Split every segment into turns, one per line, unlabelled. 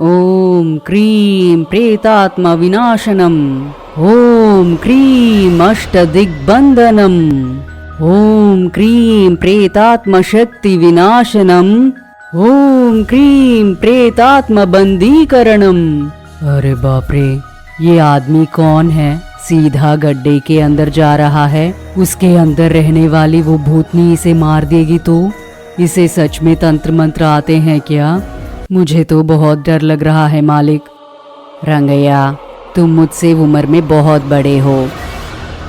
ओम क्रीं प्रेतात्मा विनाशनम। ओम क्रीं अष्टदिग्बंधनम। ओम क्रीं प्रेतात्मा शक्ति विनाशनम। ओम क्रीं प्रेतात्मा बंदीकरणम। अरे बाप रे, ये आदमी कौन है? सीधा गड्ढे के अंदर जा रहा है। उसके अंदर रहने वाली वो भूतनी इसे मार देगी तो? इसे सच में तंत्र मंत्र आते हैं क्या? मुझे तो बहुत डर लग रहा है मालिक। रंगैया, तुम मुझसे उम्र में बहुत बड़े हो।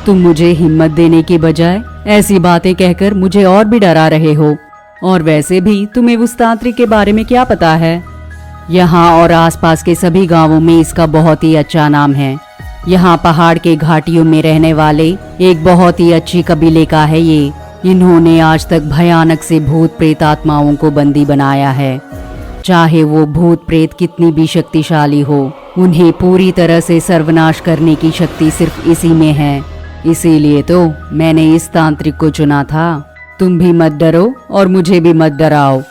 तुम मुझे हिम्मत देने के बजाय ऐसी बातें कहकर मुझे और भी डरा रहे हो। और वैसे भी तुम्हें उस तांत्रिक के बारे में क्या पता है? यहाँ और आसपास के सभी गांवों में इसका बहुत ही अच्छा नाम है। यहाँ पहाड़ के घाटियों में रहने वाले एक बहुत ही अच्छी कबीले का है ये। इन्होंने आज तक भयानक से भूत प्रेत आत्माओं को बंदी बनाया है। चाहे वो भूत प्रेत कितनी भी शक्तिशाली हो, उन्हें पूरी तरह से सर्वनाश करने की शक्ति सिर्फ इसी में है। इसीलिए तो मैंने इस तांत्रिक को चुना था। तुम भी मत डरो और मुझे भी मत डराओ।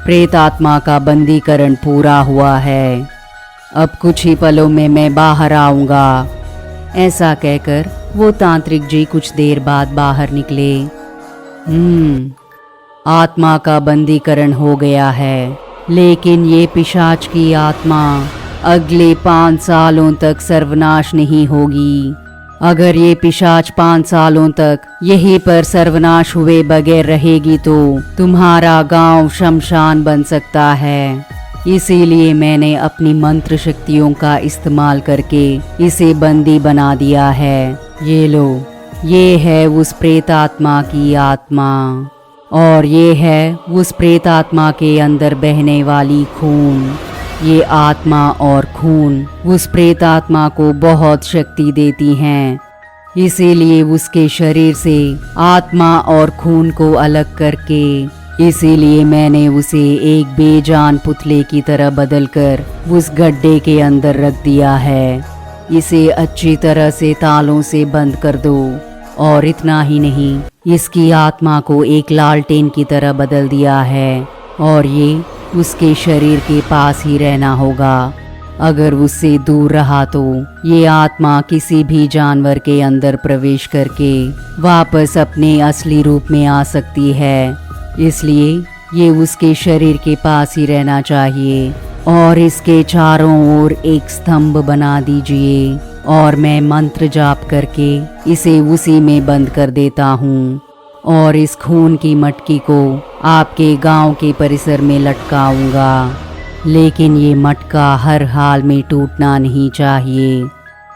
प्रेत आत्मा का बंदीकरण पूरा हुआ है। अब कुछ ही पलों में मैं बाहर आऊंगा। ऐसा कहकर वो तांत्रिक जी कुछ देर बाद बाहर निकले। आत्मा का बंदीकरण हो गया है, लेकिन ये पिशाच की आत्मा अगले 5 सालों तक सर्वनाश नहीं होगी। अगर ये पिशाच 5 सालों तक यहीं पर सर्वनाश हुए बगैर रहेगी तो तुम्हारा गांव शमशान बन सकता है। इसीलिए मैंने अपनी मंत्र शक्तियों का इस्तेमाल करके इसे बंदी बना दिया है। ये लो, ये है उस प्रेत आत्मा की आत्मा, और ये है उस प्रेत आत्मा के अंदर बहने वाली खून। ये आत्मा और खून उस प्रेत आत्मा को बहुत शक्ति देती हैं। इसीलिए उसके शरीर से आत्मा और खून को अलग करके इसीलिए मैंने उसे एक बेजान पुतले की तरह बदलकर उस गड्ढे के अंदर रख दिया है। इसे अच्छी तरह से तालों से बंद कर दो। और इतना ही नहीं, इसकी आत्मा को एक लालटेन की तरह बदल दिया है और ये उसके शरीर के पास ही रहना होगा। अगर उससे दूर रहा तो ये आत्मा किसी भी जानवर के अंदर प्रवेश करके वापस अपने असली रूप में आ सकती है। इसलिए ये उसके शरीर के पास ही रहना चाहिए और इसके चारों ओर एक स्तंभ बना दीजिए और मैं मंत्र जाप करके इसे उसी में बंद कर देता हूँ और इस खून की मटकी को आपके गांव के परिसर में लटकाऊंगा। लेकिन ये मटका हर हाल में टूटना नहीं चाहिए।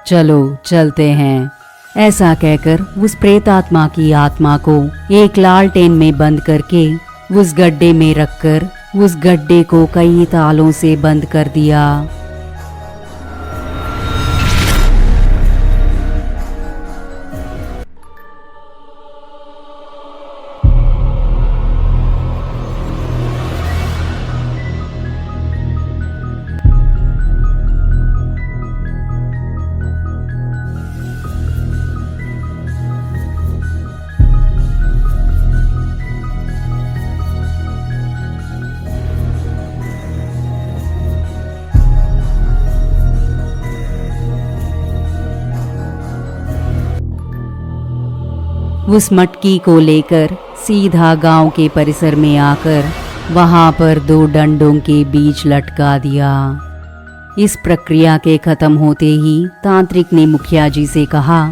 चलो चलते हैं। ऐसा कहकर उस प्रेत आत्मा की आत्मा को एक लालटेन में बंद करके उस गड्ढे में रखकर उस गड्ढे को कई तालों से बंद कर दिया। उस मटकी को लेकर सीधा गांव के परिसर में आकर वहां पर 2 डंडों के बीच लटका दिया। इस प्रक्रिया के खत्म होते ही तांत्रिक ने मुखिया जी से कहा,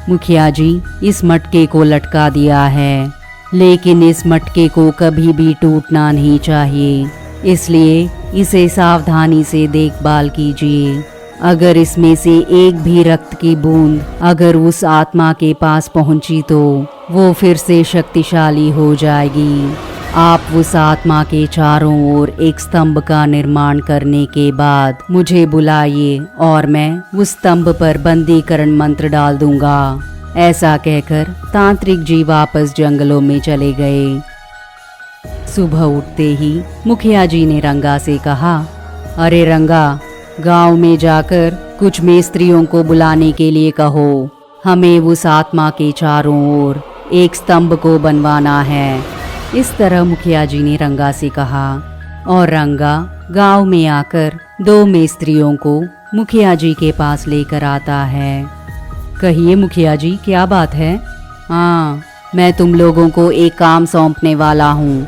मुखिया जी, इस मटके को लटका दिया है, लेकिन इस मटके को कभी भी टूटना नहीं चाहिए, इसलिए इसे सावधानी से देखभाल कीजिए। अगर इसमें से एक भी रक्त की बूंद अगर उस आत्मा के पास पहुंची तो वो फिर से शक्तिशाली हो जाएगी। आप उस आत्मा के चारों ओर एक स्तंभ का निर्माण करने के बाद मुझे बुलाइए और मैं उस स्तंभ पर बंदीकरण मंत्र डाल दूंगा। ऐसा कहकर तांत्रिक जी वापस जंगलों में चले गए। सुबह उठते ही मुखिया जी ने रंगा से कहा, अरे रंगा, गांव में जाकर कुछ मिस्त्रियों को बुलाने के लिए कहो। हमें उस आत्मा के चारों ओर एक स्तंभ को बनवाना है। इस तरह मुखिया जी ने रंगा से कहा और रंगा गांव में आकर 2 मिस्त्रियों को मुखिया जी के पास लेकर आता है। कहिए मुखिया जी, क्या बात है? हाँ, मैं तुम लोगों को एक काम सौंपने वाला हूँ।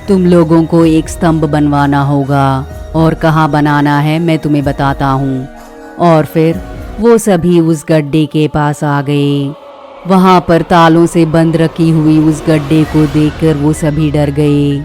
तुम लोगों को एक स्तंभ बनवाना होगा और कहाँ बनाना है मैं तुम्हें बताता हूँ। और फिर वो सभी उस गड्ढे के पास आ गए। वहाँ पर तालों से बंद रखी हुई उस गड्ढे को देखकर वो सभी डर गए।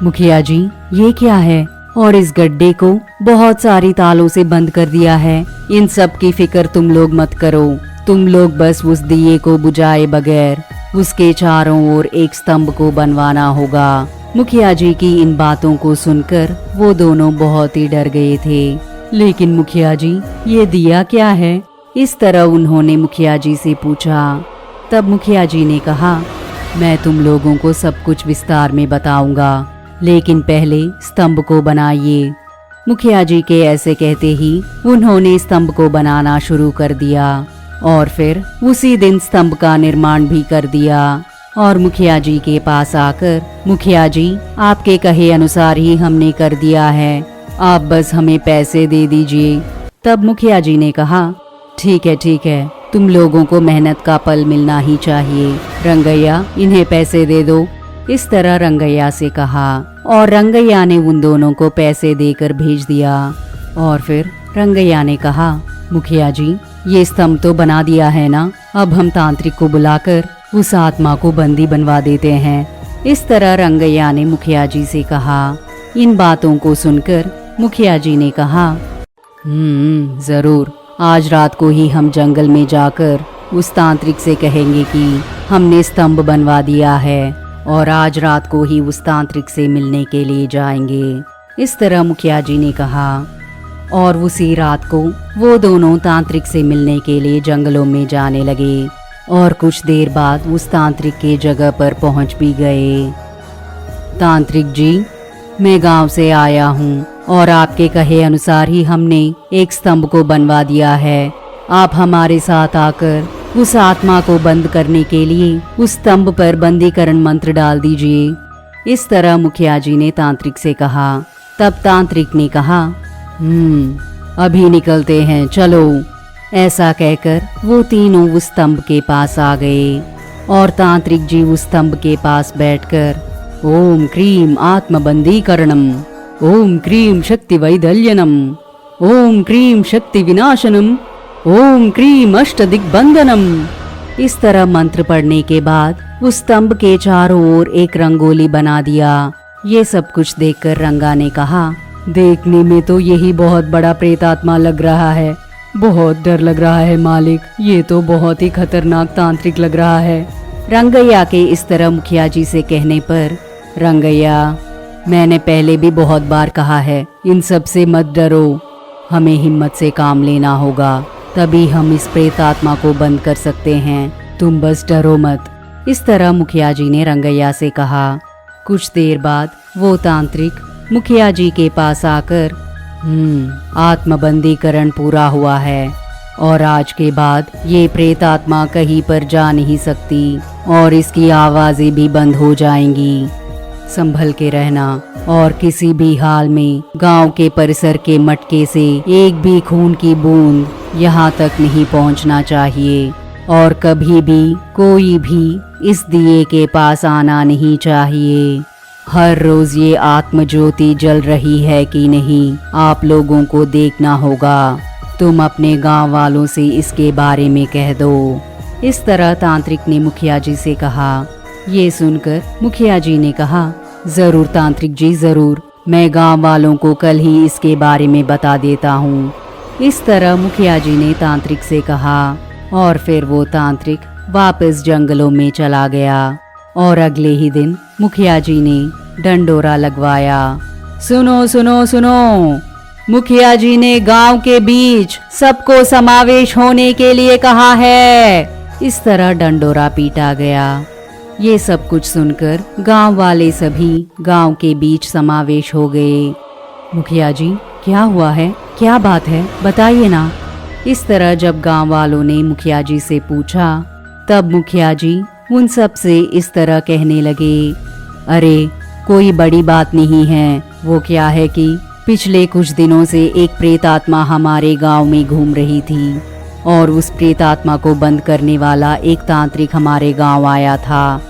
मुखिया जी, ये क्या है? और इस गड्ढे को बहुत सारी तालों से बंद कर दिया है। इन सब की फिक्र तुम लोग मत करो। तुम लोग बस उस दिए को बुझाए बगैर उसके चारों ओर एक स्तंभ को बनवाना होगा। मुखिया जी की इन बातों को सुनकर वो दोनों बहुत ही डर गए थे। लेकिन मुखिया जी, ये दिया क्या है? इस तरह उन्होंने मुखिया जी से पूछा। तब मुखिया जी ने कहा, मैं तुम लोगों को सब कुछ विस्तार में बताऊंगा, लेकिन पहले स्तंभ को बनाइए। मुखिया जी के ऐसे कहते ही उन्होंने स्तंभ को बनाना शुरू कर दिया और फिर उसी दिन स्तंभ का निर्माण भी कर दिया। और मुखिया जी के पास आकर, मुखिया जी, आपके कहे अनुसार ही हमने कर दिया है, आप बस हमें पैसे दे दीजिए। तब मुखिया जी ने कहा, ठीक है, तुम लोगों को मेहनत का फल मिलना ही चाहिए। रंगैया, इन्हें पैसे दे दो। इस तरह रंगैया से कहा और रंगैया ने उन दोनों को पैसे देकर भेज दिया। और फिर रंगैया ने कहा, मुखिया जी, ये स्तंभ तो बना दिया है ना, अब हम तांत्रिक को बुलाकर उस आत्मा को बंदी बनवा देते हैं। इस तरह रंगैया ने मुखिया जी से कहा। इन बातों को सुनकर मुखिया जी ने कहा, जरूर, आज रात को ही हम जंगल में जाकर उस तांत्रिक से कहेंगे कि हमने स्तंभ बनवा दिया है और आज रात को ही उस तांत्रिक से मिलने के लिए जाएंगे। इस तरह मुखिया जी ने कहा और उसी रात को वो दोनों तांत्रिक से मिलने के लिए जंगलों में जाने लगे और कुछ देर बाद उस तांत्रिक के जगह पर पहुंच भी गए। तांत्रिक जी, मैं गांव से आया हूँ और आपके कहे अनुसार ही हमने एक स्तंभ को बनवा दिया है। आप हमारे साथ आकर उस आत्मा को बंद करने के लिए उस स्तंभ पर बंदीकरण मंत्र डाल दीजिए। इस तरह मुखिया जी ने तांत्रिक से कहा। तब तांत्रिक ने कहा, अभी निकलते हैं, चलो। ऐसा कहकर वो तीनों उस स्तंभ के पास आ गए और तांत्रिक जी उस स्तंभ के पास बैठकर ओम क्रीम आत्मबंदीकरणम, ओम क्रीम शक्ति वैदल्यनम, ओम क्रीम शक्ति विनाशनम, ओम क्रीम अष्टदिग्बंधनम, इस तरह मंत्र पढ़ने के बाद उस स्तंभ के चारों ओर एक रंगोली बना दिया। ये सब कुछ देखकर रंगा ने कहा, देखने में तो यही बहुत बड़ा प्रेतात्मा लग रहा है। बहुत डर लग रहा है मालिक, ये तो बहुत ही खतरनाक तांत्रिक लग रहा है। रंगैया के इस तरह मुखिया जी से कहने पर, रंगैया, मैंने पहले भी बहुत बार कहा है, इन सब से मत डरो। हमें हिम्मत से काम लेना होगा, तभी हम इस प्रेतात्मा को बंद कर सकते हैं। तुम बस डरो मत। इस तरह मुखिया जी ने रंगैया से कहा। कुछ देर बाद वो तांत्रिक मुखिया जी के पास आकर, आत्मबंदीकरण पूरा हुआ है और आज के बाद ये प्रेतात्मा कहीं पर जा नहीं सकती और इसकी आवाजें भी बंद हो जाएंगी। संभल के रहना और किसी भी हाल में गांव के परिसर के मटके से एक भी खून की बूंद यहाँ तक नहीं पहुँचना चाहिए और कभी भी कोई भी इस दिए के पास आना नहीं चाहिए। हर रोज ये आत्म ज्योति जल रही है कि नहीं, आप लोगों को देखना होगा। तुम अपने गांव वालों से इसके बारे में कह दो। इस तरह तांत्रिक ने मुखिया जी से कहा। ये सुनकर मुखिया जी ने कहा, जरूर तांत्रिक जी, जरूर, मैं गांव वालों को कल ही इसके बारे में बता देता हूँ। इस तरह मुखिया जी ने तांत्रिक से कहा और फिर वो तांत्रिक वापस जंगलों में चला गया और अगले ही दिन मुखिया जी ने डंडोरा लगवाया। सुनो सुनो सुनो, मुखिया जी ने गांव के बीच सबको समावेश होने के लिए कहा है। इस तरह डंडोरा पीटा गया। ये सब कुछ सुनकर गांव वाले सभी गांव के बीच समावेश हो गए। मुखिया जी, क्या हुआ है, क्या बात है, बताइए ना। इस तरह जब गांव वालों ने मुखिया जी से पूछा, तब मुखिया जी उन सब से इस तरह कहने लगे, अरे कोई बड़ी बात नहीं है। वो क्या है कि पिछले कुछ दिनों से एक प्रेत आत्मा हमारे गांव में घूम रही थी और उस प्रेत आत्मा को बंद करने वाला एक तांत्रिक हमारे गांव आया था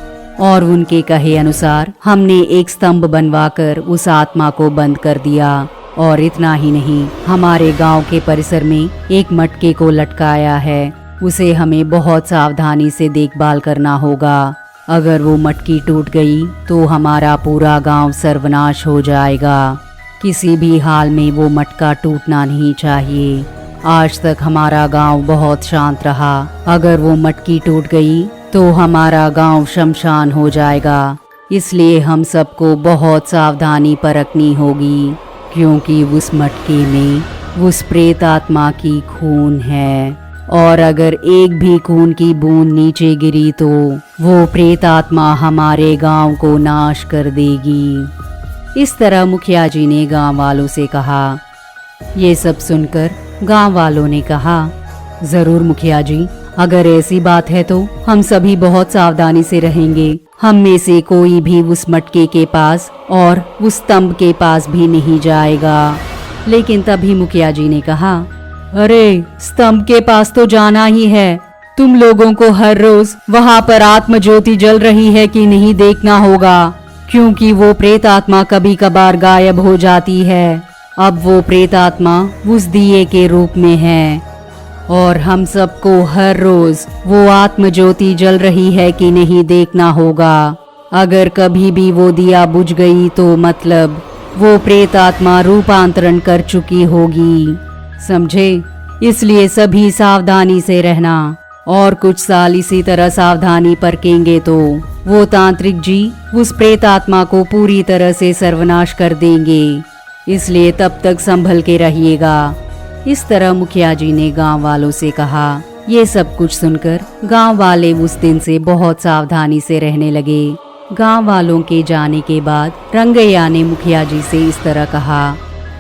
और उनके कहे अनुसार हमने एक स्तंभ बनवाकर उस आत्मा को बंद कर दिया। और इतना ही नहीं, हमारे गांव के परिसर में एक मटके को लटकाया है। उसे हमें बहुत सावधानी से देखभाल करना होगा। अगर वो मटकी टूट गई तो हमारा पूरा गांव सर्वनाश हो जाएगा। किसी भी हाल में वो मटका टूटना नहीं चाहिए। आज तक हमारा गांव बहुत शांत रहा। अगर वो मटकी टूट गई तो हमारा गांव शमशान हो जाएगा। इसलिए हम सबको बहुत सावधानी बरतनी होगी, क्योंकि उस मटके में उस प्रेत आत्मा की खून है और अगर एक भी खून की बूंद नीचे गिरी तो वो प्रेत आत्मा हमारे गांव को नाश कर देगी। इस तरह मुखिया जी ने गांव वालों से कहा। ये सब सुनकर गांव वालों ने कहा, जरूर मुखिया जी, अगर ऐसी बात है तो हम सभी बहुत सावधानी से रहेंगे। हम में से कोई भी उस मटके के पास और उस स्तंभ के पास भी नहीं जाएगा। लेकिन तभी मुखिया जी ने कहा, अरे स्तंभ के पास तो जाना ही है। तुम लोगों को हर रोज वहाँ पर आत्म ज्योति जल रही है कि नहीं देखना होगा, क्योंकि वो प्रेत आत्मा कभी कभार गायब हो जाती है। अब वो प्रेत आत्मा उस दिए के रूप में है और हम सबको हर रोज वो आत्म ज्योति जल रही है कि नहीं देखना होगा। अगर कभी भी वो दिया बुझ गई तो मतलब वो प्रेत आत्मा रूपांतरण कर चुकी होगी, समझे? इसलिए सभी सावधानी से रहना और कुछ साल इसी तरह सावधानी बरतेंगे तो वो तांत्रिक जी उस प्रेत आत्मा को पूरी तरह से सर्वनाश कर देंगे। इसलिए तब तक संभल के रहिएगा। इस तरह मुखिया जी ने गांव वालों से कहा। ये सब कुछ सुनकर गांव वाले उस दिन से बहुत सावधानी से रहने लगे। गांव वालों के जाने के बाद रंगैया ने मुखिया जी से इस तरह कहा,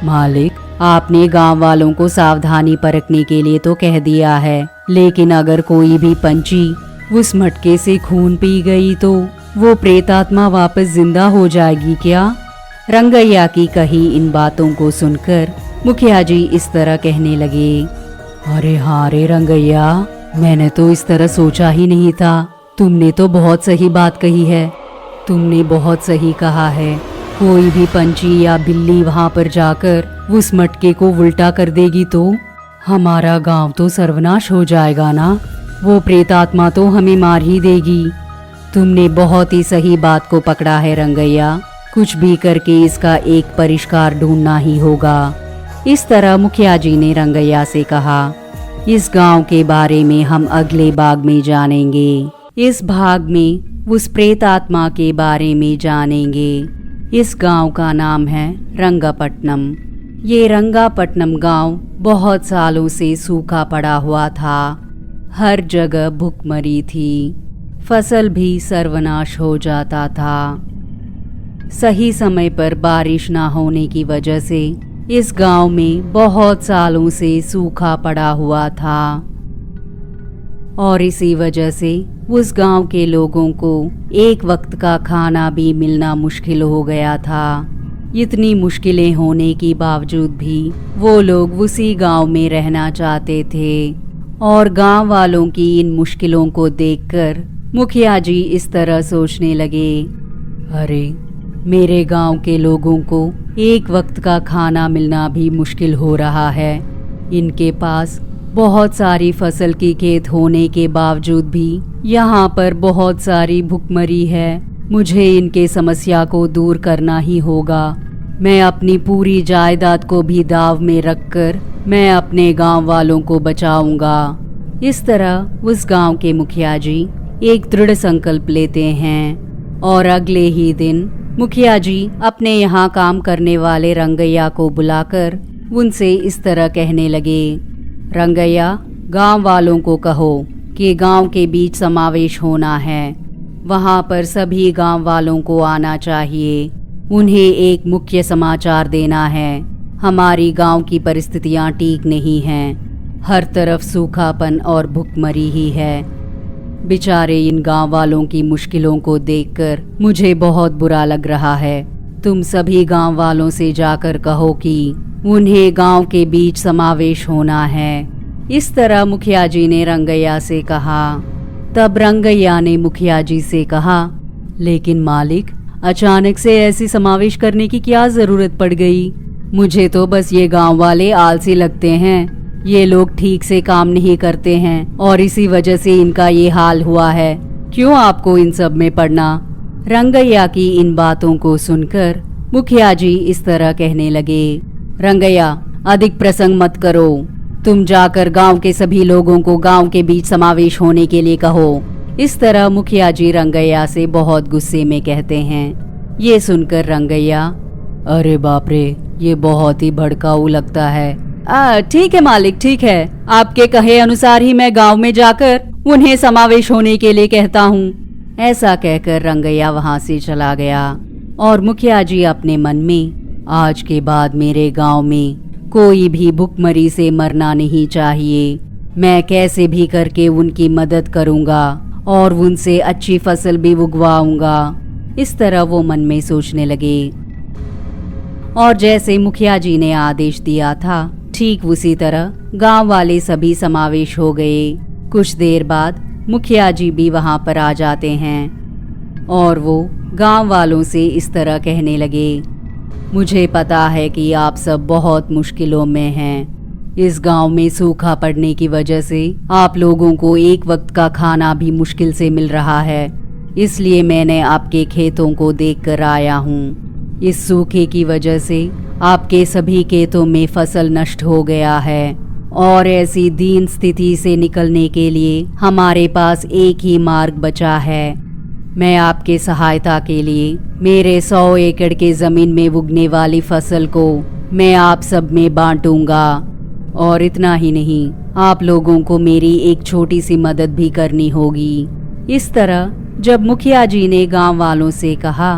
मालिक, आपने गांव वालों को सावधानी बरतने के लिए तो कह दिया है, लेकिन अगर कोई भी पंछी उस मटके से खून पी गई तो वो प्रेतात्मा वापस जिंदा हो जाएगी क्या? रंगैया की कही इन बातों को सुनकर मुखिया जी इस तरह कहने लगे, अरे हाँ रे रंगैया, मैंने तो इस तरह सोचा ही नहीं था। तुमने तो बहुत सही बात कही है। तुमने बहुत सही कहा है। कोई भी पंछी या बिल्ली वहाँ पर जाकर उस मटके को उल्टा कर देगी तो हमारा गांव तो सर्वनाश हो जाएगा ना। वो प्रेतात्मा तो हमें मार ही देगी। तुमने बहुत ही सही बात को पकड़ा है रंगैया। कुछ भी करके इसका एक परिष्कार ढूंढना ही होगा। इस तरह मुखिया जी ने रंगैया से कहा, इस गांव के बारे में हम अगले भाग में जानेंगे। इस भाग में उस प्रेत आत्मा के बारे में जानेंगे। इस गांव का नाम है रंगापट्टनम। ये रंगापट्टनम गांव बहुत सालों से सूखा पड़ा हुआ था। हर जगह भूखमरी थी। फसल भी सर्वनाश हो जाता था। सही समय पर बारिश ना होने की वजह से इस गांव में बहुत सालों से सूखा पड़ा हुआ था और इसी वजह से उस गांव के लोगों को एक वक्त का खाना भी मिलना मुश्किल हो गया था। इतनी मुश्किलें होने के बावजूद भी वो लोग उसी गांव में रहना चाहते थे और गांव वालों की इन मुश्किलों को देखकर मुखिया जी इस तरह सोचने लगे, अरे मेरे गांव के लोगों को एक वक्त का खाना मिलना भी मुश्किल हो रहा है। इनके पास बहुत सारी फसल की खेत होने के बावजूद भी यहाँ पर बहुत सारी भूखमरी है। मुझे इनके समस्या को दूर करना ही होगा। मैं अपनी पूरी जायदाद को भी दाव में रखकर मैं अपने गांव वालों को बचाऊंगा। इस तरह उस गांव के मुखिया जी एक दृढ़ संकल्प लेते हैं और अगले ही दिन मुखिया जी अपने यहाँ काम करने वाले रंगैया को बुलाकर उनसे इस तरह कहने लगे, रंगैया, गांव वालों को कहो कि गांव के बीच समावेश होना है। वहाँ पर सभी गांव वालों को आना चाहिए। उन्हें एक मुख्य समाचार देना है। हमारी गांव की परिस्थितियाँ ठीक नहीं हैं। हर तरफ सूखापन और भूखमरी ही है। बेचारे इन गांव वालों की मुश्किलों को देखकर मुझे बहुत बुरा लग रहा है। तुम सभी गांव वालों से जाकर कहो कि उन्हें गांव के बीच समावेश होना है। इस तरह मुखिया जी ने रंगैया से कहा। तब रंगैया ने मुखिया जी से कहा, लेकिन मालिक, अचानक से ऐसी समावेश करने की क्या जरूरत पड़ गई? मुझे तो बस ये गांव वाले आलसी लगते हैं। ये लोग ठीक से काम नहीं करते हैं और इसी वजह से इनका ये हाल हुआ है। क्यों आपको इन सब में पड़ना? रंगैया की इन बातों को सुनकर मुखिया जी इस तरह कहने लगे, रंगैया, अधिक प्रसंग मत करो। तुम जाकर गांव के सभी लोगों को गांव के बीच समावेश होने के लिए कहो। इस तरह मुखिया जी रंगैया से बहुत गुस्से में कहते हैं। ये सुनकर रंगैया, अरे बाप रे, ये बहुत ही भड़काऊ लगता है। ठीक है मालिक, ठीक है, आपके कहे अनुसार ही मैं गांव में जाकर उन्हें समावेश होने के लिए कहता हूँ। ऐसा कहकर रंगैया वहां से चला गया और मुखिया जी अपने मन में, आज के बाद मेरे गांव में कोई भी भुखमरी से मरना नहीं चाहिए। मैं कैसे भी करके उनकी मदद करूंगा और उनसे अच्छी फसल भी उगवाऊंगा। इस तरह वो मन में सोचने लगे और जैसे मुखिया जी ने आदेश दिया था ठीक उसी तरह गांव वाले सभी समावेश हो गए। कुछ देर बाद मुखिया जी भी वहां पर आ जाते हैं और वो गांव वालों से इस तरह कहने लगे, मुझे पता है कि आप सब बहुत मुश्किलों में हैं। इस गांव में सूखा पड़ने की वजह से आप लोगों को एक वक्त का खाना भी मुश्किल से मिल रहा है। इसलिए मैंने आपके खेतों को देखकर आया हूँ। इस सूखे की वजह से आपके सभी खेतों में फसल नष्ट हो गया है और ऐसी दीन स्थिति से निकलने के लिए हमारे पास एक ही मार्ग बचा है। मैं आपके सहायता के लिए मेरे 100 एकड़ के जमीन में उगने वाली फसल को मैं आप सब में बांटूंगा। और इतना ही नहीं, आप लोगों को मेरी एक छोटी सी मदद भी करनी होगी। इस तरह जब मुखिया जी ने गांव वालों से कहा,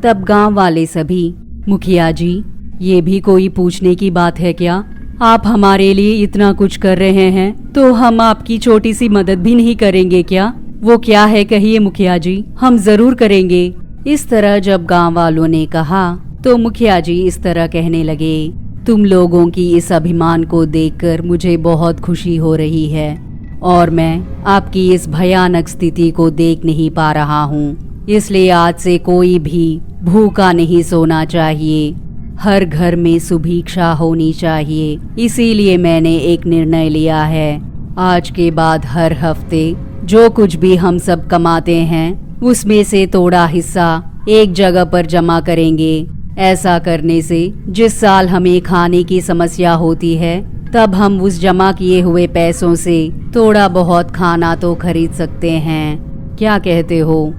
तब गांव वाले सभी, मुखिया जी, ये भी कोई पूछने की बात है क्या? आप हमारे लिए इतना कुछ कर रहे हैं तो हम आपकी छोटी सी मदद भी नहीं करेंगे क्या? वो क्या है, कहिए मुखिया जी, हम जरूर करेंगे। इस तरह जब गांव वालों ने कहा तो मुखिया जी इस तरह कहने लगे, तुम लोगों की इस अभिमान को देखकर मुझे बहुत खुशी हो रही है और मैं आपकी इस भयानक स्थिति को देख नहीं पा रहा हूँ। इसलिए आज से कोई भी भूखा नहीं सोना चाहिए। हर घर में सुभिक्षा होनी चाहिए। इसीलिए मैंने एक निर्णय लिया है, आज के बाद हर हफ्ते जो कुछ भी हम सब कमाते हैं उसमें से थोड़ा हिस्सा एक जगह पर जमा करेंगे। ऐसा करने से जिस साल हमें खाने की समस्या होती है तब हम उस जमा किए हुए पैसों से थोड़ा बहुत खाना तो खरीद सकते हैं। क्या कहते हो?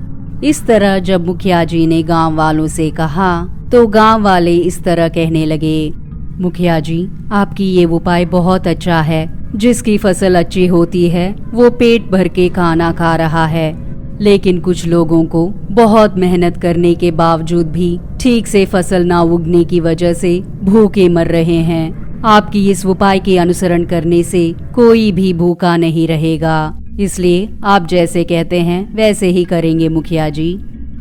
इस तरह जब मुखिया जी ने गांव वालों से कहा तो गांव वाले इस तरह कहने लगे, मुखिया जी, आपकी ये उपाय बहुत अच्छा है। जिसकी फसल अच्छी होती है वो पेट भर के खाना खा रहा है, लेकिन कुछ लोगों को बहुत मेहनत करने के बावजूद भी ठीक से फसल ना उगने की वजह से भूखे मर रहे हैं। आपकी इस उपाय के अनुसरण करने से कोई भी भूखा नहीं रहेगा। इसलिए आप जैसे कहते हैं वैसे ही करेंगे मुखिया जी।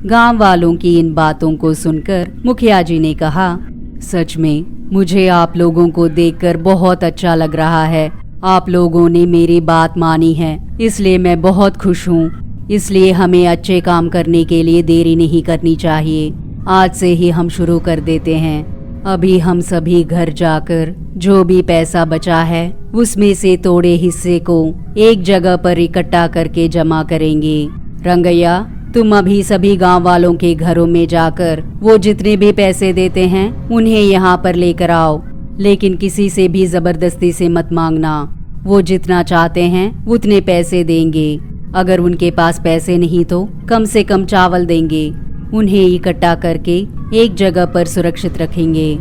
गांव वालों की इन बातों को सुनकर मुखिया जी ने कहा, सच में मुझे आप लोगों को देखकर बहुत अच्छा लग रहा है। आप लोगों ने मेरी बात मानी है, इसलिए मैं बहुत खुश हूँ। इसलिए हमें अच्छे काम करने के लिए देरी नहीं करनी चाहिए। आज से ही हम शुरू कर देते हैं। अभी हम सभी घर जाकर जो भी पैसा बचा है उसमें से थोड़े हिस्से को एक जगह पर इकट्ठा करके जमा करेंगे। रंगैया, तुम अभी सभी गांव वालों के घरों में जाकर वो जितने भी पैसे देते हैं उन्हें यहाँ पर लेकर आओ, लेकिन किसी से भी जबरदस्ती से मत मांगना। वो जितना चाहते हैं उतने पैसे देंगे। अगर उनके पास पैसे नहीं तो कम से कम चावल देंगे। उन्हें इकट्ठा करके एक जगह पर सुरक्षित रखेंगे।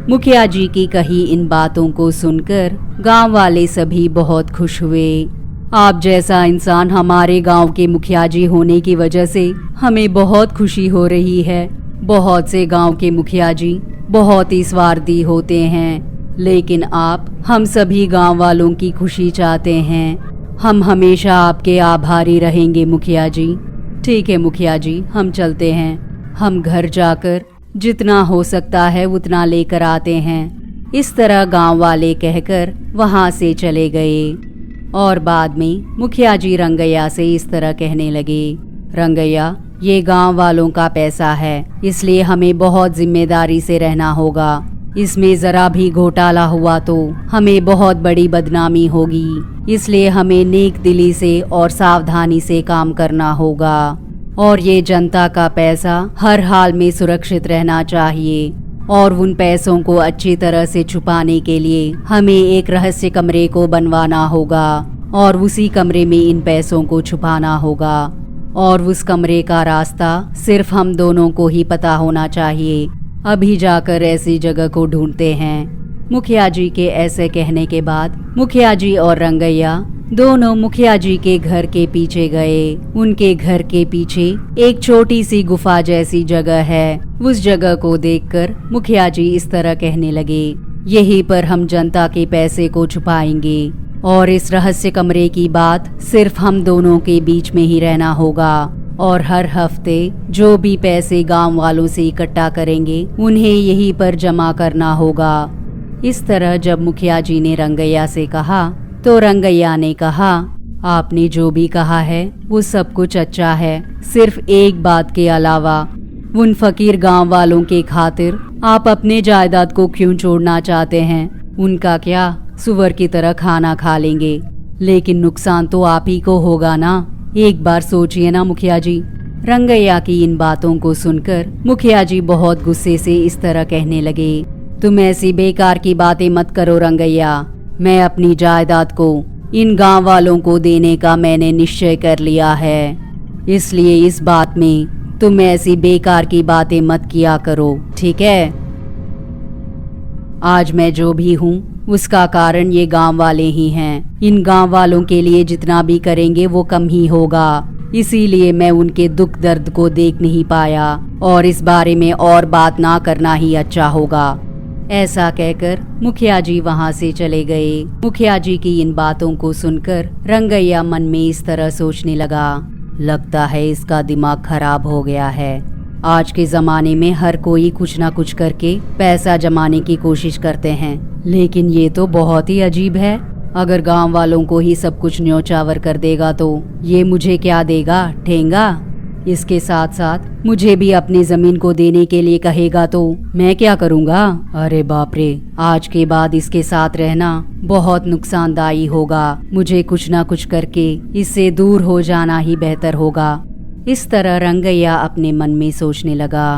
मुखिया जी की कही इन बातों को सुनकर गांव वाले सभी बहुत खुश हुए। आप जैसा इंसान हमारे गांव के मुखिया जी होने की वजह से हमें बहुत खुशी हो रही है। बहुत से गांव के मुखिया जी बहुत ही स्वार्थी होते हैं, लेकिन आप हम सभी गांव वालों की खुशी चाहते हैं। हम हमेशा आपके आभारी रहेंगे मुखिया जी। ठीक है मुखिया जी, हम चलते हैं। हम घर जाकर जितना हो सकता है उतना लेकर आते हैं। इस तरह गांव वाले कहकर वहां से चले गए। और बाद में मुखिया जी रंगैया से इस तरह कहने लगे, रंगैया, ये गांव वालों का पैसा है, इसलिए हमें बहुत जिम्मेदारी से रहना होगा। इसमें जरा भी घोटाला हुआ तो हमें बहुत बड़ी बदनामी होगी, इसलिए हमें नेक दिली से और सावधानी से काम करना होगा। और ये जनता का पैसा हर हाल में सुरक्षित रहना चाहिए। और उन पैसों को अच्छी तरह से छुपाने के लिए हमें एक रहस्य कमरे को बनवाना होगा और उसी कमरे में इन पैसों को छुपाना होगा। और उस कमरे का रास्ता सिर्फ हम दोनों को ही पता होना चाहिए। अभी जाकर ऐसी जगह को ढूंढते हैं। मुखिया जी के ऐसे कहने के बाद मुखिया जी और रंगैया दोनों मुखिया जी के घर के पीछे गए। उनके घर के पीछे एक छोटी सी गुफा जैसी जगह है। उस जगह को देखकर मुखिया जी इस तरह कहने लगे, यहीं पर हम जनता के पैसे को छुपाएंगे और इस रहस्य कमरे की बात सिर्फ हम दोनों के बीच में ही रहना होगा। और हर हफ्ते जो भी पैसे गांव वालों से इकट्ठा करेंगे उन्हें यहीं पर जमा करना होगा। इस तरह जब मुखिया जी ने रंगैया से कहा तो रंगैया ने कहा, आपने जो भी कहा है वो सब कुछ अच्छा है, सिर्फ एक बात के अलावा उन फकीर गांव वालों के खातिर आप अपने जायदाद को क्यों छोड़ना चाहते हैं? उनका क्या, सुअर की तरह खाना खा लेंगे, लेकिन नुकसान तो आप ही को होगा ना। एक बार सोचिए ना मुखिया जी। रंगैया की इन बातों को सुनकर मुखिया जी बहुत गुस्से से इस तरह कहने लगे, तुम ऐसी बेकार की बातें मत करो रंगैया। मैं अपनी जायदाद को इन गांव वालों को देने का मैंने निश्चय कर लिया है, इसलिए इस बात में तुम ऐसी बेकार की बातें मत किया करो, ठीक है? आज मैं जो भी हूँ उसका कारण ये गांव वाले ही हैं। इन गांव वालों के लिए जितना भी करेंगे वो कम ही होगा, इसीलिए मैं उनके दुख दर्द को देख नहीं पाया और इस बारे में और बात ना करना ही अच्छा होगा। ऐसा कहकर मुखिया जी वहां से चले गए। मुखिया जी की इन बातों को सुनकर रंगैया मन में इस तरह सोचने लगा, लगता है इसका दिमाग खराब हो गया है। आज के जमाने में हर कोई कुछ ना कुछ करके पैसा जमाने की कोशिश करते हैं, लेकिन ये तो बहुत ही अजीब है। अगर गांव वालों को ही सब कुछ न्योछावर कर देगा तो ये मुझे क्या देगा, ठेंगा? इसके साथ साथ मुझे भी अपनी जमीन को देने के लिए कहेगा तो मैं क्या करूँगा? अरे बाप रे, आज के बाद इसके साथ रहना बहुत नुकसानदायी होगा। मुझे कुछ ना कुछ करके इससे दूर हो जाना ही बेहतर होगा। इस तरह रंगैया अपने मन में सोचने लगा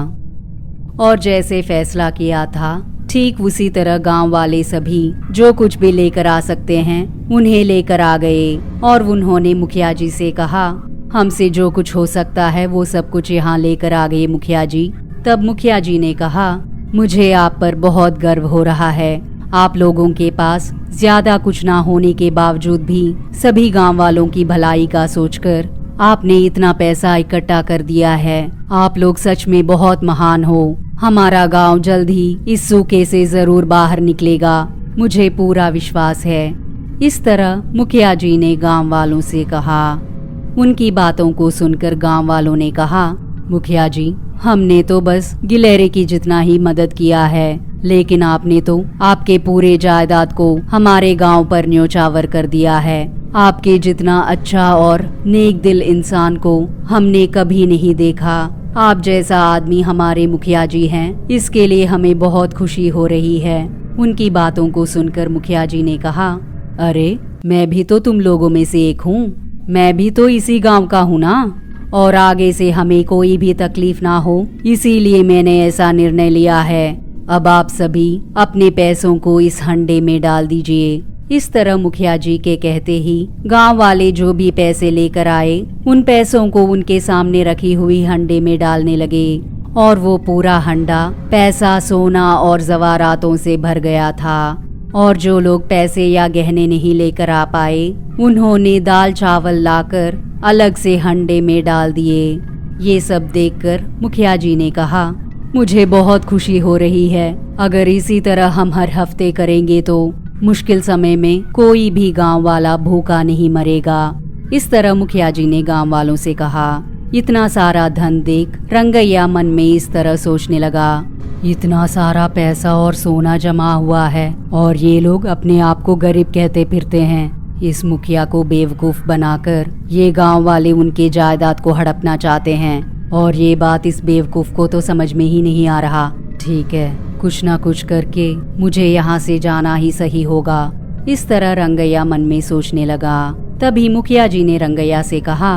और जैसे फैसला किया था ठीक उसी तरह गांव वाले सभी जो कुछ भी लेकर आ सकते हैं उन्हें लेकर आ गए। और उन्होंने मुखिया जी से कहा, हमसे जो कुछ हो सकता है वो सब कुछ यहाँ लेकर आ गए मुखिया जी। तब मुखिया जी ने कहा, मुझे आप पर बहुत गर्व हो रहा है। आप लोगों के पास ज्यादा कुछ ना होने के बावजूद भी सभी गांव वालों की भलाई का सोचकर आपने इतना पैसा इकट्ठा कर दिया है। आप लोग सच में बहुत महान हो। हमारा गांव जल्द ही इस सूखे से जरूर बाहर निकलेगा, मुझे पूरा विश्वास है। इस तरह मुखिया जी ने गांव वालों से कहा। उनकी बातों को सुनकर गांव वालों ने कहा, मुखिया जी, हमने तो बस गिलहरी की जितना ही मदद किया है, लेकिन आपने तो आपके पूरे जायदाद को हमारे गांव पर न्योछावर कर दिया है। आपके जितना अच्छा और नेक दिल इंसान को हमने कभी नहीं देखा। आप जैसा आदमी हमारे मुखिया जी हैं, इसके लिए हमें बहुत खुशी हो रही है। उनकी बातों को सुनकर मुखिया जी ने कहा, अरे मैं भी तो तुम लोगों में से एक हूँ, मैं भी तो इसी गांव का हूँ ना, और आगे से हमें कोई भी तकलीफ ना हो, इसीलिए मैंने ऐसा निर्णय लिया है। अब आप सभी अपने पैसों को इस हंडे में डाल दीजिए। इस तरह मुखिया जी के कहते ही गांव वाले जो भी पैसे लेकर आए उन पैसों को उनके सामने रखी हुई हंडे में डालने लगे और वो पूरा हंडा पैसा, सोना और जवारातों से भर गया था। और जो लोग पैसे या गहने नहीं लेकर आ पाए उन्होंने दाल चावल लाकर अलग से हंडे में डाल दिए। ये सब देखकर मुखिया जी ने कहा, मुझे बहुत खुशी हो रही है। अगर इसी तरह हम हर हफ्ते करेंगे तो मुश्किल समय में कोई भी गांव वाला भूखा नहीं मरेगा। इस तरह मुखिया जी ने गांव वालों से कहा। इतना सारा धन देख रंगैया मन में इस तरह सोचने लगा, इतना सारा पैसा और सोना जमा हुआ है और ये लोग अपने आप को गरीब कहते फिरते हैं। इस मुखिया को बेवकूफ बनाकर ये गांव वाले उनके जायदाद को हड़पना चाहते हैं और ये बात इस बेवकूफ को तो समझ में ही नहीं आ रहा। ठीक है, कुछ ना कुछ करके मुझे यहाँ से जाना ही सही होगा। इस तरह रंगैया मन में सोचने लगा। तभी मुखिया जी ने रंगैया से कहा,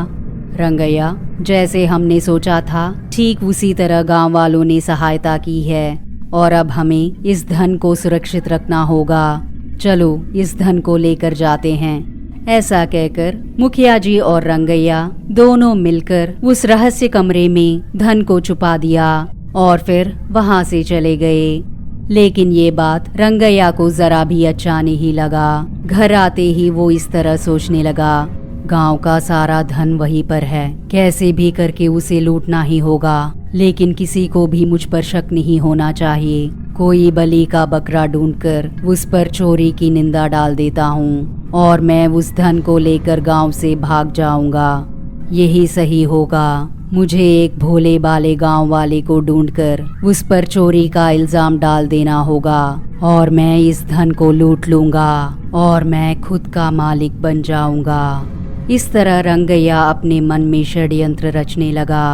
रंगैया, जैसे हमने सोचा था ठीक उसी तरह गांव वालों ने सहायता की है और अब हमें इस धन को सुरक्षित रखना होगा। चलो इस धन को लेकर जाते हैं। ऐसा कहकर मुखिया जी और रंगैया दोनों मिलकर उस रहस्य कमरे में धन को छुपा दिया और फिर वहां से चले गए। लेकिन ये बात रंगैया को जरा भी अच्छा नहीं लगा। घर आते ही वो इस तरह सोचने लगा, गांव का सारा धन वहीं पर है, कैसे भी करके उसे लूटना ही होगा। लेकिन किसी को भी मुझ पर शक नहीं होना चाहिए। कोई बलि का बकरा ढूंढकर उस पर चोरी की निंदा डाल देता हूँ और मैं उस धन को लेकर गांव से भाग जाऊंगा। यही सही होगा। मुझे एक भोले भाले गांव वाले को ढूंढकर उस पर चोरी का इल्जाम डाल देना होगा और मैं इस धन को लूट लूंगा और मैं खुद का मालिक बन जाऊंगा। इस तरह रंगैया अपने मन में षड्यंत्र रचने लगा।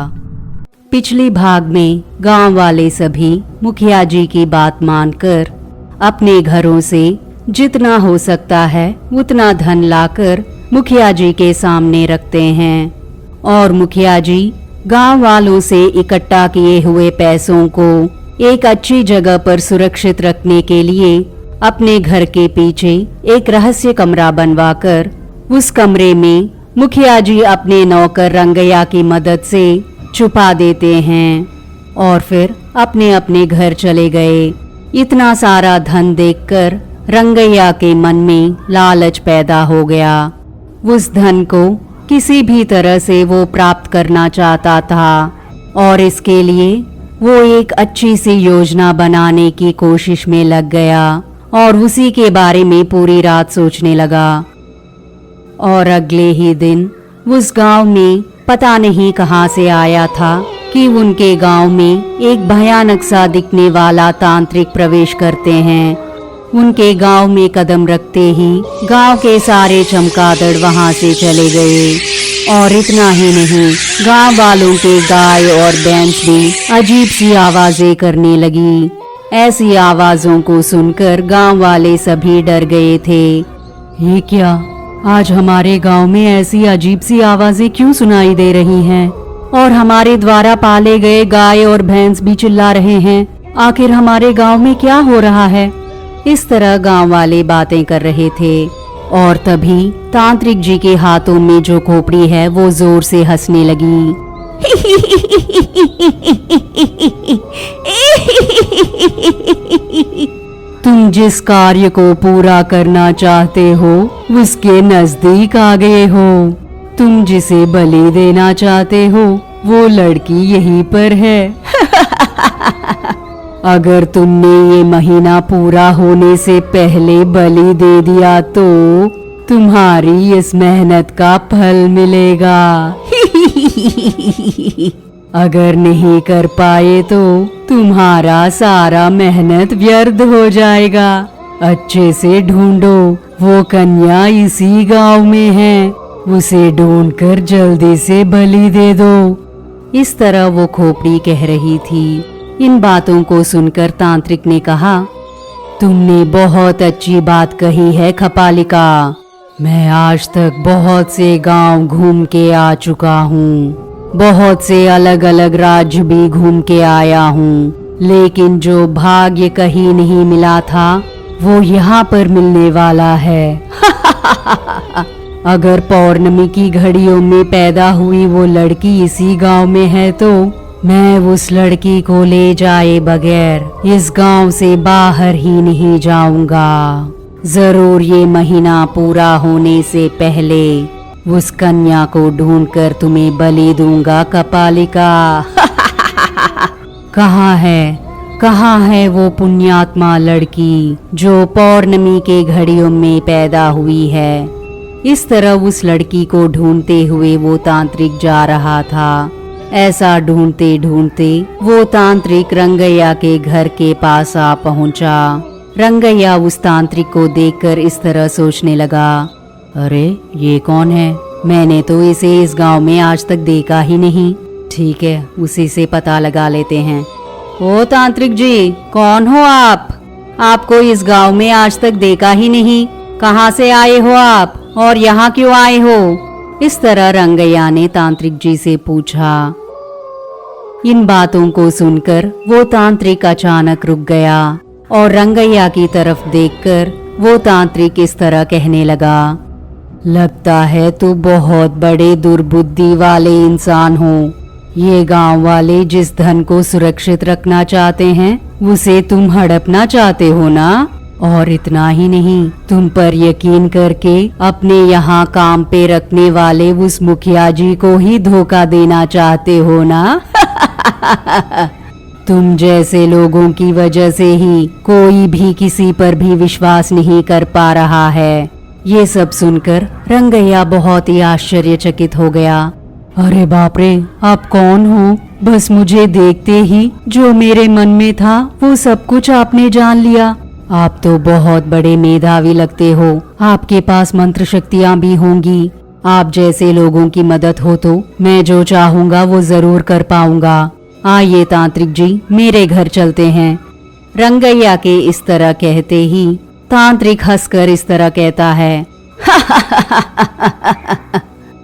पिछले भाग में गांव वाले सभी मुखिया जी की बात मानकर अपने घरों से जितना हो सकता है उतना धन लाकर मुखिया जी के सामने रखते हैं और मुखिया जी गांव वालों से इकट्ठा किए हुए पैसों को एक अच्छी जगह पर सुरक्षित रखने के लिए अपने घर के पीछे एक रहस्य कमरा बनवाकर उस कमरे में मुखिया जी अपने नौकर रंगैया की मदद से छुपा देते हैं और फिर अपने अपने घर चले गए। इतना सारा धन देखकर रंगैया के मन में लालच पैदा हो गया। उस धन को किसी भी तरह से वो प्राप्त करना चाहता था और इसके लिए वो एक अच्छी सी योजना बनाने की कोशिश में लग गया और उसी के बारे में पूरी रात सोचने लगा। और अगले ही दिन उस गांव में पता नहीं कहां से आया था कि उनके गांव में एक भयानक सा दिखने वाला तांत्रिक प्रवेश करते हैं। उनके गांव में कदम रखते ही गांव के सारे चमगादड़ वहां से चले गए और इतना ही नहीं, गांव वालों के गाय और भैंस भी अजीब सी आवाजें करने लगी। ऐसी आवाजों को सुनकर गांव वाले सभी डर गए थे। ये क्या, आज हमारे गांव में ऐसी अजीब सी आवाजें क्यों सुनाई दे रही हैं और हमारे द्वारा पाले गए गाय और भैंस भी चिल्ला रहे हैं। आखिर हमारे गांव में क्या हो रहा है? इस तरह गांव वाले बातें कर रहे थे और तभी तांत्रिक जी के हाथों में जो खोपड़ी है वो जोर से हंसने लगी। तुम जिस कार्य को पूरा करना चाहते हो उसके नजदीक आ गए हो। तुम जिसे बलि देना चाहते हो वो लड़की यहीं पर है। अगर तुमने ये महीना पूरा होने से पहले बलि दे दिया तो तुम्हारी इस मेहनत का फल मिलेगा। अगर नहीं कर पाए तो तुम्हारा सारा मेहनत व्यर्थ हो जाएगा। अच्छे से ढूंढो, वो कन्या इसी गांव में है, उसे ढूंढकर जल्दी से बलि दे दो। इस तरह वो खोपड़ी कह रही थी। इन बातों को सुनकर तांत्रिक ने कहा, तुमने बहुत अच्छी बात कही है खपालिका। मैं आज तक बहुत से गांव घूम के आ चुका हूँ, बहुत से अलग अलग राज्य भी घूम के आया हूँ, लेकिन जो भाग्य कहीं नहीं मिला था वो यहाँ पर मिलने वाला है। अगर पौर्णमी की घड़ियों में पैदा हुई वो लड़की इसी गांव में है तो मैं उस लड़की को ले जाए बगैर इस गांव से बाहर ही नहीं जाऊंगा। जरूर ये महीना पूरा होने से पहले उस कन्या को ढूंढकर तुम्हें बलि दूंगा कपालिका। कहाँ है? कहाँ है वो पुण्यात्मा लड़की जो पौर्णमी के घड़ियों में पैदा हुई है। इस तरह उस लड़की को ढूंढते हुए वो तांत्रिक जा रहा था। ऐसा ढूंढते ढूंढते वो तांत्रिक रंगैया के घर के पास आ पहुंचा। रंगैया उस तांत्रिक को देखकर इस तरह सोचने लगा, अरे ये कौन है? मैंने तो इसे इस गांव में आज तक देखा ही नहीं। ठीक है, उसी से पता लगा लेते हैं। ओ तांत्रिक जी, कौन हो आप? आपको इस गांव में आज तक देखा ही नहीं। कहाँ से आए हो आप और यहाँ क्यों आए हो? इस तरह रंगैया ने तांत्रिक जी से पूछा। इन बातों को सुनकर वो तांत्रिक अचानक रुक गया और रंगैया की तरफ देखकर वो तांत्रिक इस तरह कहने लगा, लगता है तू बहुत बड़े दुर्बुद्धि वाले इंसान हो। ये गांव वाले जिस धन को सुरक्षित रखना चाहते हैं उसे तुम हड़पना चाहते हो ना? और इतना ही नहीं, तुम पर यकीन करके अपने यहाँ काम पे रखने वाले उस मुखिया जी को ही धोखा देना चाहते हो ना? तुम जैसे लोगों की वजह से ही कोई भी किसी पर भी विश्वास नहीं कर पा रहा है। ये सब सुनकर रंगैया बहुत ही आश्चर्यचकित हो गया। अरे बाप रे, आप कौन हो? बस मुझे देखते ही जो मेरे मन में था वो सब कुछ आपने जान लिया। आप तो बहुत बड़े मेधावी लगते हो। आपके पास मंत्र शक्तियाँ भी होंगी। आप जैसे लोगों की मदद हो तो मैं जो चाहूँगा वो जरूर कर पाऊंगा। आइए तांत्रिक जी, मेरे घर चलते हैं। रंगैया के इस तरह कहते ही तांत्रिक हंसकर इस तरह कहता है,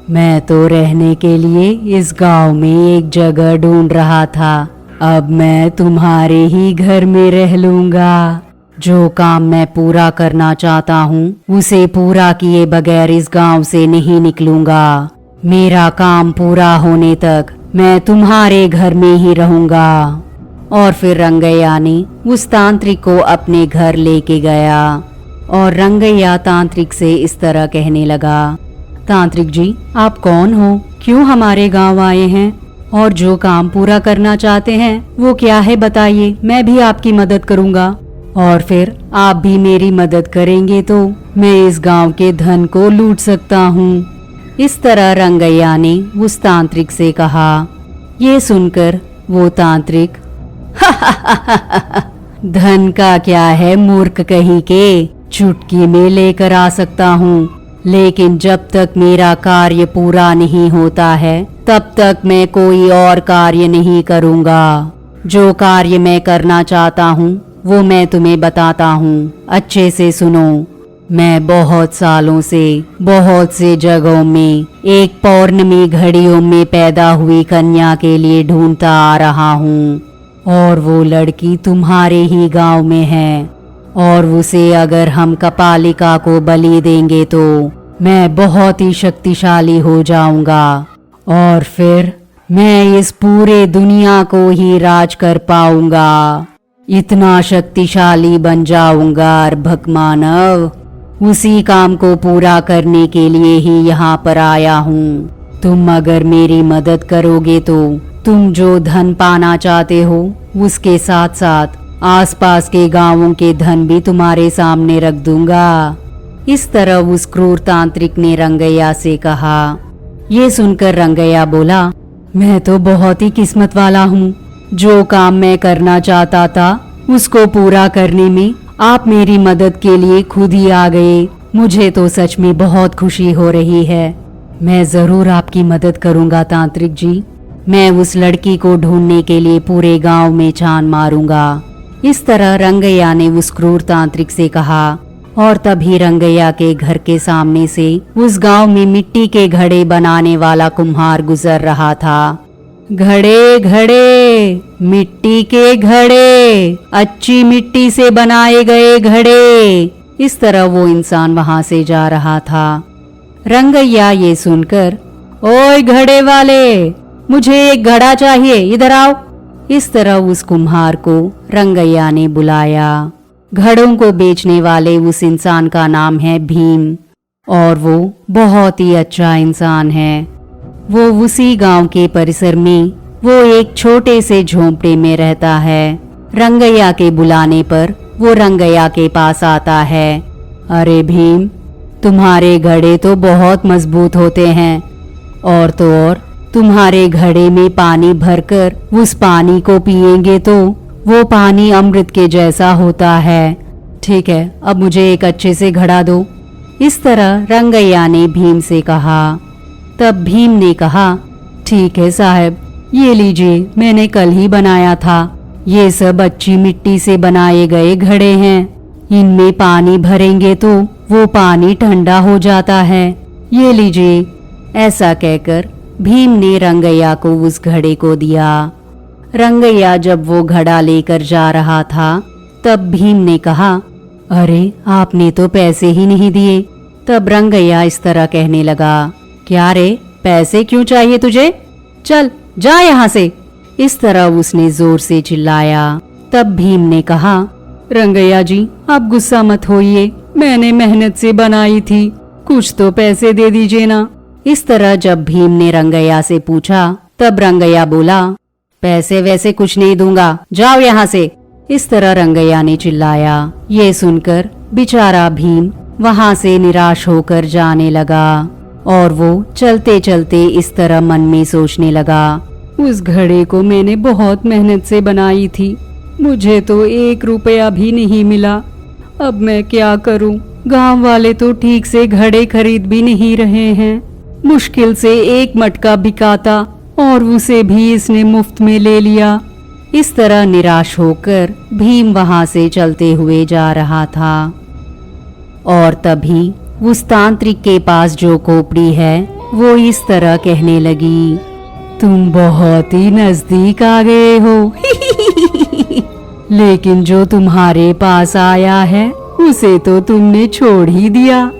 मैं तो रहने के लिए इस गांव में एक जगह ढूंढ रहा था। अब मैं तुम्हारे ही घर में रह लूंगा। जो काम मैं पूरा करना चाहता हूँ उसे पूरा किए बगैर इस गांव से नहीं निकलूंगा। मेरा काम पूरा होने तक मैं तुम्हारे घर में ही रहूंगा। और फिर रंगैया ने उस तांत्रिक को अपने घर लेके गया और रंगैया तांत्रिक से इस तरह कहने लगा, तांत्रिक जी, आप कौन हो? क्यों हमारे गांव आए हैं? और जो काम पूरा करना चाहते हैं वो क्या है बताइए, मैं भी आपकी मदद करूंगा। और फिर आप भी मेरी मदद करेंगे तो मैं इस गांव के धन को लूट सकता हूँ। इस तरह रंगैया ने उस तांत्रिक से कहा। ये सुनकर वो तांत्रिक, धन का क्या है मूर्ख कहीं के, चुटकी में लेकर आ सकता हूँ, लेकिन जब तक मेरा कार्य पूरा नहीं होता है तब तक मैं कोई और कार्य नहीं करूँगा। जो कार्य मैं करना चाहता हूँ वो मैं तुम्हें बताता हूँ, अच्छे से सुनो। मैं बहुत सालों से बहुत से जगहों में एक पौर्णमी घड़ियों में पैदा हुई कन्या के लिए ढूंढता आ रहा हूँ और वो लड़की तुम्हारे ही गांव में है। और उसे अगर हम कपालिका को बलि देंगे तो मैं बहुत ही शक्तिशाली हो जाऊंगा और फिर मैं इस पूरे दुनिया को ही राज कर पाऊंगा। इतना शक्तिशाली बन जाऊंगा अर्भक मानव। उसी काम को पूरा करने के लिए ही यहाँ पर आया हूँ। तुम अगर मेरी मदद करोगे तो तुम जो धन पाना चाहते हो उसके साथ साथ आसपास के गांवों के धन भी तुम्हारे सामने रख दूंगा। इस तरह उस क्रूर तांत्रिक ने रंगैया से कहा। ये सुनकर रंगैया बोला, मैं तो बहुत ही किस्मत वाला हूँ। जो काम मैं करना चाहता था उसको पूरा करने में आप मेरी मदद के लिए खुद ही आ गए। मुझे तो सच में बहुत खुशी हो रही है। मैं जरूर आपकी मदद करूंगा तांत्रिक जी। मैं उस लड़की को ढूंढने के लिए पूरे गांव में छान मारूंगा। इस तरह रंगैया ने उस क्रूर तांत्रिक से कहा और तभी रंगैया के घर के सामने से उस गांव में मिट्टी के घड़े बनाने वाला कुम्हार गुजर रहा था। घड़े घड़े, मिट्टी के घड़े, अच्छी मिट्टी से बनाए गए घड़े। इस तरह वो इंसान वहां से जा रहा था। रंगैया ये सुनकर, ओए घड़े वाले, मुझे एक घड़ा चाहिए, इधर आओ। इस तरह उस कुम्हार को रंगैया ने बुलाया। घड़ों को बेचने वाले उस इंसान का नाम है भीम और वो बहुत ही अच्छा इंसान है। वो उसी गांव के परिसर में वो एक छोटे से झोंपड़े में रहता है। रंगैया के बुलाने पर वो रंगैया के पास आता है। अरे भीम, तुम्हारे घड़े तो बहुत मजबूत होते हैं, और तो और तुम्हारे घड़े में पानी भरकर उस पानी को पिएंगे तो वो पानी अमृत के जैसा होता है। ठीक है, अब मुझे एक अच्छे से घड़ा दो। इस तरह रंगैया ने भीम से कहा। तब भीम ने कहा, ठीक है साहब, ये लीजिए, मैंने कल ही बनाया था। ये सब अच्छी मिट्टी से बनाए गए घड़े हैं। इनमें पानी भरेंगे तो वो पानी ठंडा हो जाता है। ये लीजिए। ऐसा कहकर भीम ने रंगैया को उस घड़े को दिया। रंगैया जब वो घड़ा लेकर जा रहा था तब भीम ने कहा, अरे आपने तो पैसे ही नहीं दिए। तब रंगैया इस तरह कहने लगा, क्या रे, पैसे क्यों चाहिए तुझे? चल जा यहाँ से। इस तरह उसने जोर से चिल्लाया। तब भीम ने कहा, रंगैया जी, आप गुस्सा मत होइए, मैंने मेहनत से बनाई थी, कुछ तो पैसे दे दीजिए ना। इस तरह जब भीम ने रंगैया से पूछा तब रंगैया बोला, पैसे वैसे कुछ नहीं दूंगा, जाओ यहाँ से। इस तरह रंगैया ने चिल्लाया। ये सुनकर बेचारा भीम वहाँ से निराश होकर जाने लगा और वो चलते चलते इस तरह मन में सोचने लगा, उस घड़े को मैंने बहुत मेहनत से बनाई थी, मुझे तो 1 रुपया भी नहीं मिला। अब मैं क्या करूं? गांव वाले तो ठीक से घड़े खरीद भी नहीं रहे हैं। मुश्किल से 1 मटका बिकाता और उसे भी इसने मुफ्त में ले लिया। इस तरह निराश होकर भीम वहां से चलते हुए जा रहा था। और तभी उस तांत्रिक के पास जो खोपड़ी है वो इस तरह कहने लगी, तुम बहुत ही नजदीक आ गए हो। लेकिन जो तुम्हारे पास आया है उसे तो तुमने छोड़ ही दिया।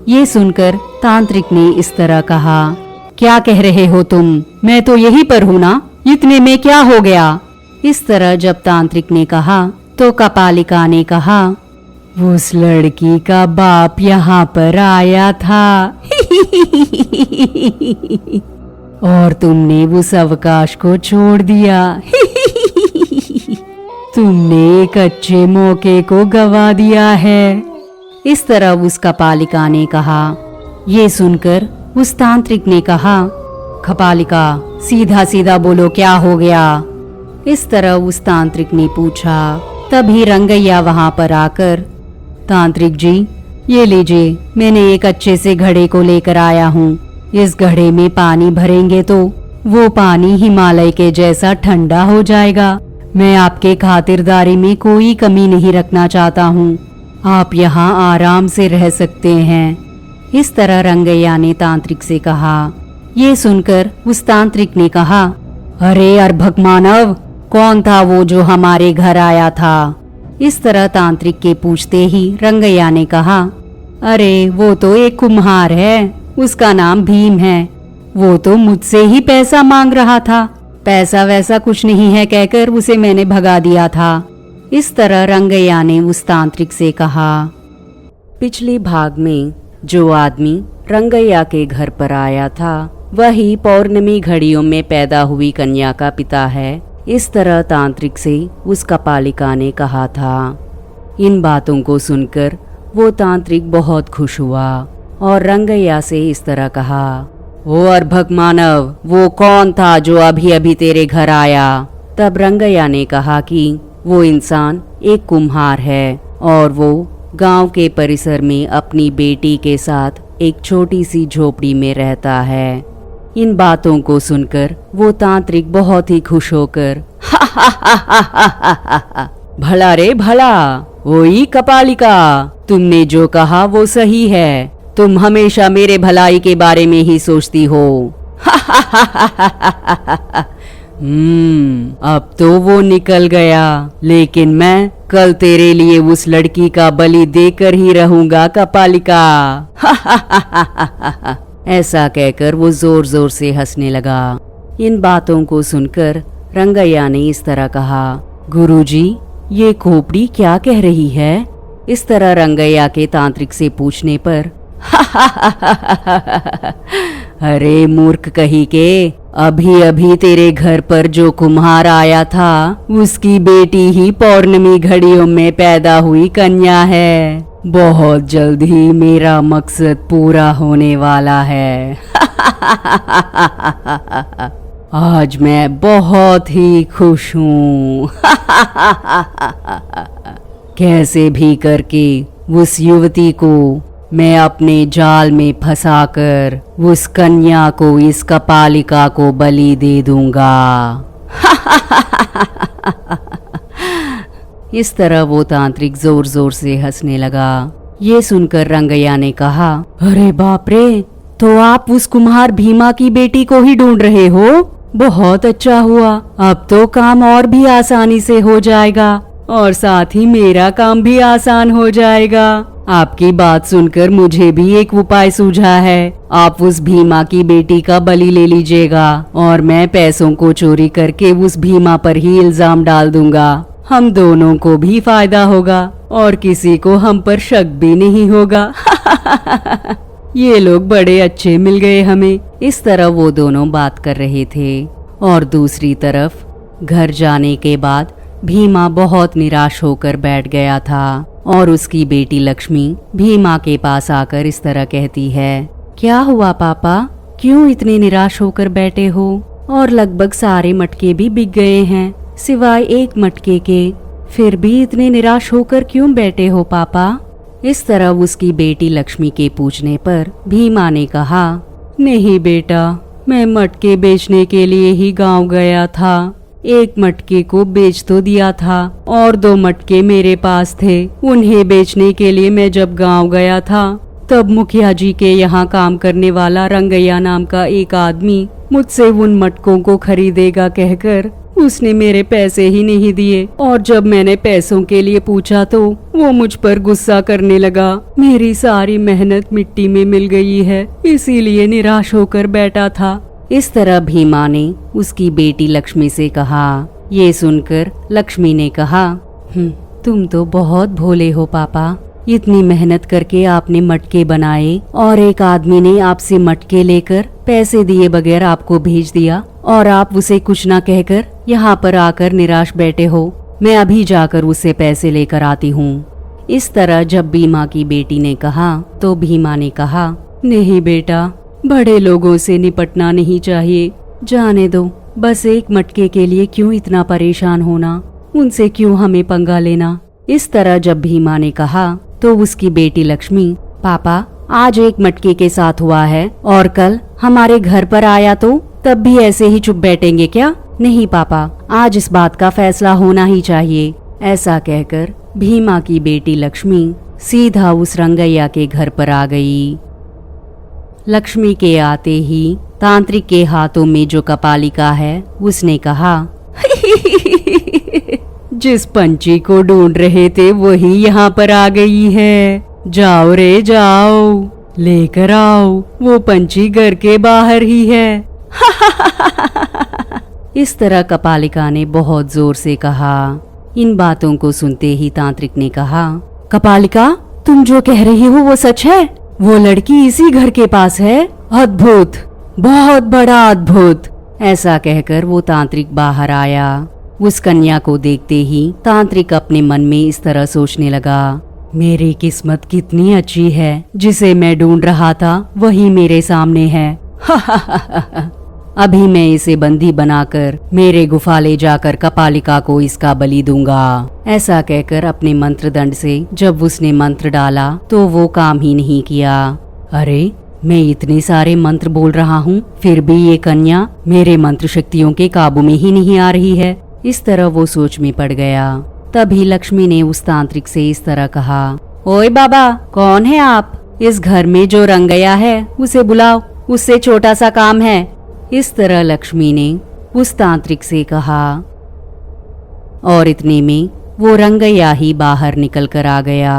ये सुनकर तांत्रिक ने इस तरह कहा, क्या कह रहे हो तुम? मैं तो यहीं पर हूँ ना, इतने में क्या हो गया? इस तरह जब तांत्रिक ने कहा तो कपालिका ने कहा, उस लड़की का बाप यहाँ पर आया था। और तुमने उस अवकाश को छोड़ दिया। तुमने एक अच्छे मौके को गवा दिया है। इस तरह उस कपालिका ने कहा। ये सुनकर उस तांत्रिक ने कहा, कपालिका, सीधा सीधा बोलो, क्या हो गया? इस तरह उस तांत्रिक ने पूछा। तभी रंगैया वहां पर आकर, तांत्रिक जी, ये लीजिए, मैंने एक अच्छे से घड़े को लेकर आया हूँ। इस घड़े में पानी भरेंगे तो वो पानी हिमालय के जैसा ठंडा हो जाएगा। मैं आपके खातिरदारी में कोई कमी नहीं रखना चाहता हूँ। आप यहाँ आराम से रह सकते हैं। इस तरह रंगैया ने तांत्रिक से कहा। ये सुनकर उस तांत्रिक ने कहा, अरे अर्भक मानव, कौन था वो जो हमारे घर आया था? इस तरह तांत्रिक के पूछते ही रंगैया ने कहा, अरे वो तो एक कुम्हार है, उसका नाम भीम है। वो तो मुझसे ही पैसा मांग रहा था। पैसा वैसा कुछ नहीं है कहकर उसे मैंने भगा दिया था। इस तरह रंगैया ने उस तांत्रिक से कहा। पिछले भाग में जो आदमी रंगैया के घर पर आया था वही पौर्णमी घड़ियों में पैदा हुई कन्या का पिता है। इस तरह तांत्रिक से उस कपालिका ने कहा था। इन बातों को सुनकर वो तांत्रिक बहुत खुश हुआ और रंगैया से इस तरह कहा, वो अर्भक मानव, वो कौन था जो अभी अभी तेरे घर आया? तब रंगैया ने कहा कि वो इंसान एक कुम्हार है और वो गांव के परिसर में अपनी बेटी के साथ एक छोटी सी झोपड़ी में रहता है। इन बातों को सुनकर वो तांत्रिक बहुत ही खुश होकर भला रे भला, वही कपालिका, तुमने जो कहा वो सही है। तुम हमेशा मेरे भलाई के बारे में ही सोचती हो। अब तो वो निकल गया, लेकिन मैं कल तेरे लिए उस लड़की का बलि देकर ही रहूंगा कपालिका। ऐसा कहकर वो जोर जोर से हंसने लगा। इन बातों को सुनकर रंगैया ने इस तरह कहा, गुरुजी, ये खोपड़ी क्या कह रही है? इस तरह रंगैया के तांत्रिक से पूछने पर अरे मूर्ख कही के, अभी अभी तेरे घर पर जो कुम्हार आया था उसकी बेटी ही पौर्णमी घड़ियों में पैदा हुई कन्या है। बहुत जल्द ही मेरा मकसद पूरा होने वाला है। आज मैं बहुत ही खुश हूँ। कैसे भी करके उस युवती को मैं अपने जाल में फंसाकर उस कन्या को, इस कपालिका को बलि दे दूंगा। इस तरह वो तांत्रिक जोर जोर से हंसने लगा। ये सुनकर रंगैया ने कहा, अरे बाप रे, तो आप उस कुम्हार भीमा की बेटी को ही ढूंढ रहे हो? बहुत अच्छा हुआ, अब तो काम और भी आसानी से हो जाएगा और साथ ही मेरा काम भी आसान हो जाएगा। आपकी बात सुनकर मुझे भी एक उपाय सूझा है। आप उस भीमा की बेटी का बलि ले लीजिएगा और मैं पैसों को चोरी करके उस भीमा पर ही इल्जाम डाल दूंगा। हम दोनों को भी फायदा होगा और किसी को हम पर शक भी नहीं होगा। ये लोग बड़े अच्छे मिल गए हमें। इस तरह वो दोनों बात कर रहे थे और दूसरी तरफ घर जाने के बाद भीमा बहुत निराश होकर बैठ गया था और उसकी बेटी लक्ष्मी भीमा के पास आकर इस तरह कहती है, क्या हुआ पापा, क्यों इतने निराश होकर बैठे हो? और लगभग सारे मटके भी बिक गए हैं सिवाय एक मटके के, फिर भी इतने निराश होकर क्यों बैठे हो पापा? इस तरह उसकी बेटी लक्ष्मी के पूछने पर भीमा ने कहा, नहीं बेटा, मैं मटके बेचने के लिए ही गांव गया था। एक मटके को बेच तो दिया था और 2 मटके मेरे पास थे। उन्हें बेचने के लिए मैं जब गांव गया था तब मुखिया जी के यहाँ काम करने वाला रंगैया नाम का एक आदमी मुझसे उन मटकों को खरीदेगा कहकर उसने मेरे पैसे ही नहीं दिए और जब मैंने पैसों के लिए पूछा तो वो मुझ पर गुस्सा करने लगा। मेरी सारी मेहनत मिट्टी में मिल गई है, इसीलिए निराश होकर बैठा था। इस तरह भीमा ने उसकी बेटी लक्ष्मी से कहा। ये सुनकर लक्ष्मी ने कहा, तुम तो बहुत भोले हो पापा, इतनी मेहनत करके आपने मटके बनाए और एक आदमी ने आपसे मटके लेकर पैसे दिए बगैर आपको भेज दिया और आप उसे कुछ ना कहकर यहाँ पर आकर निराश बैठे हो। मैं अभी जाकर उससे पैसे लेकर आती हूँ। इस तरह जब भीमा की बेटी ने कहा तो भीमा ने कहा, नहीं बेटा, बड़े लोगों से निपटना नहीं चाहिए, जाने दो। बस एक मटके के लिए क्यों इतना परेशान होना, उनसे क्यों हमें पंगा लेना। इस तरह जब भीमा ने कहा तो उसकी बेटी लक्ष्मी, पापा आज एक मटके के साथ हुआ है और कल हमारे घर पर आया तो तब भी ऐसे ही चुप बैठेंगे क्या? नहीं पापा, आज इस बात का फैसला होना ही चाहिए। ऐसा कहकर भीमा की बेटी लक्ष्मी सीधा उस रंगैया के घर पर आ गई। लक्ष्मी के आते ही तांत्रिक के हाथों में जो कपालिका है उसने कहा, जिस पंछी को ढूंढ रहे थे वही यहाँ पर आ गई है। जाओ रे जाओ, लेकर आओ, वो पंछी घर के बाहर ही है। इस तरह कपालिका ने बहुत जोर से कहा। इन बातों को सुनते ही तांत्रिक ने कहा, कपालिका, तुम जो कह रही हो वो सच है? वो लड़की इसी घर के पास है? अद्भुत, बहुत बड़ा अद्भुत। ऐसा कहकर वो तांत्रिक बाहर आया। उस कन्या को देखते ही तांत्रिक अपने मन में इस तरह सोचने लगा, मेरी किस्मत कितनी अच्छी है, जिसे मैं ढूंढ रहा था वही मेरे सामने है। अभी मैं इसे बंदी बनाकर मेरे गुफा ले जाकर कपालिका को इसका बलि दूंगा। ऐसा कहकर अपने मंत्र दंड से जब उसने मंत्र डाला तो वो काम ही नहीं किया। अरे, मैं इतने सारे मंत्र बोल रहा हूँ फिर भी ये कन्या मेरे मंत्र शक्तियों के काबू में ही नहीं आ रही है। इस तरह वो सोच में पड़ गया। तभी लक्ष्मी ने उस तांत्रिक से इस तरह कहा, ओए बाबा, कौन है आप? इस घर में जो रंगैया है उसे बुलाओ, उससे छोटा सा काम है। इस तरह लक्ष्मी ने उस तांत्रिक से कहा और इतने में वो रंगैया ही बाहर निकल कर आ गया।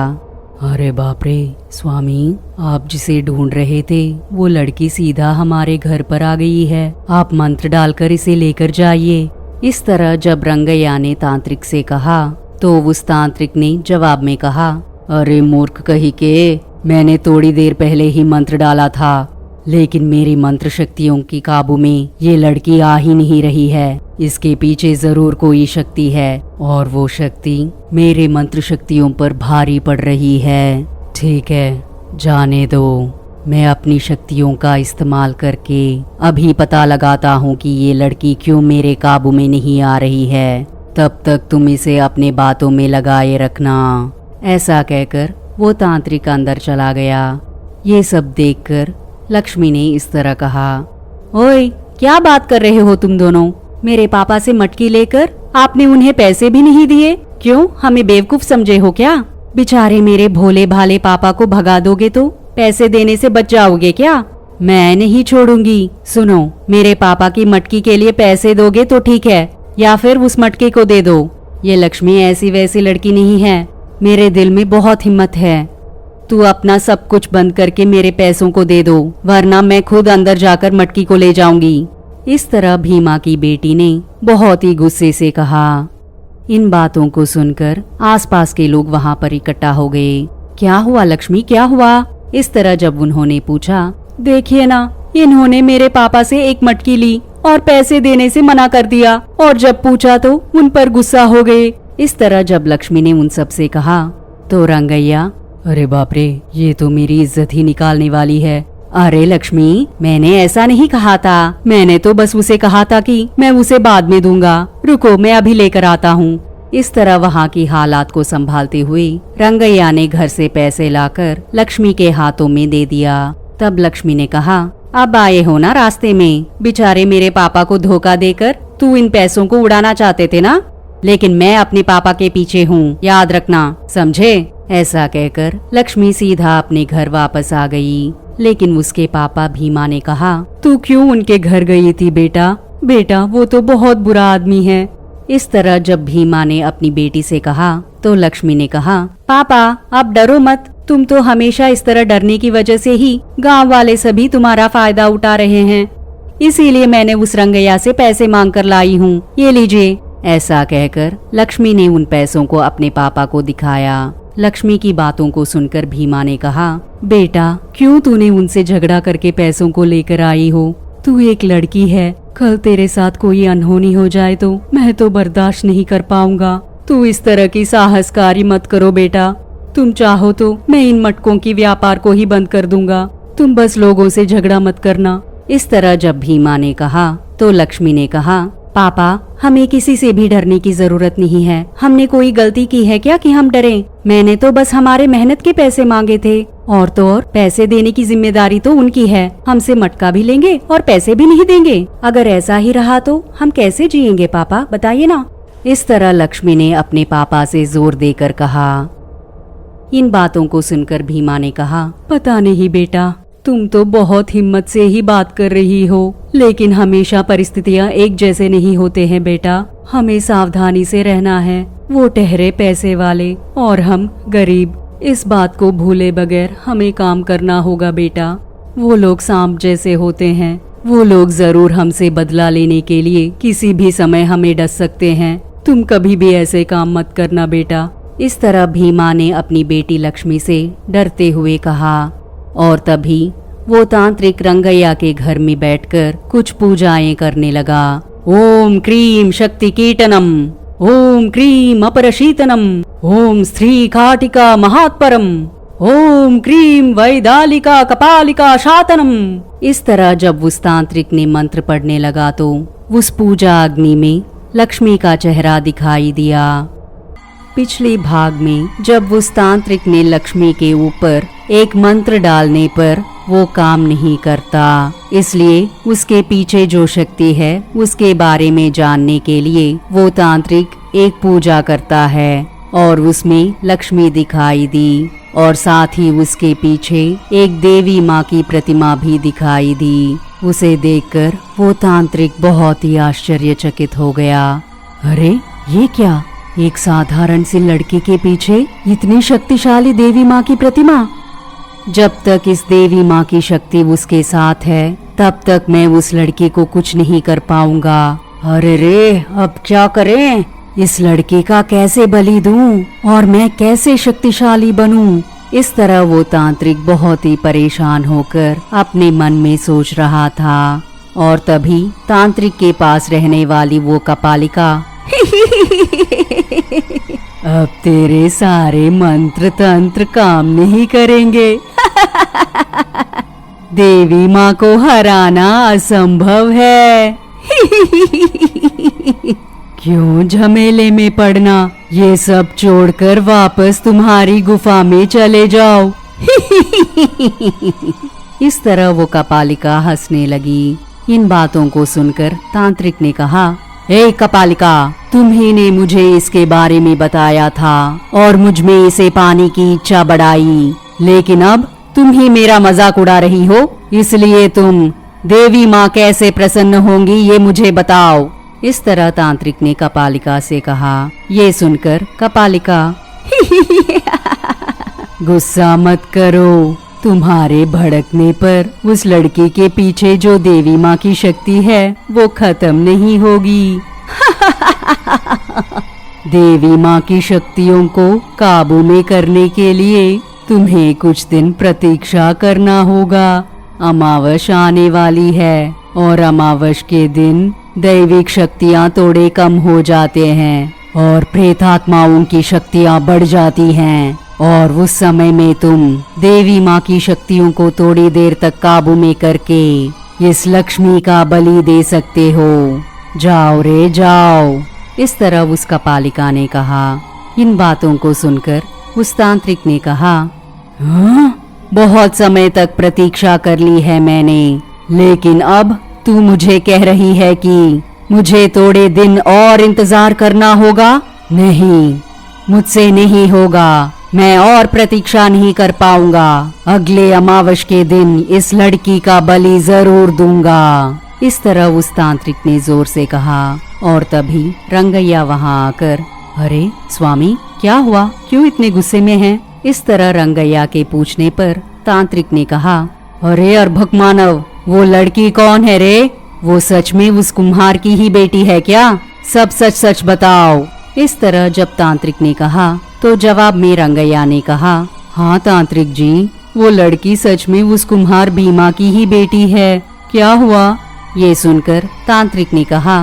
अरे बाप रे स्वामी, आप जिसे ढूंढ रहे थे वो लड़की सीधा हमारे घर पर आ गई है। आप मंत्र डालकर इसे लेकर जाइए। इस तरह जब रंगैया ने तांत्रिक से कहा तो उस तांत्रिक ने जवाब में कहा, अरे मूर्ख कही के, मैंने थोड़ी देर पहले ही मंत्र डाला था, लेकिन मेरी मंत्र शक्तियों की काबू में ये लड़की आ ही नहीं रही है। इसके पीछे जरूर कोई शक्ति है और वो शक्ति मेरे मंत्र शक्तियों पर भारी पड़ रही है। ठीक है, जाने दो। मैं अपनी शक्तियों का इस्तेमाल करके अभी पता लगाता हूँ कि ये लड़की क्यों मेरे काबू में नहीं आ रही है। तब तक तुम इसे अपने बातों में लगाए रखना। ऐसा कहकर वो तांत्रिक अंदर चला गया। ये सब देखकर लक्ष्मी ने इस तरह कहा, ओए, क्या बात कर रहे हो तुम दोनों? मेरे पापा से मटकी लेकर आपने उन्हें पैसे भी नहीं दिए। क्यों, हमें बेवकूफ समझे हो क्या? बेचारे मेरे भोले भाले पापा को भगा दोगे तो पैसे देने से बच जाओगे क्या? मैं नहीं छोड़ूंगी। सुनो, मेरे पापा की मटकी के लिए पैसे दोगे तो ठीक है, या फिर उस मटके को दे दो। ये लक्ष्मी ऐसी वैसी लड़की नहीं है। मेरे दिल में बहुत हिम्मत है। तू अपना सब कुछ बंद करके मेरे पैसों को दे दो, वरना मैं खुद अंदर जाकर मटकी को ले जाऊंगी। इस तरह भीमा की बेटी ने बहुत ही गुस्से से कहा। इन बातों को सुनकर आसपास के लोग वहां पर इकट्ठा हो गए। क्या हुआ लक्ष्मी, क्या हुआ? इस तरह जब उन्होंने पूछा, देखिए ना, इन्होंने मेरे पापा से एक मटकी ली और पैसे देने से मना कर दिया, और जब पूछा तो उन पर गुस्सा हो गए। इस तरह जब लक्ष्मी ने उन सब से कहा तो रंगैया, अरे बाप रे, ये तो मेरी इज्जत ही निकालने वाली है। अरे लक्ष्मी, मैंने ऐसा नहीं कहा था। मैंने तो बस उसे कहा था कि मैं उसे बाद में दूंगा। रुको, मैं अभी लेकर आता हूँ। इस तरह वहाँ की हालात को संभालते हुए रंगैया ने घर से पैसे लाकर लक्ष्मी के हाथों में दे दिया। तब लक्ष्मी ने कहा, अब आए हो ना रास्ते में? बेचारे मेरे पापा को धोखा देकर तू इन पैसों को उड़ाना चाहते थे ना, लेकिन मैं अपने पापा के पीछे हूँ, याद रखना, समझे? ऐसा कहकर लक्ष्मी सीधा अपने घर वापस आ गई। लेकिन उसके पापा भीमा ने कहा, तू क्यों उनके घर गई थी बेटा? बेटा, वो तो बहुत बुरा आदमी है। इस तरह जब भीमा ने अपनी बेटी से कहा तो लक्ष्मी ने कहा, पापा आप डरो मत। तुम तो हमेशा इस तरह डरने की वजह से ही गांव वाले सभी तुम्हारा फायदा उठा रहे हैं। इसीलिए मैंने उस रंगैया से पैसे मांग कर लाई हूँ, ये लीजिए। ऐसा कहकर लक्ष्मी ने उन पैसों को अपने पापा को दिखाया। लक्ष्मी की बातों को सुनकर भीमा ने कहा, बेटा, क्यों तूने उनसे झगड़ा करके पैसों को लेकर आई हो? तू एक लड़की है, कल तेरे साथ कोई अनहोनी हो जाए तो मैं तो बर्दाश्त नहीं कर पाऊंगा। तू इस तरह की साहसकारी मत करो बेटा। तुम चाहो तो मैं इन मटकों की व्यापार को ही बंद कर दूंगा। तुम बस लोगों से झगड़ा मत करना। इस तरह जब भीमा ने कहा तो लक्ष्मी ने कहा, पापा, हमें किसी से भी डरने की जरूरत नहीं है। हमने कोई गलती की है क्या कि हम डरें? मैंने तो बस हमारे मेहनत के पैसे मांगे थे, और तो और पैसे देने की जिम्मेदारी तो उनकी है। हमसे मटका भी लेंगे और पैसे भी नहीं देंगे। अगर ऐसा ही रहा तो हम कैसे जिएंगे पापा, बताइए ना। इस तरह लक्ष्मी ने अपने पापा से जोर देकर कहा। इन बातों को सुनकर भीमा ने कहा, पता नहीं बेटा, तुम तो बहुत हिम्मत से ही बात कर रही हो, लेकिन हमेशा परिस्थितियाँ एक जैसे नहीं होते हैं बेटा। हमें सावधानी से रहना है। वो ठहरे पैसे वाले और हम गरीब, इस बात को भूले बगैर हमें काम करना होगा बेटा। वो लोग सांप जैसे होते हैं। वो लोग जरूर हमसे बदला लेने के लिए किसी भी समय हमें डस सकते हैं। तुम कभी भी ऐसे काम मत करना बेटा। इस तरह भीमा ने अपनी बेटी लक्ष्मी से डरते हुए कहा। और तभी वो तांत्रिक रंगैया के घर में बैठकर कुछ पूजाएं करने लगा। ओम क्रीम शक्ति कीटनम, ओम क्रीम अपरशीतनम, ओम स्त्री खाटिका महात्परम, ओम क्रीम वैदालिका कपालिका शातनम। इस तरह जब उस तांत्रिक ने मंत्र पढ़ने लगा तो उस पूजा अग्नि में लक्ष्मी का चेहरा दिखाई दिया। पिछले भाग में जब उस तांत्रिक ने लक्ष्मी के ऊपर एक मंत्र डालने पर वो काम नहीं करता, इसलिए उसके पीछे जो शक्ति है उसके बारे में जानने के लिए वो तांत्रिक एक पूजा करता है और उसमें लक्ष्मी दिखाई दी और साथ ही उसके पीछे एक देवी माँ की प्रतिमा भी दिखाई दी। उसे देखकर वो तांत्रिक बहुत ही आश्चर्यचकित हो गया। अरे ये क्या, एक साधारण सी लड़की के पीछे इतनी शक्तिशाली देवी माँ की प्रतिमा। जब तक इस देवी माँ की शक्ति उसके साथ है तब तक मैं उस लड़की को कुछ नहीं कर पाऊंगा। अरे रे, अब क्या करें? इस लड़की का कैसे बलि दूं और मैं कैसे शक्तिशाली बनूं? इस तरह वो तांत्रिक बहुत ही परेशान होकर अपने मन में सोच रहा था और तभी तांत्रिक के पास रहने वाली वो कपालिका अब तेरे सारे मंत्र तंत्र काम नहीं करेंगे। देवी माँ को हराना असंभव है। क्यों झमेले में पड़ना, ये सब छोड़कर वापस तुम्हारी गुफा में चले जाओ। इस तरह वो कपालिका हंसने लगी। इन बातों को सुनकर तांत्रिक ने कहा, हे कपालिका, तुम्ही ने मुझे इसके बारे में बताया था और मुझ में इसे पाने की इच्छा बढ़ाई, लेकिन अब तुम ही मेरा मजाक उड़ा रही हो, इसलिए तुम देवी माँ कैसे प्रसन्न होंगी ये मुझे बताओ। इस तरह तांत्रिक ने कपालिका से कहा। ये सुनकर कपालिका गुस्सा मत करो, तुम्हारे भड़कने पर उस लड़की के पीछे जो देवी माँ की शक्ति है वो खत्म नहीं होगी। देवी माँ की शक्तियों को काबू में करने के लिए तुम्हें कुछ दिन प्रतीक्षा करना होगा। अमावस आने वाली है और अमावस के दिन दैविक शक्तियाँ थोड़े कम हो जाते हैं और प्रेतात्माओं की शक्तियाँ बढ़ जाती हैं और उस समय में तुम देवी माँ की शक्तियों को थोड़ी देर तक काबू में करके इस लक्ष्मी का बलि दे सकते हो। जाओ रे जाओ। इस तरह उस कपालिका ने कहा। इन बातों को सुनकर उस तांत्रिक ने कहा, हाँ, बहुत समय तक प्रतीक्षा कर ली है मैंने, लेकिन अब तू मुझे कह रही है कि मुझे थोड़े दिन और इंतजार करना होगा। नहीं, मुझसे नहीं होगा, मैं और प्रतीक्षा नहीं कर पाऊंगा। अगले अमावस के दिन इस लड़की का बलि जरूर दूंगा। इस तरह उस तांत्रिक ने जोर से कहा और तभी रंगैया वहां आकर, अरे स्वामी, क्या हुआ, क्यों इतने गुस्से में हैं? इस तरह रंगैया के पूछने पर तांत्रिक ने कहा, अरे अर्भक मानव, वो लड़की कौन है रे? वो सच में उस कुम्हार की ही बेटी है क्या? सब सच सच बताओ। इस तरह जब तांत्रिक ने कहा तो जवाब में रंगैया ने कहा, हाँ तांत्रिक जी, वो लड़की सच में उस कुम्हार भीमा की ही बेटी है। क्या हुआ? ये सुनकर तांत्रिक ने कहा,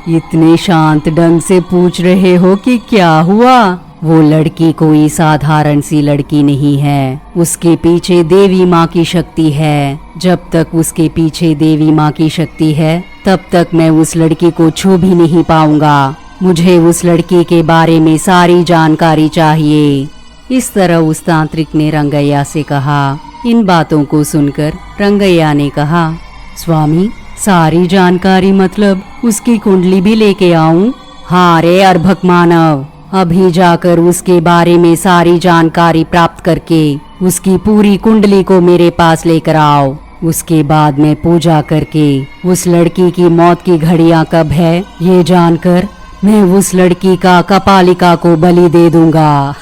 इतने शांत ढंग से पूछ रहे हो कि क्या हुआ? वो लड़की कोई साधारण सी लड़की नहीं है, उसके पीछे देवी माँ की शक्ति है। जब तक उसके पीछे देवी माँ की शक्ति है तब तक मैं उस लड़की को छू भी नहीं पाऊंगा। मुझे उस लड़की के बारे में सारी जानकारी चाहिए। इस तरह उस तांत्रिक ने रंगैया से कहा। इन बातों को सुनकर रंगैया ने कहा, स्वामी, सारी जानकारी मतलब उसकी कुंडली भी लेके आऊं? हाँ रे अर्भक मानव, अभी जाकर उसके बारे में सारी जानकारी प्राप्त करके उसकी पूरी कुंडली को मेरे पास लेकर आओ। उसके बाद मैं पूजा करके उस लड़की की मौत की घड़ियां कब है ये जानकर मैं उस लड़की का कपालिका को बलि दे दूंगा।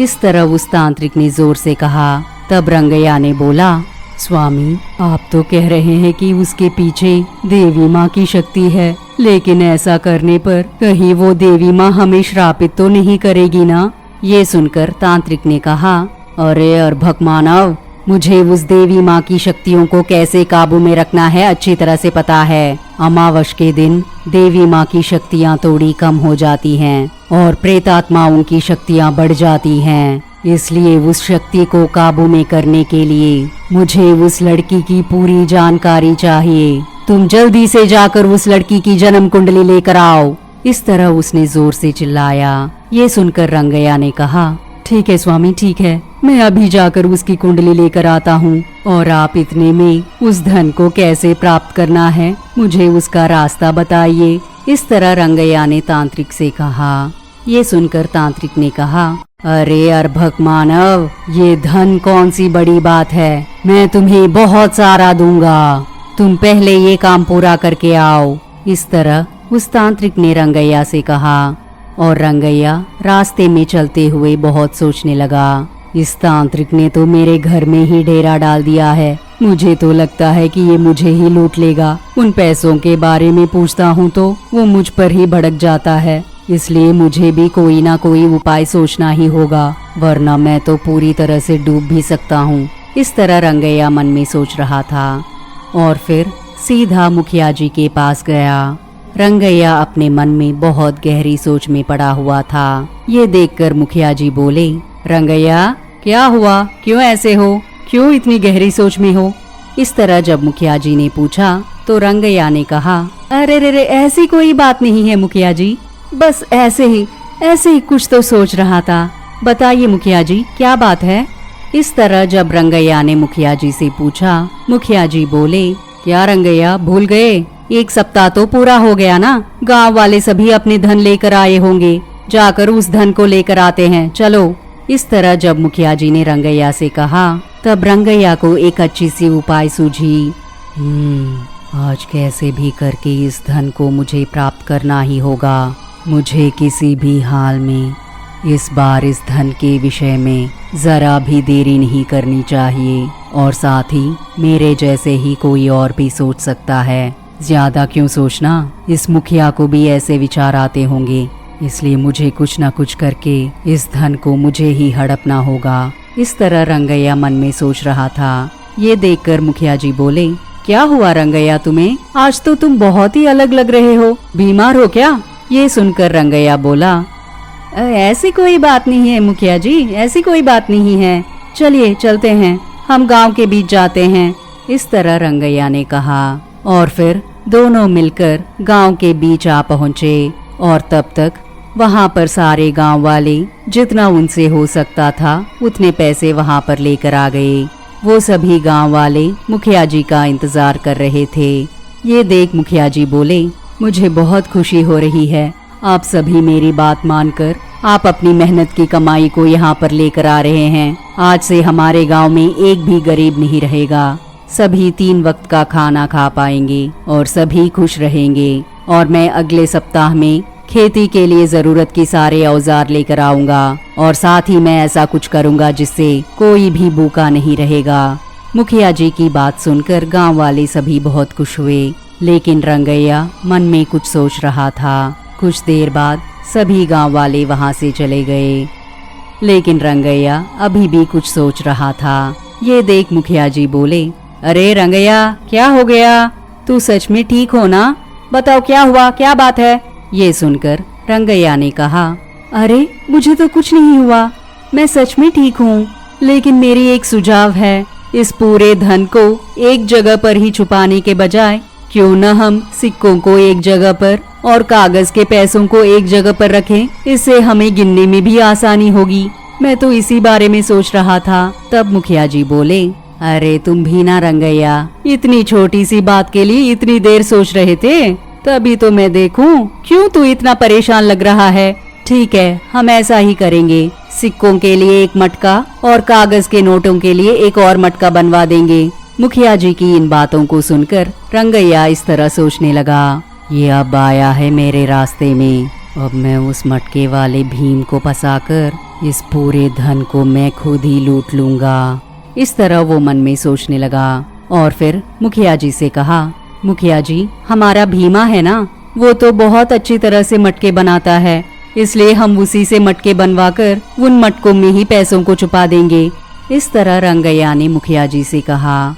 इस तरह उस तांत्रिक ने जोर से कहा। तब रंगैया ने बोला, स्वामी, आप तो कह रहे हैं कि उसके पीछे देवी माँ की शक्ति है, लेकिन ऐसा करने पर कहीं वो देवी माँ हमें श्रापित तो नहीं करेगी ना? ये सुनकर तांत्रिक ने कहा, अरे अर्भक मानव, मुझे उस देवी माँ की शक्तियों को कैसे काबू में रखना है अच्छी तरह से पता है। अमावस के दिन देवी माँ की शक्तियाँ थोड़ी कम हो जाती हैं और प्रेतात्माओं की शक्तियाँ बढ़ जाती हैं। इसलिए उस शक्ति को काबू में करने के लिए मुझे उस लड़की की पूरी जानकारी चाहिए। तुम जल्दी से जाकर उस लड़की की जन्म कुंडली लेकर आओ। इस तरह उसने जोर से चिल्लाया। ये सुनकर रंगैया ने कहा, ठीक है स्वामी, ठीक है, मैं अभी जाकर उसकी कुंडली लेकर आता हूँ। और आप इतने में उस धन को कैसे प्राप्त करना है, मुझे उसका रास्ता बताइए। इस तरह रंगैया ने तांत्रिक से कहा। ये सुनकर तांत्रिक ने कहा, अरे अर्भक मानव, ये धन कौन सी बड़ी बात है, मैं तुम्हें बहुत सारा दूंगा। तुम पहले ये काम पूरा करके आओ। इस तरह उस तांत्रिक ने रंगैया से कहा और रंगैया रास्ते में चलते हुए बहुत सोचने लगा। इस तांत्रिक ने तो मेरे घर में ही डेरा डाल दिया है। मुझे तो लगता है कि ये मुझे ही लूट लेगा। उन पैसों के बारे में पूछता हूँ तो वो मुझ पर ही भड़क जाता है। इसलिए मुझे भी कोई ना कोई उपाय सोचना ही होगा, वरना मैं तो पूरी तरह से डूब भी सकता हूँ। इस तरह रंगैया मन में सोच रहा था और फिर सीधा मुखिया जी के पास गया। रंगैया अपने मन में बहुत गहरी सोच में पड़ा हुआ था। ये देखकर मुखिया जी बोले, रंगैया क्या हुआ, क्यों ऐसे हो, क्यों इतनी गहरी सोच में हो? इस तरह जब मुखिया जी ने पूछा तो रंगैया ने कहा, अरे रे रे, ऐसी कोई बात नहीं है मुखिया जी, बस ऐसे ही कुछ तो सोच रहा था। बताइए मुखिया जी क्या बात है? इस तरह जब रंगैया ने मुखिया जी से पूछा, मुखिया जी बोले, क्या रंगैया भूल गए? 1 सप्ताह तो पूरा हो गया ना, गांव वाले सभी अपने धन लेकर आए होंगे, जाकर उस धन को लेकर आते हैं, चलो। इस तरह जब मुखिया जी ने रंगैया से कहा, तब रंगैया को एक अच्छी सी उपाय सूझी। आज कैसे भी करके इस धन को मुझे प्राप्त करना ही होगा। मुझे किसी भी हाल में इस बार इस धन के विषय में जरा भी देरी नहीं करनी चाहिए, और साथ ही मेरे जैसे ही कोई और भी सोच सकता है। ज्यादा क्यों सोचना, इस मुखिया को भी ऐसे विचार आते होंगे, इसलिए मुझे कुछ न कुछ करके इस धन को मुझे ही हड़पना होगा। इस तरह रंगैया मन में सोच रहा था। ये देखकर मुखिया जी बोले, क्या हुआ रंगैया तुम्हें? आज तो तुम बहुत ही अलग लग रहे हो, बीमार हो क्या? ये सुनकर रंगैया बोला, ऐसी कोई बात नहीं है मुखिया जी, ऐसी कोई बात नहीं है, चलिए चलते हैं, हम गांव के बीच जाते हैं। इस तरह रंगैया ने कहा और फिर दोनों मिलकर गांव के बीच आ पहुँचे। और तब तक वहां पर सारे गांव वाले जितना उनसे हो सकता था उतने पैसे वहां पर लेकर आ गए। वो सभी गांव वाले मुखिया जी का इंतजार कर रहे थे। ये देख मुखिया जी बोले, मुझे बहुत खुशी हो रही है, आप सभी मेरी बात मानकर आप अपनी मेहनत की कमाई को यहाँ पर लेकर आ रहे हैं। आज से हमारे गांव में एक भी गरीब नहीं रहेगा, सभी 3 वक्त का खाना खा पाएंगे और सभी खुश रहेंगे। और मैं अगले सप्ताह में खेती के लिए जरूरत की सारे औजार लेकर आऊंगा, और साथ ही मैं ऐसा कुछ करूंगा जिससे कोई भी भूखा नहीं रहेगा। मुखिया जी की बात सुनकर गांव वाले सभी बहुत खुश हुए, लेकिन रंगैया मन में कुछ सोच रहा था। कुछ देर बाद सभी गांव वाले वहां से चले गए, लेकिन रंगैया अभी भी कुछ सोच रहा था। ये देख मुखिया जी बोले, अरे रंगैया क्या हो गया, तू सच में ठीक हो ना? बताओ क्या हुआ, क्या बात है? ये सुनकर रंगैया ने कहा, अरे मुझे तो कुछ नहीं हुआ, मैं सच में ठीक हूँ, लेकिन मेरी एक सुझाव है, इस पूरे धन को एक जगह पर ही छुपाने के बजाय क्यों न हम सिक्कों को एक जगह पर और कागज के पैसों को एक जगह पर रखें, इससे हमें गिनने में भी आसानी होगी। मैं तो इसी बारे में सोच रहा था। तब मुखिया जी बोले, अरे तुम भी ना रंगैया, इतनी छोटी सी बात के लिए इतनी देर सोच रहे थे? तभी तो मैं देखूं क्यों तू इतना परेशान लग रहा है। ठीक है, हम ऐसा ही करेंगे, सिक्कों के लिए एक मटका और कागज के नोटों के लिए एक और मटका बनवा देंगे। मुखिया जी की इन बातों को सुनकर रंगैया इस तरह सोचने लगा, ये अब आया है मेरे रास्ते में, अब मैं उस मटके वाले भीम को फंसाकर इस पूरे धन को मैं खुद ही लूट लूंगा। इस तरह वो मन में सोचने लगा और फिर मुखिया जी से कहा, मुखिया जी हमारा भीमा है ना, वो तो बहुत अच्छी तरह से मटके बनाता है, इसलिए हम उसी से मटके बनवाकर उन मटकों में ही पैसों को छुपा देंगे। इस तरह रंगैया ने मुखिया जी से कहा।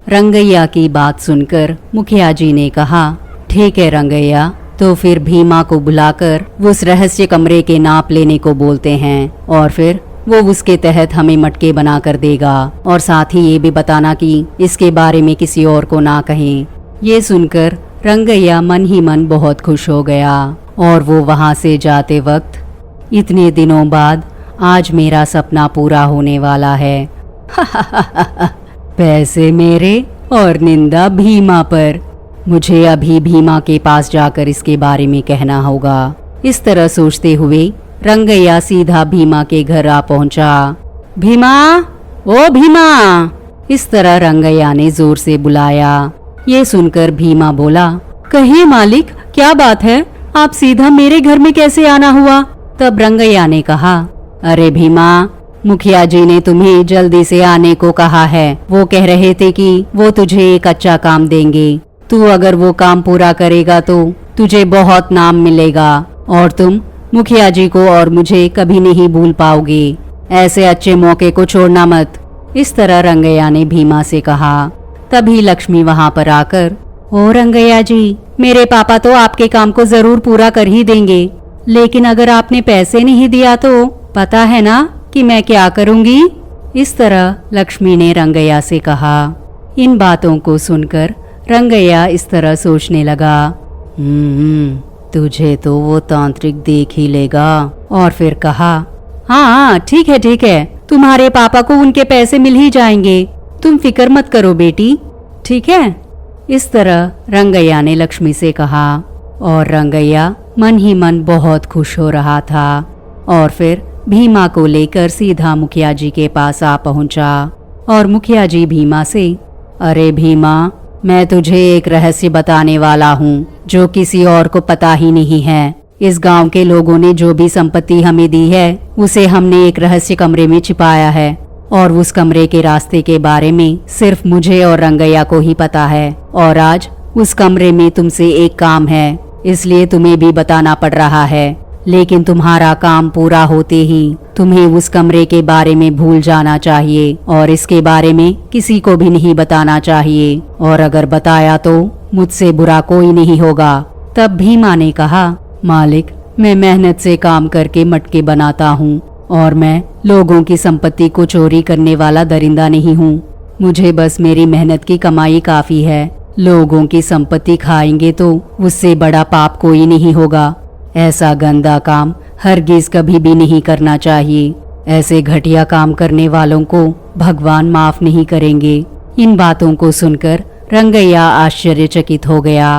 रंगैया की बात सुनकर मुखिया जी ने कहा, ठीक है रंगैया, तो फिर भीमा को बुलाकर उस रहस्य कमरे के नाप लेने को बोलते हैं और फिर वो उसके तहत हमें मटके बना कर देगा, और साथ ही ये भी बताना कि इसके बारे में किसी और को ना कहें। ये सुनकर रंगैया मन ही मन बहुत खुश हो गया और वो वहाँ से जाते वक्त, इतने दिनों बाद आज मेरा सपना पूरा होने वाला है। पैसे मेरे और निंदा भीमा पर, मुझे अभी भीमा के पास जाकर इसके बारे में कहना होगा। इस तरह सोचते हुए रंगैया सीधा भीमा के घर आ पहुंचा। भीमा, ओ भीमा! इस तरह रंगैया ने जोर से बुलाया। ये सुनकर भीमा बोला, कहिए मालिक, क्या बात है, आप सीधा मेरे घर में कैसे आना हुआ? तब रंगैया ने कहा, अरे भीमा, मुखिया जी ने तुम्हें जल्दी से आने को कहा है। वो कह रहे थे कि वो तुझे एक अच्छा काम देंगे, तू अगर वो काम पूरा करेगा तो तुझे बहुत नाम मिलेगा और तुम मुखिया जी को और मुझे कभी नहीं भूल पाओगे। ऐसे अच्छे मौके को छोड़ना मत। इस तरह रंगैया ने भीमा से कहा। तभी लक्ष्मी वहां पर आकर, ओ रंगैया जी, मेरे पापा तो आपके काम को जरूर पूरा कर ही देंगे, लेकिन अगर आपने पैसे नहीं दिया तो पता है ना कि मैं क्या करूंगी। इस तरह लक्ष्मी ने रंगैया से कहा। इन बातों को सुनकर रंगैया इस तरह सोचने लगा, तुझे तो वो तांत्रिक देख ही लेगा। और फिर कहा, हाँ ठीक है, तुम्हारे पापा को उनके पैसे मिल ही जाएंगे, तुम फिक्र मत करो बेटी, ठीक है। इस तरह रंगैया ने लक्ष्मी से कहा और रंगैया मन ही मन बहुत खुश हो रहा था। और फिर भीमा को लेकर सीधा मुखिया जी के पास आ पहुंचा। और मुखिया जी भीमा से, अरे भीमा, मैं तुझे एक रहस्य बताने वाला हूँ जो किसी और को पता ही नहीं है। इस गांव के लोगों ने जो भी संपत्ति हमें दी है उसे हमने एक रहस्य कमरे में छिपाया है, और उस कमरे के रास्ते के बारे में सिर्फ मुझे और रंगैया को ही पता है। और आज उस कमरे में तुमसे एक काम है, इसलिए तुम्हें भी बताना पड़ रहा है। लेकिन तुम्हारा काम पूरा होते ही तुम्हें उस कमरे के बारे में भूल जाना चाहिए और इसके बारे में किसी को भी नहीं बताना चाहिए, और अगर बताया तो मुझसे बुरा कोई नहीं होगा। तब भीमा ने कहा, मालिक, मैं मेहनत से काम करके मटके बनाता हूँ और मैं लोगों की संपत्ति को चोरी करने वाला दरिंदा नहीं हूँ। मुझे बस मेरी मेहनत की कमाई काफी है। लोगों की संपत्ति खाएंगे तो उससे बड़ा पाप कोई नहीं होगा। ऐसा गंदा काम हरगिज कभी भी नहीं करना चाहिए। ऐसे घटिया काम करने वालों को भगवान माफ नहीं करेंगे। इन बातों को सुनकर रंगैया आश्चर्यचकित हो गया।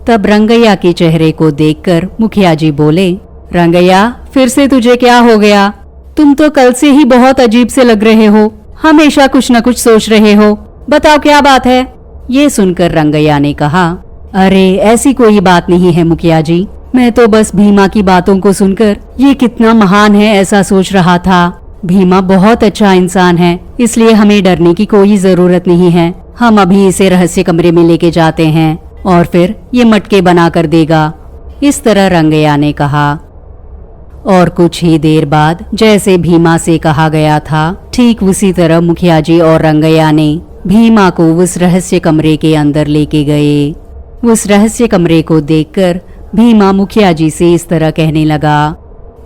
तब रंगैया के चेहरे को देखकर मुखिया जी बोले, रंगैया, फिर से तुझे क्या हो गया? तुम तो कल से ही बहुत अजीब से लग रहे हो, हमेशा कुछ न कुछ सोच रहे हो। बताओ क्या बात है? ये सुनकर रंगैया ने कहा, अरे ऐसी कोई बात नहीं है मुखिया जी, मैं तो बस भीमा की बातों को सुनकर ये कितना महान है ऐसा सोच रहा था। भीमा बहुत अच्छा इंसान है, इसलिए हमें डरने की कोई जरूरत नहीं है। हम अभी इसे रहस्य कमरे में लेके जाते हैं और फिर ये मटके बना कर देगा। इस तरह रंगैया ने कहा। और कुछ ही देर बाद जैसे भीमा से कहा गया था, ठीक उसी तरह मुखिया जी और रंगैया ने भीमा को उस रहस्य कमरे के अंदर लेके गए। उस रहस्य कमरे को देखकर भीमा मुखिया जी से इस तरह कहने लगा,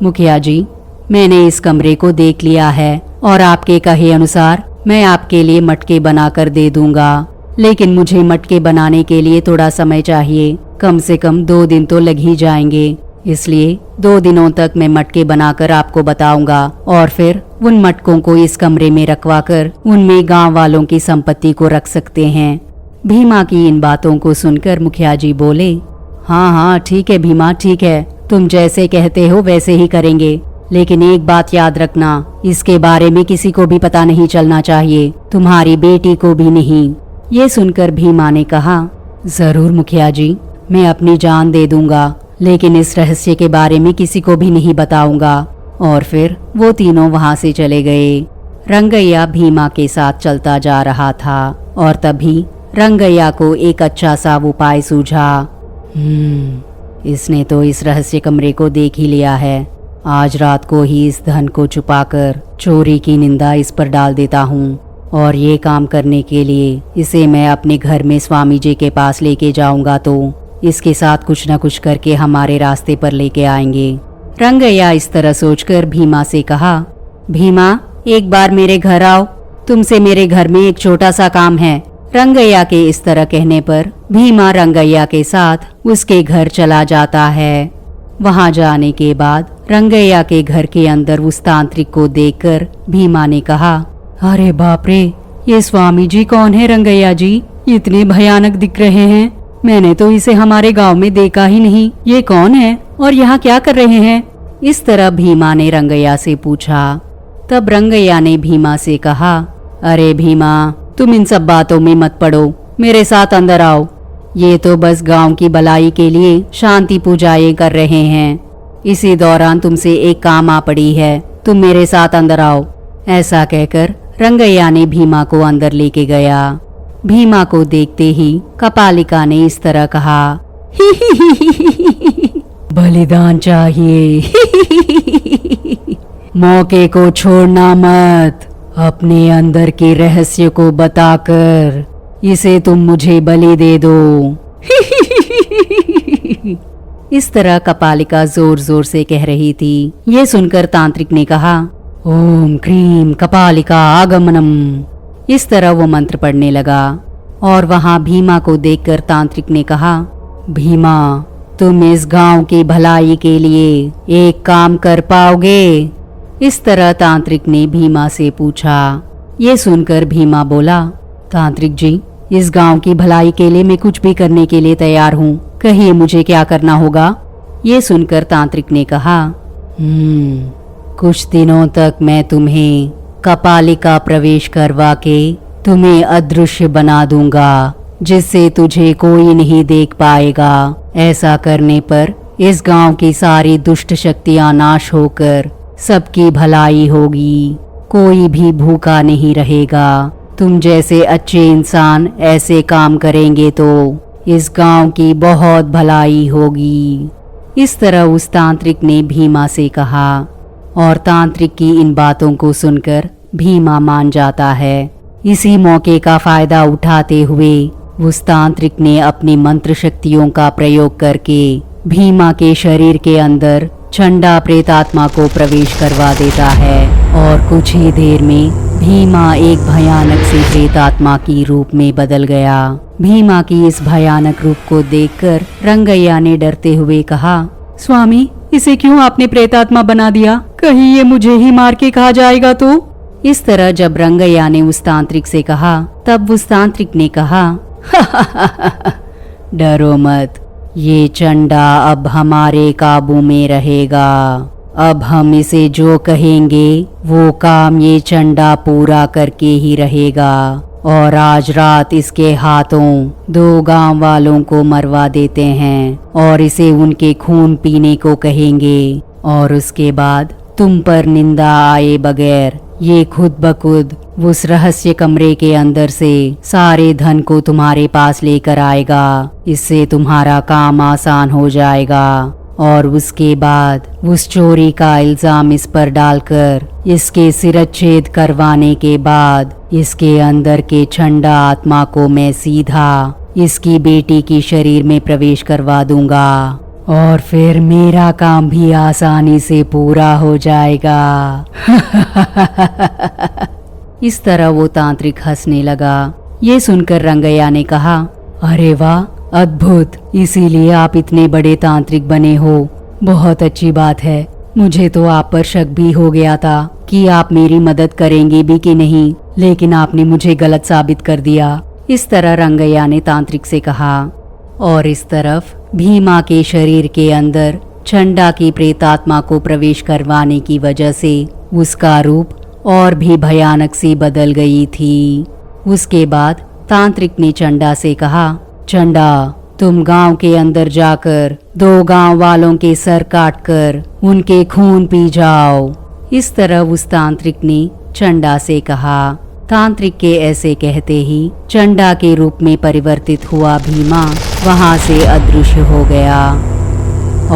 मुखिया जी, मैंने इस कमरे को देख लिया है और आपके कहे अनुसार मैं आपके लिए मटके बनाकर दे दूंगा, लेकिन मुझे मटके बनाने के लिए थोड़ा समय चाहिए। कम से कम 2 दिन तो लग ही जाएंगे, इसलिए 2 दिनों तक मैं मटके बनाकर आपको बताऊंगा और फिर उन मटकों को इस कमरे में रखवा कर उनमें गांव वालों की संपत्ति को रख सकते हैं। भीमा की इन बातों को सुनकर मुखिया जी बोले, हाँ ठीक है भीमा, ठीक है, तुम जैसे कहते हो वैसे ही करेंगे, लेकिन एक बात याद रखना, इसके बारे में किसी को भी पता नहीं चलना चाहिए, तुम्हारी बेटी को भी नहीं। ये सुनकर भीमा ने कहा, जरूर मुखिया जी, मैं अपनी जान दे दूंगा, लेकिन इस रहस्य के बारे में किसी को भी नहीं बताऊंगा। और फिर वो तीनों वहां से चले गए। रंगैया भीमा के साथ चलता जा रहा था और तभी रंगैया को एक अच्छा सा उपाय सूझा। इसने तो इस रहस्य कमरे को देख ही लिया है। आज रात को ही इस धन को छुपाकर चोरी की निंदा इस पर डाल देता हूँ, और ये काम करने के लिए इसे मैं अपने घर में स्वामी जी के पास लेके जाऊंगा तो इसके साथ कुछ न कुछ करके हमारे रास्ते पर लेके आएंगे। रंगैया इस तरह सोचकर भीमा से कहा, भीमा, एक बार मेरे घर आओ, तुमसे मेरे घर में एक छोटा सा काम है। रंगैया के इस तरह कहने पर भीमा रंगैया के साथ उसके घर चला जाता है। वहां जाने के बाद रंगैया के घर के अंदर उस तांत्रिक को देखकर भीमा ने कहा, अरे बाप रे, ये स्वामी जी कौन है रंगैया जी? इतने भयानक दिख रहे हैं, मैंने तो इसे हमारे गांव में देखा ही नहीं। ये कौन है और यहाँ क्या कर रहे हैं? इस तरह भीमा ने रंगैया से पूछा। तब रंगैया ने भीमा से कहा, अरे भीमा, तुम इन सब बातों में मत पड़ो, मेरे साथ अंदर आओ। ये तो बस गांव की भलाई के लिए शांति पूजाएं कर रहे हैं। इसी दौरान तुमसे एक काम आ पड़ी है, तुम मेरे साथ अंदर आओ। ऐसा कहकर रंगैया ने भीमा को अंदर लेके गया। भीमा को देखते ही कपालिका ने इस तरह कहा, बलिदान चाहिए। मौके को छोड़ना मत। अपने अंदर के रहस्य को बताकर इसे तुम मुझे बलि दे दो। इस तरह कपालिका जोर जोर से कह रही थी। ये सुनकर तांत्रिक ने कहा, ओम क्रीम कपालिका आगमनम। इस तरह वो मंत्र पढ़ने लगा और वहां भीमा को देखकर तांत्रिक ने कहा, भीमा तुम इस गांव की भलाई के लिए एक काम कर पाओगे? इस तरह तांत्रिक ने भीमा से पूछा। ये सुनकर भीमा बोला, तांत्रिक जी इस गांव की भलाई के लिए मैं कुछ भी करने के लिए तैयार हूँ, कहिए मुझे क्या करना होगा? ये सुनकर तांत्रिक ने कहा, कुछ दिनों तक मैं तुम्हें कपालिका प्रवेश करवा के तुम्हें अदृश्य बना दूंगा, जिससे तुझे कोई नहीं देख पाएगा। ऐसा करने पर इस गांव की सारी दुष्ट शक्तियां नाश होकर सबकी भलाई होगी, कोई भी भूखा नहीं रहेगा। तुम जैसे अच्छे इंसान ऐसे काम करेंगे तो इस गांव की बहुत भलाई होगी। इस तरह उस तांत्रिक ने भीमा से कहा और तांत्रिक की इन बातों को सुनकर भीमा मान जाता है। इसी मौके का फायदा उठाते हुए उस तांत्रिक ने अपनी मंत्र शक्तियों का प्रयोग करके भीमा के शरीर के अंदर चंडा प्रेतात्मा को प्रवेश करवा देता है और कुछ ही देर में भीमा एक भयानक सी प्रेतात्मा की रूप में बदल गया। भीमा की इस भयानक रूप को देखकर रंगैया ने डरते हुए कहा, स्वामी इसे क्यों आपने प्रेतात्मा बना दिया? कहीं ये मुझे ही मार के खा जाएगा तो? इस तरह जब रंगैया ने उस तांत्रिक से कहा तब उस तांत्रिक ने कहा, डरो मत, ये चंडा अब हमारे काबू में रहेगा। अब हम इसे जो कहेंगे वो काम ये चंडा पूरा करके ही रहेगा और आज रात इसके हाथों 2 गांव वालों को मरवा देते हैं और इसे उनके खून पीने को कहेंगे और उसके बाद तुम पर निंदा आए बगैर ये खुद ब खुद उस रहस्य कमरे के अंदर से सारे धन को तुम्हारे पास लेकर आएगा। इससे तुम्हारा काम आसान हो जाएगा और उसके बाद उस चोरी का इल्जाम इस पर डालकर इसके सिरच्छेद करवाने के बाद इसके अंदर के चंडा आत्मा को मैं सीधा इसकी बेटी की शरीर में प्रवेश करवा दूंगा और फिर मेरा काम भी आसानी से पूरा हो जाएगा। इस तरह वो तांत्रिक हंसने लगा। ये सुनकर रंगैया ने कहा, अरे वाह अद्भुत, इसीलिए आप इतने बड़े तांत्रिक बने हो। बहुत अच्छी बात है। मुझे तो आप पर शक भी हो गया था कि आप मेरी मदद करेंगे भी कि नहीं, लेकिन आपने मुझे गलत साबित कर दिया। इस तरह रंगैया ने तांत्रिक से कहा और इस तरफ भीमा के शरीर के अंदर चंडा की प्रेतात्मा को प्रवेश करवाने की वजह से उसका रूप और भी भयानक सी बदल गई थी। उसके बाद तांत्रिक ने चंडा से कहा, चंडा तुम गांव के अंदर जाकर 2 गांव वालों के सर काटकर उनके खून पी जाओ। इस तरह उस तांत्रिक ने चंडा से कहा। तांत्रिक के ऐसे कहते ही चंडा के रूप में परिवर्तित हुआ भीमा वहां से अदृश्य हो गया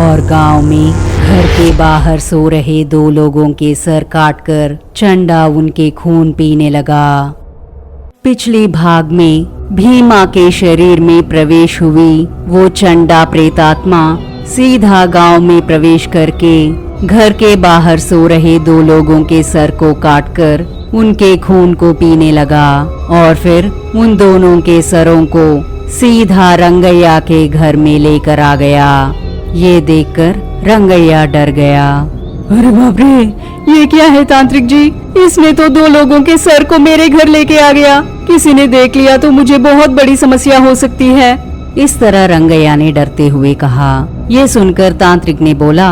और गांव में घर के बाहर सो रहे 2 लोगों के सर काटकर चंडा उनके खून पीने लगा। पिछले भाग में भीमा के शरीर में प्रवेश हुई वो चंडा प्रेतात्मा सीधा गांव में प्रवेश करके घर के बाहर सो रहे 2 लोगों के सर को काटकर उनके खून को पीने लगा और फिर उन दोनों के सरों को सीधा रंगैया के घर में लेकर आ गया। ये देखकर रंगैया डर गया। अरे बाप रे, ये क्या है तांत्रिक जी? इसने तो 2 लोगों के सर को मेरे घर लेके आ गया। किसी ने देख लिया तो मुझे बहुत बड़ी समस्या हो सकती है। इस तरह रंगैया ने डरते हुए कहा। ये सुनकर तांत्रिक ने बोला,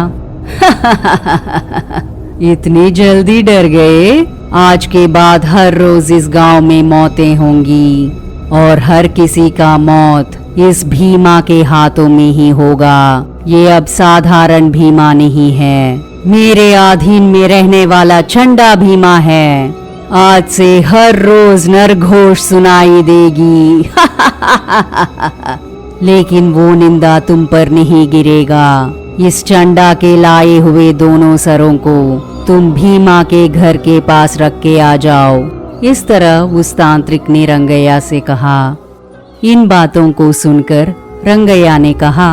इतनी जल्दी डर गए? आज के बाद हर रोज इस गांव में मौतें होंगी और हर किसी का मौत इस भीमा के हाथों में ही होगा। ये अब साधारण भीमा नहीं है, मेरे अधीन में रहने वाला चंडा भीमा है। आज से हर रोज नरघोष सुनाई देगी। लेकिन वो निंदा तुम पर नहीं गिरेगा। इस चंडा के लाए हुए दोनों सरों को तुम भीमा के घर के पास रख के आ जाओ। इस तरह उस तांत्रिक ने रंगैया से कहा। इन बातों को सुनकर रंगैया ने कहा,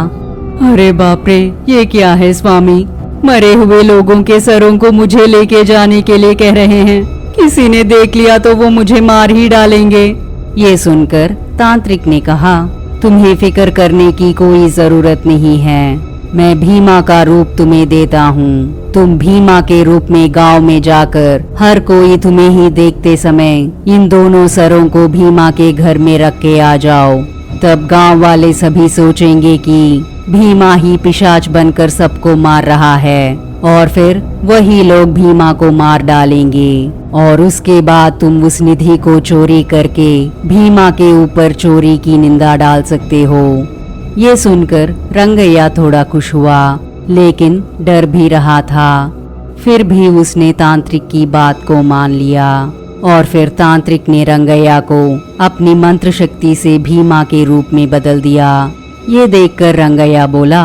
अरे बाप रे, ये क्या है स्वामी, मरे हुए लोगों के सरों को मुझे लेके जाने के लिए कह रहे हैं। किसी ने देख लिया तो वो मुझे मार ही डालेंगे। ये सुनकर तांत्रिक ने कहा, तुम्हें फिक्र करने की कोई जरूरत नहीं है। मैं भीमा का रूप तुम्हें देता हूँ। तुम भीमा के रूप में गांव में जाकर हर कोई तुम्हें ही देखते समय इन दोनों सरों को भीमा के घर में रख के आ जाओ। तब गांव वाले सभी सोचेंगे कि भीमा ही पिशाच बनकर सबको मार रहा है और फिर वही लोग भीमा को मार डालेंगे और उसके बाद तुम उस निधि को चोरी करके भीमा के ऊपर चोरी की निंदा डाल सकते हो। ये सुनकर रंगैया थोड़ा खुश हुआ, लेकिन डर भी रहा था। फिर भी उसने तांत्रिक की बात को मान लिया और फिर तांत्रिक ने रंगैया को अपनी मंत्र शक्ति से भीमा के रूप में बदल दिया। ये देखकर रंगैया बोला,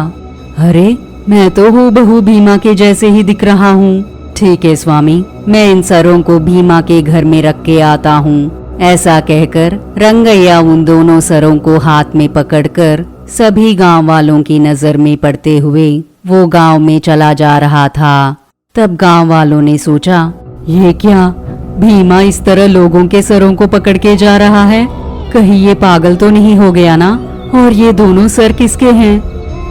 अरे मैं तो हूबहू भीमा के जैसे ही दिख रहा हूँ। ठीक है स्वामी, मैं इन सरों को भीमा के घर में रख के आता हूँ। ऐसा कहकर रंगैया उन दोनों सरों को हाथ में पकड़कर सभी गांव वालों की नजर में पड़ते हुए वो गांव में चला जा रहा था। तब गांव वालों ने सोचा, ये क्या, भीमा इस तरह लोगों के सरों को पकड़ के जा रहा है? कहीं ये पागल तो नहीं हो गया ना? और ये दोनों सर किसके हैं?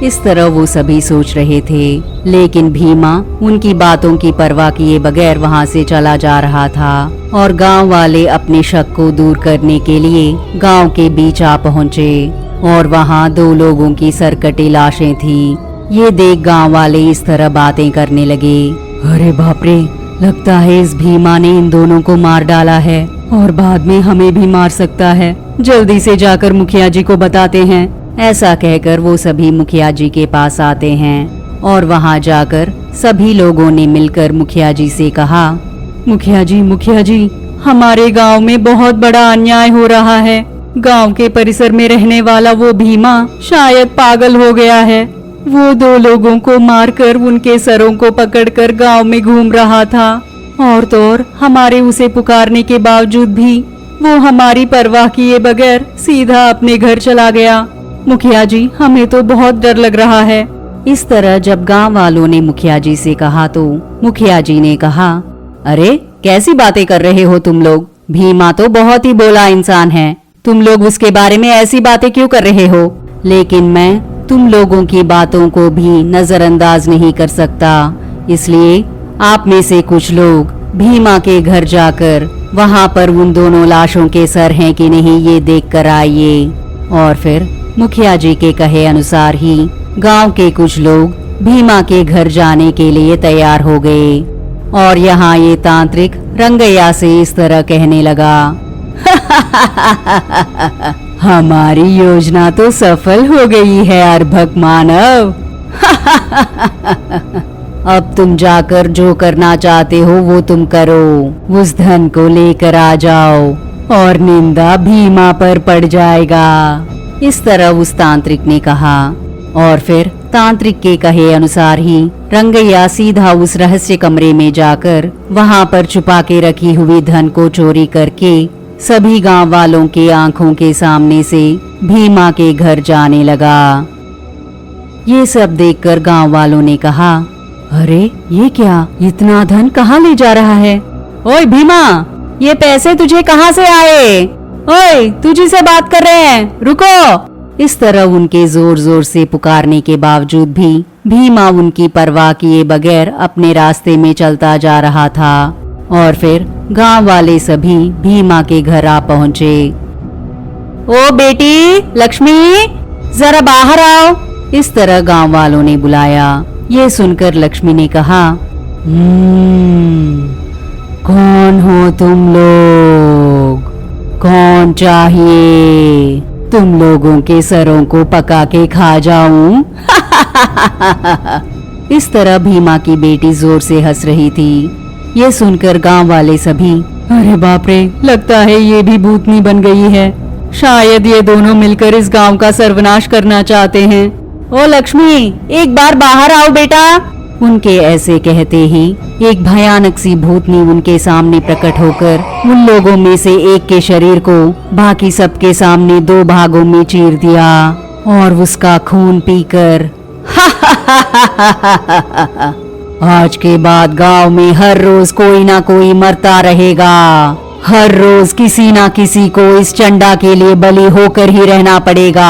इस तरह वो सभी सोच रहे थे, लेकिन भीमा उनकी बातों की परवाह किए बगैर वहां से चला जा रहा था और गांव वाले अपने शक को दूर करने के लिए गांव के बीच आ पहुंचे और वहां दो लोगों की सरकटी लाशें थी। ये देख गांव वाले इस तरह बातें करने लगे, अरे बाप रे, लगता है इस भीमा ने इन दोनों को मार डाला है और बाद में हमें भी मार सकता है। जल्दी से जाकर मुखिया जी को बताते हैं। ऐसा कहकर वो सभी मुखिया जी के पास आते हैं और वहां जाकर सभी लोगों ने मिलकर मुखिया जी से कहा, मुखिया जी, हमारे गांव में बहुत बड़ा अन्याय हो रहा है। गांव के परिसर में रहने वाला वो भीमा शायद पागल हो गया है। वो दो लोगों को मारकर उनके सरों को पकड़कर गांव में घूम रहा था और तो और हमारे उसे पुकारने के बावजूद भी वो हमारी परवाह किए बगैर सीधा अपने घर चला गया। मुखिया जी, हमें तो बहुत डर लग रहा है। इस तरह जब गांव वालों ने मुखिया जी से कहा तो मुखिया जी ने कहा, अरे कैसी बातें कर रहे हो तुम लोग? भीमा तो बहुत ही भोला इंसान है। तुम लोग उसके बारे में ऐसी बातें क्यों कर रहे हो? लेकिन मैं तुम लोगों की बातों को भी नजरअंदाज नहीं कर सकता, इसलिए आप में से कुछ लोग भीमा के घर जाकर वहां पर उन दोनों लाशों के सर हैं कि नहीं ये देख कर आइए। और फिर मुखिया जी के कहे अनुसार ही गांव के कुछ लोग भीमा के घर जाने के लिए तैयार हो गए और यहाँ ये तांत्रिक रंगैया से इस तरह कहने लगा, हमारी योजना तो सफल हो गई है अर्भक मानव। अब तुम जाकर जो करना चाहते हो वो तुम करो। उस धन को लेकर आ जाओ और निंदा भीमा पर पड़ जाएगा। इस तरह उस तांत्रिक ने कहा और फिर तांत्रिक के कहे अनुसार ही रंगैया सीधा उस रहस्य कमरे में जाकर वहां पर छुपा के रखी हुई धन को चोरी करके सभी गांव वालों के आंखों के सामने से भीमा के घर जाने लगा। ये सब देखकर गांव वालों ने कहा, अरे ये क्या, इतना धन कहाँ ले जा रहा है? ओए भीमा, ये पैसे तुझे कहाँ से आए? ओए, तुझी से बात कर रहे हैं, रुको। इस तरह उनके जोर जोर से पुकारने के बावजूद भी भीमा उनकी परवाह किए बगैर अपने रास्ते में चलता जा रहा था और फिर गांव वाले सभी भीमा के घर आ पहुँचे। ओ बेटी लक्ष्मी, जरा बाहर आओ। इस तरह गांव वालों ने बुलाया। ये सुनकर लक्ष्मी ने कहा, कौन हो तुम लोग? कौन चाहिए? तुम लोगों के सरों को पका के खा जाऊं? इस तरह भीमा की बेटी जोर से हंस रही थी। ये सुनकर गांव वाले सभी, अरे बाप रे, लगता है ये भी भूतनी बन गई है। शायद ये दोनों मिलकर इस गांव का सर्वनाश करना चाहते हैं। ओ लक्ष्मी, एक बार बाहर आओ बेटा। उनके ऐसे कहते ही एक भयानक सी भूतनी उनके सामने प्रकट होकर उन लोगों में से एक के शरीर को बाकी सबके सामने 2 भागों में चीर दिया और उसका खून पीकर आज के बाद गांव में हर रोज कोई ना कोई मरता रहेगा। हर रोज किसी ना किसी को इस चंडा के लिए बलि होकर ही रहना पड़ेगा।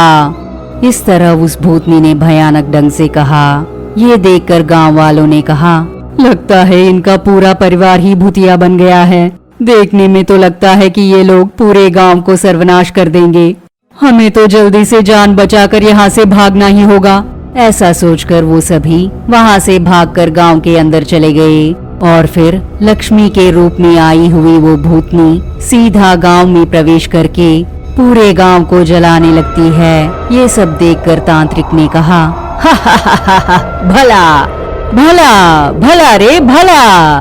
इस तरह उस भूतनी ने भयानक ढंग से कहा। ये देखकर गांव वालों ने कहा, लगता है इनका पूरा परिवार ही भूतिया बन गया है। देखने में तो लगता है कि ये लोग पूरे गांव को सर्वनाश कर देंगे। हमें तो जल्दी से जान बचाकर यहाँ से भागना ही होगा। ऐसा सोचकर वो सभी वहाँ से भागकर गांव के अंदर चले गए और फिर लक्ष्मी के रूप में आई हुई वो भूतनी सीधा गांव में प्रवेश करके पूरे गांव को जलाने लगती है। ये सब देखकर तांत्रिक ने कहा, भला भला भला रे भला।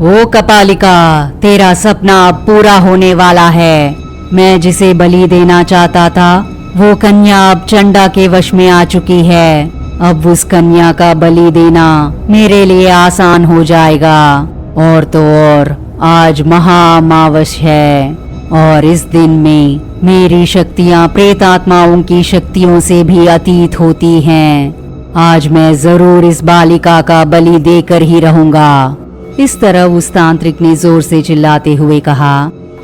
ओ कपालिका, तेरा सपना अब पूरा होने वाला है। मैं जिसे बलि देना चाहता था वो कन्या अब चंडा के वश में आ चुकी है। अब उस कन्या का बलि देना मेरे लिए आसान हो जाएगा। और तो और आज महाअमावस है और इस दिन में मेरी शक्तियां प्रेतात्माओं की शक्तियों से भी अतीत होती हैं। आज मैं जरूर इस बालिका का बलि देकर ही रहूंगा। इस तरह उस तांत्रिक ने जोर से चिल्लाते हुए कहा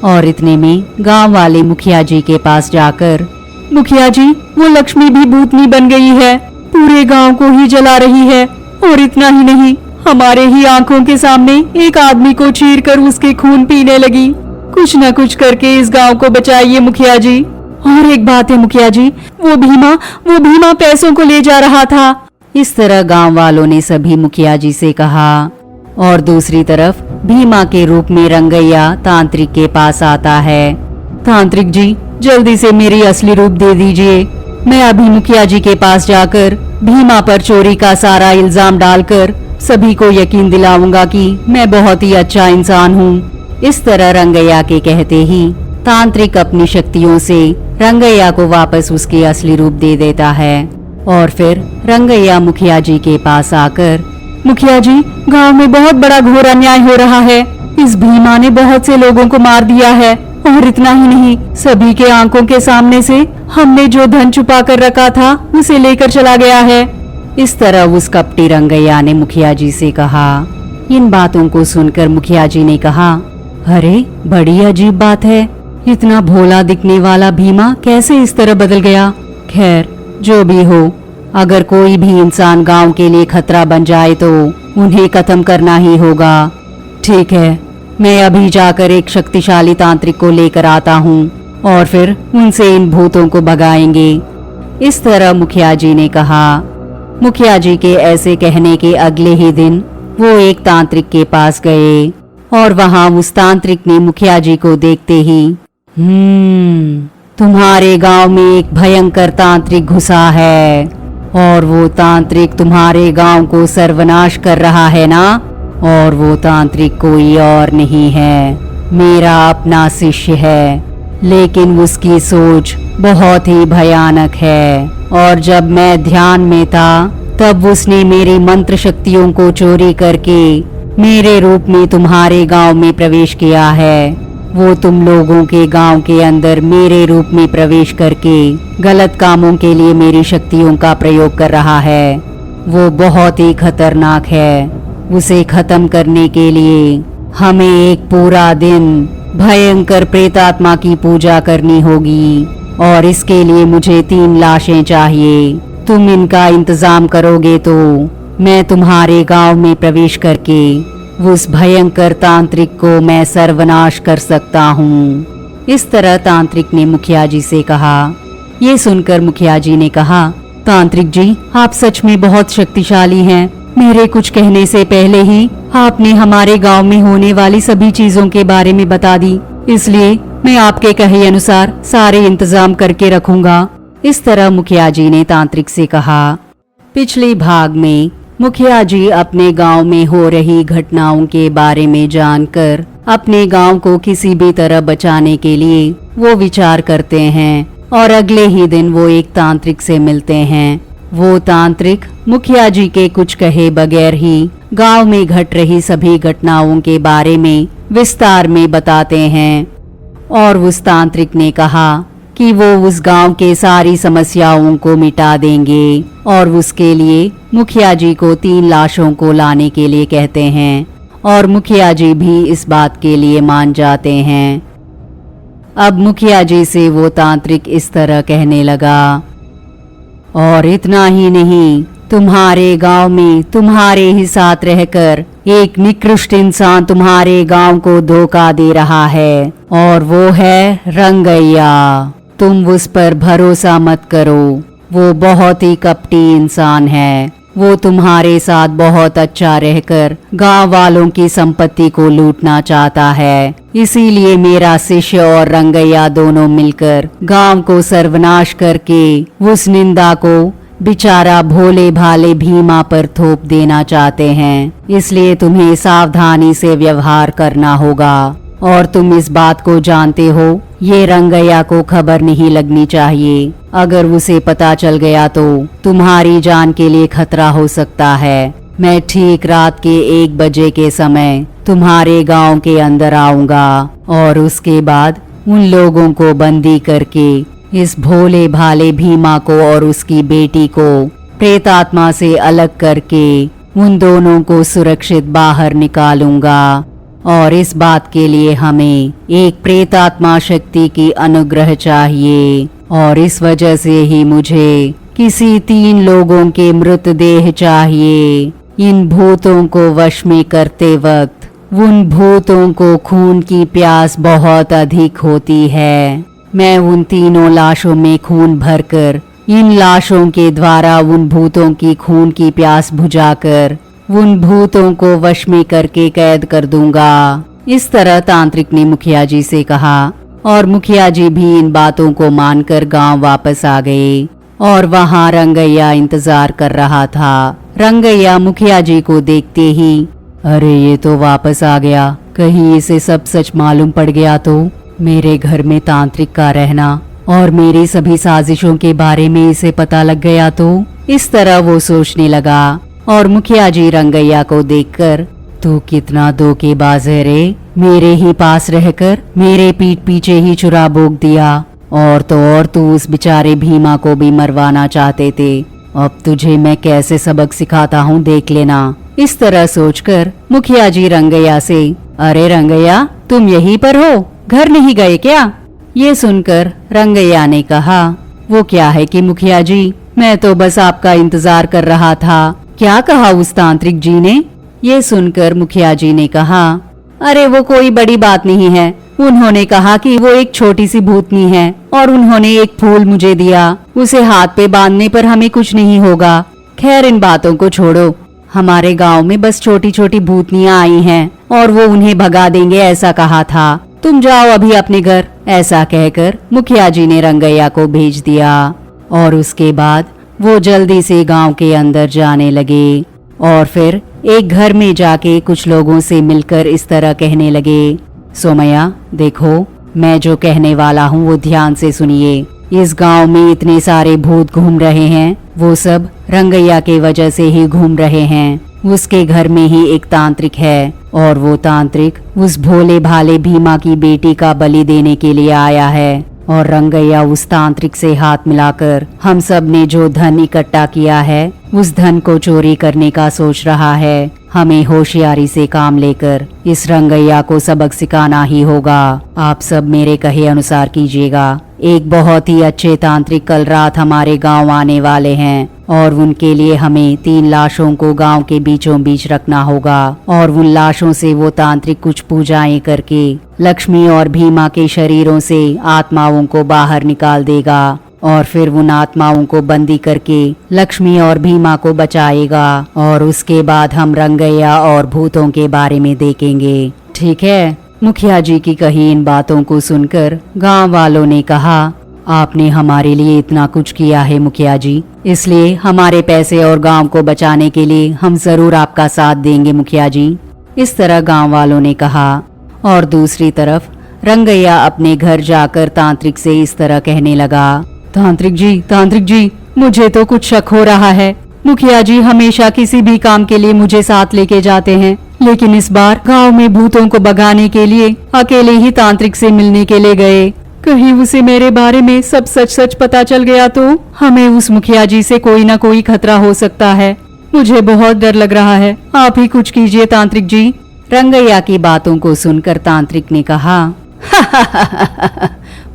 और इतने में गांव वाले मुखिया जी के पास जाकर, मुखिया जी, वो लक्ष्मी भी भूतनी बन गई है, पूरे गांव को ही जला रही है। और इतना ही नहीं, हमारे ही आंखों के सामने एक आदमी को चीर कर उसके खून पीने लगी। कुछ न कुछ करके इस गांव को बचाइए मुखिया जी। और एक बात है मुखिया जी, वो भीमा पैसों को ले जा रहा था। इस तरह गांव वालों ने सभी मुखिया जी से कहा। और दूसरी तरफ भीमा के रूप में रंगैया तांत्रिक के पास आता है। तांत्रिक जी, जल्दी से मेरी असली रूप दे दीजिए। मैं अभी मुखिया जी के पास जाकर भीमा पर चोरी का सारा इल्जाम डालकर सभी को यकीन दिलाऊंगा कि मैं बहुत ही अच्छा इंसान हूँ। इस तरह रंगैया के कहते ही तांत्रिक अपनी शक्तियों से रंगैया को वापस उसके असली रूप दे देता है। और फिर रंगैया मुखिया जी के पास आकर, मुखिया जी, गांव में बहुत बड़ा घोर अन्याय हो रहा है। इस भीमा ने बहुत से लोगों को मार दिया है। और इतना ही नहीं, सभी के आंखों के सामने से हमने जो धन छुपा कर रखा था उसे लेकर चला गया है। इस तरह उस कपटी रंगैया ने मुखिया जी से कहा। इन बातों को सुनकर मुखिया जी ने कहा, अरे बड़ी अजीब बात है, इतना भोला दिखने वाला भीमा कैसे इस तरह बदल गया। खैर जो भी हो, अगर कोई भी इंसान गांव के लिए खतरा बन जाए तो उन्हें खत्म करना ही होगा। ठीक है, मैं अभी जाकर एक शक्तिशाली तांत्रिक को लेकर आता हूँ और फिर उनसे इन भूतों को भगाएंगे। इस तरह मुखिया जी ने कहा। मुखिया जी के ऐसे कहने के अगले ही दिन वो एक तांत्रिक के पास गए और वहाँ उस तांत्रिक ने मुखिया जी को देखते ही, तुम्हारे गांव में एक भयंकर तांत्रिक घुसा है और वो तांत्रिक तुम्हारे गांव को सर्वनाश कर रहा है ना। और वो तांत्रिक कोई और नहीं है, मेरा अपना शिष्य है, लेकिन उसकी सोच बहुत ही भयानक है। और जब मैं ध्यान में था तब उसने मेरी मंत्र शक्तियों को चोरी करके मेरे रूप में तुम्हारे गांव में प्रवेश किया है। वो तुम लोगों के गांव के अंदर मेरे रूप में प्रवेश करके गलत कामों के लिए मेरी शक्तियों का प्रयोग कर रहा है। वो बहुत ही खतरनाक है। उसे खत्म करने के लिए हमें एक पूरा दिन भयंकर प्रेतात्मा की पूजा करनी होगी और इसके लिए मुझे 3 लाशें चाहिए। तुम इनका इंतजाम करोगे तो मैं तुम्हारे गांव में प्रवेश करके उस भयंकर तांत्रिक को मैं सर्वनाश कर सकता हूँ। इस तरह तांत्रिक ने मुखिया जी से कहा। ये सुनकर मुखिया जी ने कहा, तांत्रिक जी, आप सच में बहुत शक्तिशाली हैं। मेरे कुछ कहने से पहले ही आपने हमारे गांव में होने वाली सभी चीजों के बारे में बता दी, इसलिए मैं आपके कहे अनुसार सारे इंतजाम करके रखूंगा। इस तरह मुखिया जी ने तांत्रिक से कहा। पिछले भाग में मुखिया जी अपने गांव में हो रही घटनाओं के बारे में जानकर अपने गांव को किसी भी तरह बचाने के लिए वो विचार करते हैं और अगले ही दिन वो एक तांत्रिक से मिलते हैं वो तांत्रिक मुखिया जी के कुछ कहे बगैर ही गांव में घट रही सभी घटनाओं के बारे में विस्तार में बताते हैं। और उस तांत्रिक ने कहा कि वो उस गांव के सारी समस्याओं को मिटा देंगे और उसके लिए मुखिया जी को 3 लाशों को लाने के लिए कहते हैं और मुखिया जी भी इस बात के लिए मान जाते हैं। अब मुखिया जी से वो तांत्रिक इस तरह कहने लगा, और इतना ही नहीं, तुम्हारे गांव में तुम्हारे ही साथ रहकर एक निकृष्ट इंसान तुम्हारे गांव को धोखा दे रहा है और वो है रंगैया। तुम उस पर भरोसा मत करो, वो बहुत ही कपटी इंसान है। वो तुम्हारे साथ बहुत अच्छा रहकर गांव वालों की संपत्ति को लूटना चाहता है। इसीलिए मेरा शिष्य और रंगैया दोनों मिलकर गांव को सर्वनाश करके उस निंदा को बेचारा भोले भाले भीमा पर थोप देना चाहते हैं। इसलिए तुम्हें सावधानी से व्यवहार करना होगा। और तुम इस बात को जानते हो, ये रंगैया को खबर नहीं लगनी चाहिए। अगर उसे पता चल गया तो तुम्हारी जान के लिए खतरा हो सकता है। मैं ठीक रात के 1 बजे के समय तुम्हारे गांव के अंदर आऊंगा और उसके बाद उन लोगों को बंदी करके इस भोले भाले भीमा को और उसकी बेटी को प्रेतात्मा से अलग करके उन दोनों को सुरक्षित बाहर निकालूंगा। और इस बात के लिए हमें एक प्रेतात्मा शक्ति की अनुग्रह चाहिए और इस वजह से ही मुझे किसी 3 लोगों के मृतदेह चाहिए। इन भूतों को वश में करते वक्त उन भूतों को खून की प्यास बहुत अधिक होती है। मैं उन 3 लाशों में खून भरकर इन लाशों के द्वारा उन भूतों की खून की प्यास बुझाकर उन भूतों को वश में करके कैद कर दूंगा। इस तरह तांत्रिक ने मुखिया जी से कहा और मुखिया जी भी इन बातों को मानकर गांव वापस आ गए। और वहां रंगैया इंतजार कर रहा था। रंगैया मुखिया जी को देखते ही, अरे ये तो वापस आ गया, कहीं इसे सब सच मालूम पड़ गया तो मेरे घर में तांत्रिक का रहना और मेरी सभी साजिशों के बारे में इसे पता लग गया तो। इस तरह वो सोचने लगा। और मुखिया जी रंगैया को देखकर, तू कितना धोखेबाज है रे, मेरे ही पास रहकर मेरे पीठ पीछे ही चुरा भोग दिया और तो और तू उस बेचारे भीमा को भी मरवाना चाहते थे। अब तुझे मैं कैसे सबक सिखाता हूँ देख लेना। इस तरह सोचकर मुखिया जी रंगैया से, अरे रंगैया तुम यहीं पर हो, घर नहीं गए क्या? ये सुनकर रंगैया ने कहा, वो क्या है कि मुखिया जी, मैं तो बस आपका इंतजार कर रहा था। क्या कहा उस तांत्रिक जी ने? ये सुनकर मुखिया जी ने कहा, अरे वो कोई बड़ी बात नहीं है। उन्होंने कहा कि वो एक छोटी सी भूतनी है और उन्होंने एक फूल मुझे दिया, उसे हाथ पे बांधने पर हमें कुछ नहीं होगा। खैर इन बातों को छोड़ो, हमारे गांव में बस छोटी छोटी भूतनियां आई हैं और वो उन्हें भगा देंगे ऐसा कहा था। तुम जाओ अभी अपने घर। ऐसा कहकर मुखिया जी ने रंगैया को भेज दिया और उसके बाद वो जल्दी से गांव के अंदर जाने लगे और फिर एक घर में जाके कुछ लोगों से मिलकर इस तरह कहने लगे, सोमैया देखो, मैं जो कहने वाला हूँ वो ध्यान से सुनिए। इस गांव में इतने सारे भूत घूम रहे हैं, वो सब रंगैया के वजह से ही घूम रहे हैं। उसके घर में ही एक तांत्रिक है और वो तांत्रिक उस भोले भाले भीमा की बेटी का बलि देने के लिए आया है और रंगैया उस तांत्रिक से हाथ मिलाकर हम सब ने जो धन इकट्ठा किया है उस धन को चोरी करने का सोच रहा है। हमें होशियारी से काम लेकर इस रंगैया को सबक सिखाना ही होगा। आप सब मेरे कहे अनुसार कीजिएगा। एक बहुत ही अच्छे तांत्रिक कल रात हमारे गांव आने वाले हैं और उनके लिए हमें 3 लाशों को गांव के बीचों बीच रखना होगा और उन लाशों से वो तांत्रिक कुछ पूजाएं करके लक्ष्मी और भीमा के शरीरों से आत्माओं को बाहर निकाल देगा और फिर उन आत्माओं को बंदी करके लक्ष्मी और भीमा को बचाएगा और उसके बाद हम रंगैया और भूतों के बारे में देखेंगे। ठीक है? मुखिया जी की कही इन बातों को सुनकर गांव वालों ने कहा, आपने हमारे लिए इतना कुछ किया है मुखिया जी, इसलिए हमारे पैसे और गांव को बचाने के लिए हम जरूर आपका साथ देंगे मुखिया जी। इस तरह गांव वालों ने कहा। और दूसरी तरफ रंगैया अपने घर जाकर तांत्रिक से इस तरह कहने लगा, तांत्रिक जी मुझे तो कुछ शक हो रहा है। मुखिया जी हमेशा किसी भी काम के लिए मुझे साथ लेके जाते हैं, लेकिन इस बार गांव में भूतों को भगाने के लिए अकेले ही तांत्रिक से मिलने के लिए गए। कहीं उसे मेरे बारे में सब सच सच पता चल गया तो हमें उस मुखिया जी से कोई ना कोई खतरा हो सकता है। मुझे बहुत डर लग रहा है, आप ही कुछ कीजिए तांत्रिक जी। रंगैया की बातों को सुनकर तांत्रिक ने कहा,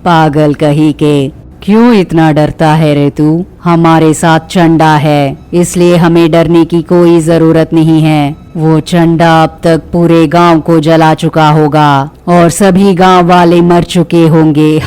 पागल कहीं के, क्यों इतना डरता है रे तू? हमारे साथ चंडा है, इसलिए हमें डरने की कोई जरूरत नहीं है। वो चंडा अब तक पूरे गांव को जला चुका होगा और सभी गांव वाले मर चुके होंगे।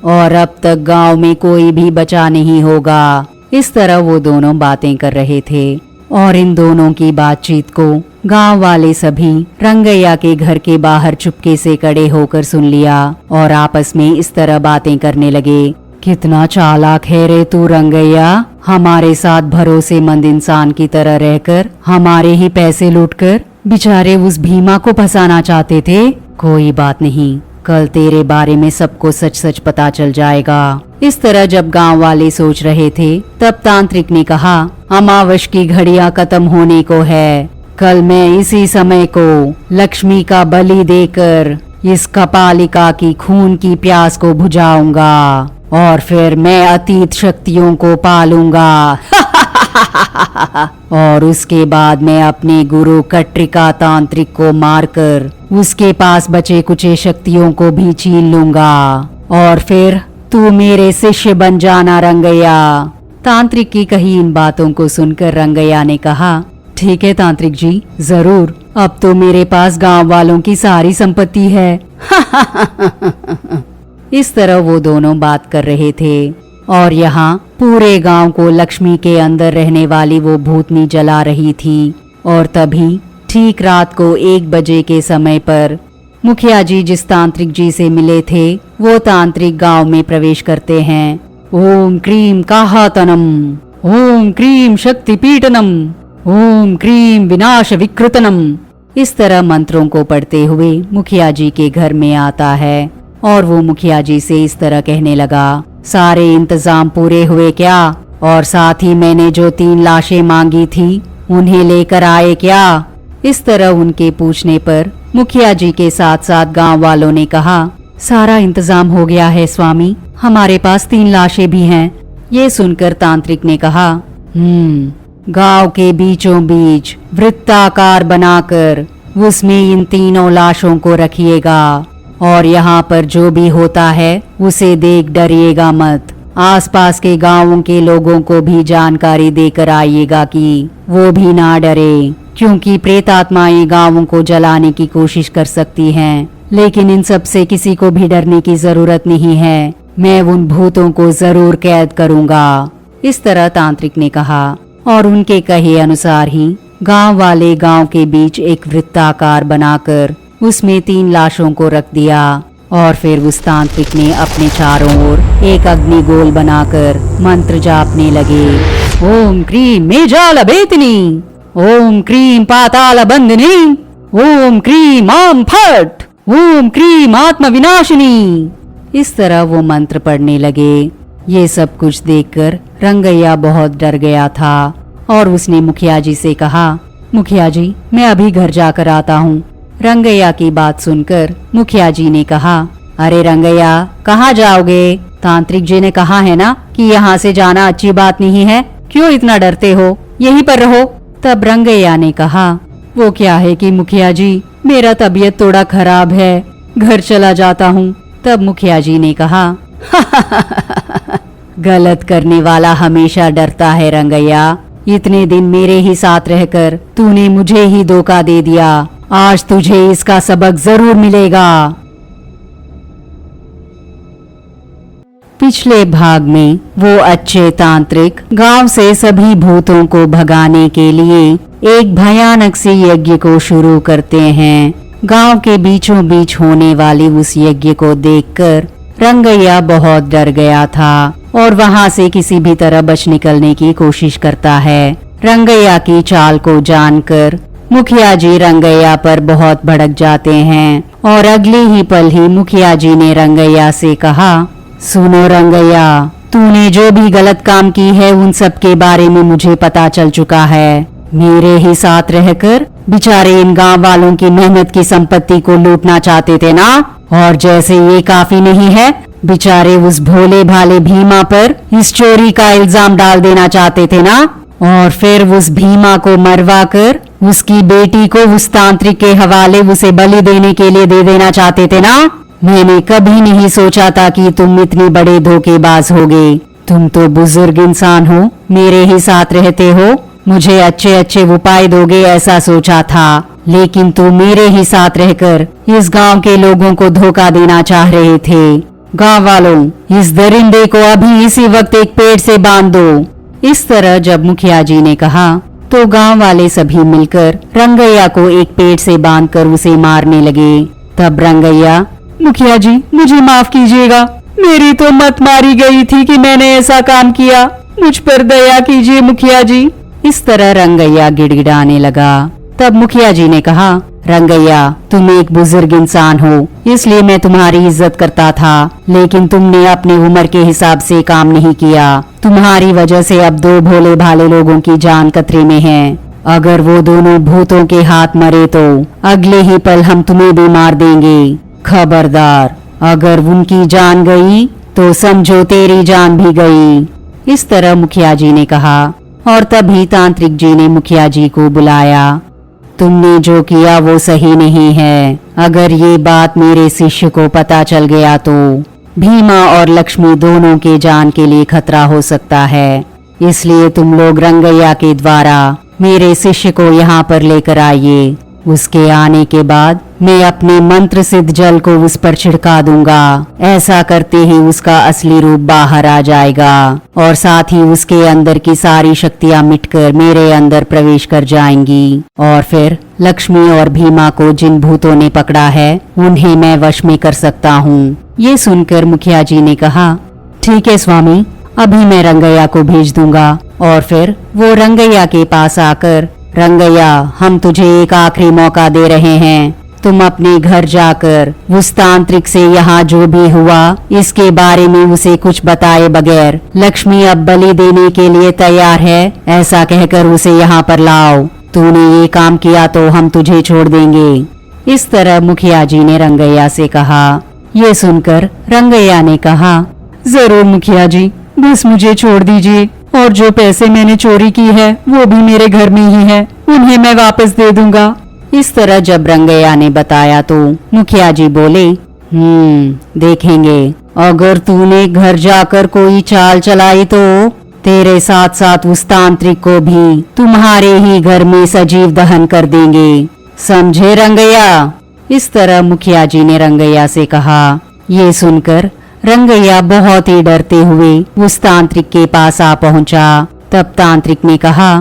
और अब तक गांव में कोई भी बचा नहीं होगा। इस तरह वो दोनों बातें कर रहे थे और इन दोनों की बातचीत को गांव वाले सभी रंगैया के घर के बाहर चुपके से खड़े होकर सुन लिया और आपस में इस तरह बातें करने लगे। कितना चालाक है रे तू रंगैया, हमारे साथ भरोसेमंद इंसान की तरह रहकर हमारे ही पैसे लूटकर बेचारे उस भीमा को फंसाना चाहते थे। कोई बात नहीं, कल तेरे बारे में सबको सच सच पता चल जाएगा। इस तरह जब गांव वाले सोच रहे थे तब तांत्रिक ने कहा, अमावस की घड़ियां खत्म होने को है। कल मैं इसी समय को लक्ष्मी का बलि देकर इस कपालिका की खून की प्यास को बुझाऊंगा और फिर मैं अतीत शक्तियों को पालूंगा। और उसके बाद मैं अपने गुरु कट्रिका तांत्रिक को मारकर उसके पास बचे कुचे शक्तियों को भी छीन लूंगा और फिर तू मेरे शिष्य बन जाना रंगैया। तांत्रिक की कही इन बातों को सुनकर रंगैया ने कहा, ठीक है तांत्रिक जी, जरूर। अब तो मेरे पास गांव वालों की सारी संपत्ति है। इस तरह वो दोनों बात कर रहे थे और यहाँ पूरे गांव को लक्ष्मी के अंदर रहने वाली वो भूतनी जला रही थी। और तभी ठीक रात को 1 बजे के समय पर मुखिया जी जिस तांत्रिक जी से मिले थे वो तांत्रिक गांव में प्रवेश करते हैं। ओम क्रीम काहातनम, ओम क्रीम शक्तिपीठनम, ओम क्रीम विनाश विकृतनम, इस तरह मंत्रों को पढ़ते हुए मुखिया जी के घर में आता है और वो मुखिया जी से इस तरह कहने लगा, सारे इंतजाम पूरे हुए क्या? और साथ ही मैंने जो 3 लाशें मांगी थी उन्हें लेकर आए क्या? इस तरह उनके पूछने पर मुखिया जी के साथ साथ गांव वालों ने कहा, सारा इंतजाम हो गया है स्वामी, हमारे पास 3 लाशें भी हैं। ये सुनकर तांत्रिक ने कहा, गांव के बीचों बीच वृत्ताकार बनाकर उसमें इन 3 लाशों को रखिएगा और यहाँ पर जो भी होता है उसे देख डरिएगा मत। आसपास के गांवों के लोगों को भी जानकारी देकर आइएगा कि वो भी ना डरे, क्योंकि प्रेतात्माएं गांवों को जलाने की कोशिश कर सकती हैं, लेकिन इन सब से किसी को भी डरने की जरूरत नहीं है। मैं उन भूतों को जरूर कैद करूंगा। इस तरह तांत्रिक ने कहा और उनके कहे अनुसार ही गांव वाले गांव के बीच एक वृत्ताकार बनाकर उसमें 3 लाशों को रख दिया और फिर उस तांत्रिक ने अपने चारों ओर एक अग्निगोल बनाकर मंत्र जापने लगे। ओम क्रीम मेजाल बेतनी, ओम क्रीम पाताल बंदनी, ओम क्रीम आम फट, ओम क्रीम आत्म विनाशिनी। इस तरह वो मंत्र पढ़ने लगे। ये सब कुछ देखकर रंगैया बहुत डर गया था और उसने मुखिया जी से कहा, मुखिया जी मैं अभी घर जाकर आता हूँ। रंगैया की बात सुनकर मुखिया जी ने कहा, अरे रंगैया कहाँ जाओगे? तांत्रिक जी ने कहा है ना कि यहाँ से जाना अच्छी बात नहीं है, क्यों इतना डरते हो? यहीं पर रहो। तब रंगैया ने कहा, वो क्या है कि मुखिया जी मेरा तबीयत थोड़ा खराब है, घर चला जाता हूँ। तब मुखिया जी ने कहा, गलत करने वाला हमेशा डरता है रंगैया। इतने दिन मेरे ही साथ रहकर तूने मुझे ही धोखा दे दिया, आज तुझे इसका सबक जरूर मिलेगा। पिछले भाग में वो अच्छे तांत्रिक गांव से सभी भूतों को भगाने के लिए एक भयानक सी यज्ञ को शुरू करते हैं। गांव के बीचों बीच होने वाली उस यज्ञ को देखकर रंगैया बहुत डर गया था और वहां से किसी भी तरह बच निकलने की कोशिश करता है। रंगैया की चाल को जानकर मुखिया जी रंगैया पर बहुत भड़क जाते हैं और अगले ही पल ही मुखिया जी ने रंगैया से कहा, सुनो रंगैया, तूने जो भी गलत काम की है उन सब के बारे में मुझे पता चल चुका है। मेरे ही साथ रहकर बेचारे इन गांव वालों की मेहनत की संपत्ति को लूटना चाहते थे ना। और जैसे ये काफी नहीं है, बेचारे उस भोले भाले भीमा पर इस चोरी का इल्जाम डाल देना चाहते थे ना। और फिर उस भीमा को मरवा कर उसकी बेटी को उस तांत्रिक के हवाले उसे बलि देने के लिए दे देना चाहते थे ना। मैंने कभी नहीं सोचा था कि तुम इतने बड़े धोखेबाज होगे। तुम तो बुजुर्ग इंसान हो, मेरे ही साथ रहते हो, मुझे अच्छे अच्छे उपाय दोगे ऐसा सोचा था, लेकिन तुम मेरे ही साथ रहकर इस गांव के लोगों को धोखा देना चाह रहे थे। गांव वालों, इस दरिंदे को अभी इसी वक्त एक पेड़ से बांध दो। इस तरह जब मुखिया जी ने कहा तो गांव वाले सभी मिलकर रंगैया को एक पेड़ से बांधकर उसे मारने लगे। तब रंगैया, मुखिया जी मुझे माफ कीजिएगा, मेरी तो मत मारी गई थी कि मैंने ऐसा काम किया, मुझ पर दया कीजिए मुखिया जी। इस तरह रंगैया गिड़गिड़ाने लगा। तब मुखिया जी ने कहा, रंगैया तुम एक बुजुर्ग इंसान हो, इसलिए मैं तुम्हारी इज्जत करता था, लेकिन तुमने अपनी उम्र के हिसाब से काम नहीं किया। तुम्हारी वजह से अब दो भोले भाले लोगों की जान खतरे में है। अगर वो दोनों भूतों के हाथ मरे तो अगले ही पल हम तुम्हें भी मार देंगे। खबरदार, अगर उनकी जान गई तो समझो तेरी जान भी गई। इस तरह मुखिया जी ने कहा और तभी तांत्रिक जी ने मुखिया जी को बुलाया। तुमने जो किया वो सही नहीं है। अगर ये बात मेरे शिष्य को पता चल गया तो भीमा और लक्ष्मी दोनों के जान के लिए खतरा हो सकता है। इसलिए तुम लोग रंगैया के द्वारा मेरे शिष्य को यहाँ पर लेकर आइए। उसके आने के बाद मैं अपने मंत्र सिद्ध जल को उस पर छिड़का दूंगा। ऐसा करते ही उसका असली रूप बाहर आ जाएगा और साथ ही उसके अंदर की सारी शक्तियां मिटकर मेरे अंदर प्रवेश कर जाएंगी। और फिर लक्ष्मी और भीमा को जिन भूतों ने पकड़ा है उन्हें मैं वश में कर सकता हूँ। ये सुनकर मुखिया जी ने कहा, ठीक है स्वामी, अभी मैं रंगैया को भेज दूंगा। और फिर वो रंगैया के पास आकर, रंगैया हम तुझे एक आखिरी मौका दे रहे हैं, तुम अपने घर जाकर उस तांत्रिक से यहाँ जो भी हुआ इसके बारे में उसे कुछ बताए बगैर लक्ष्मी अब बलि देने के लिए तैयार है ऐसा कहकर उसे यहाँ पर लाओ। तूने ये काम किया तो हम तुझे छोड़ देंगे। इस तरह मुखिया जी ने रंगैया से कहा। ये सुनकर रंगैया ने कहा, जरूर मुखिया जी, बस मुझे छोड़ दीजिए और जो पैसे मैंने चोरी की है वो भी मेरे घर में ही है, उन्हें मैं वापस दे दूंगा। इस तरह जब रंगैया ने बताया तो मुखिया जी बोले, देखेंगे, अगर तूने घर जाकर कोई चाल चलाई तो तेरे साथ साथ उस तांत्रिक को भी तुम्हारे ही घर में सजीव दहन कर देंगे, समझे रंगैया। इस तरह मुखिया जी ने रंगैया से कहा। ये सुनकर रंगैया बहुत ही डरते हुए उस तांत्रिक के पास आ पहुंचा। तब तांत्रिक ने कहा,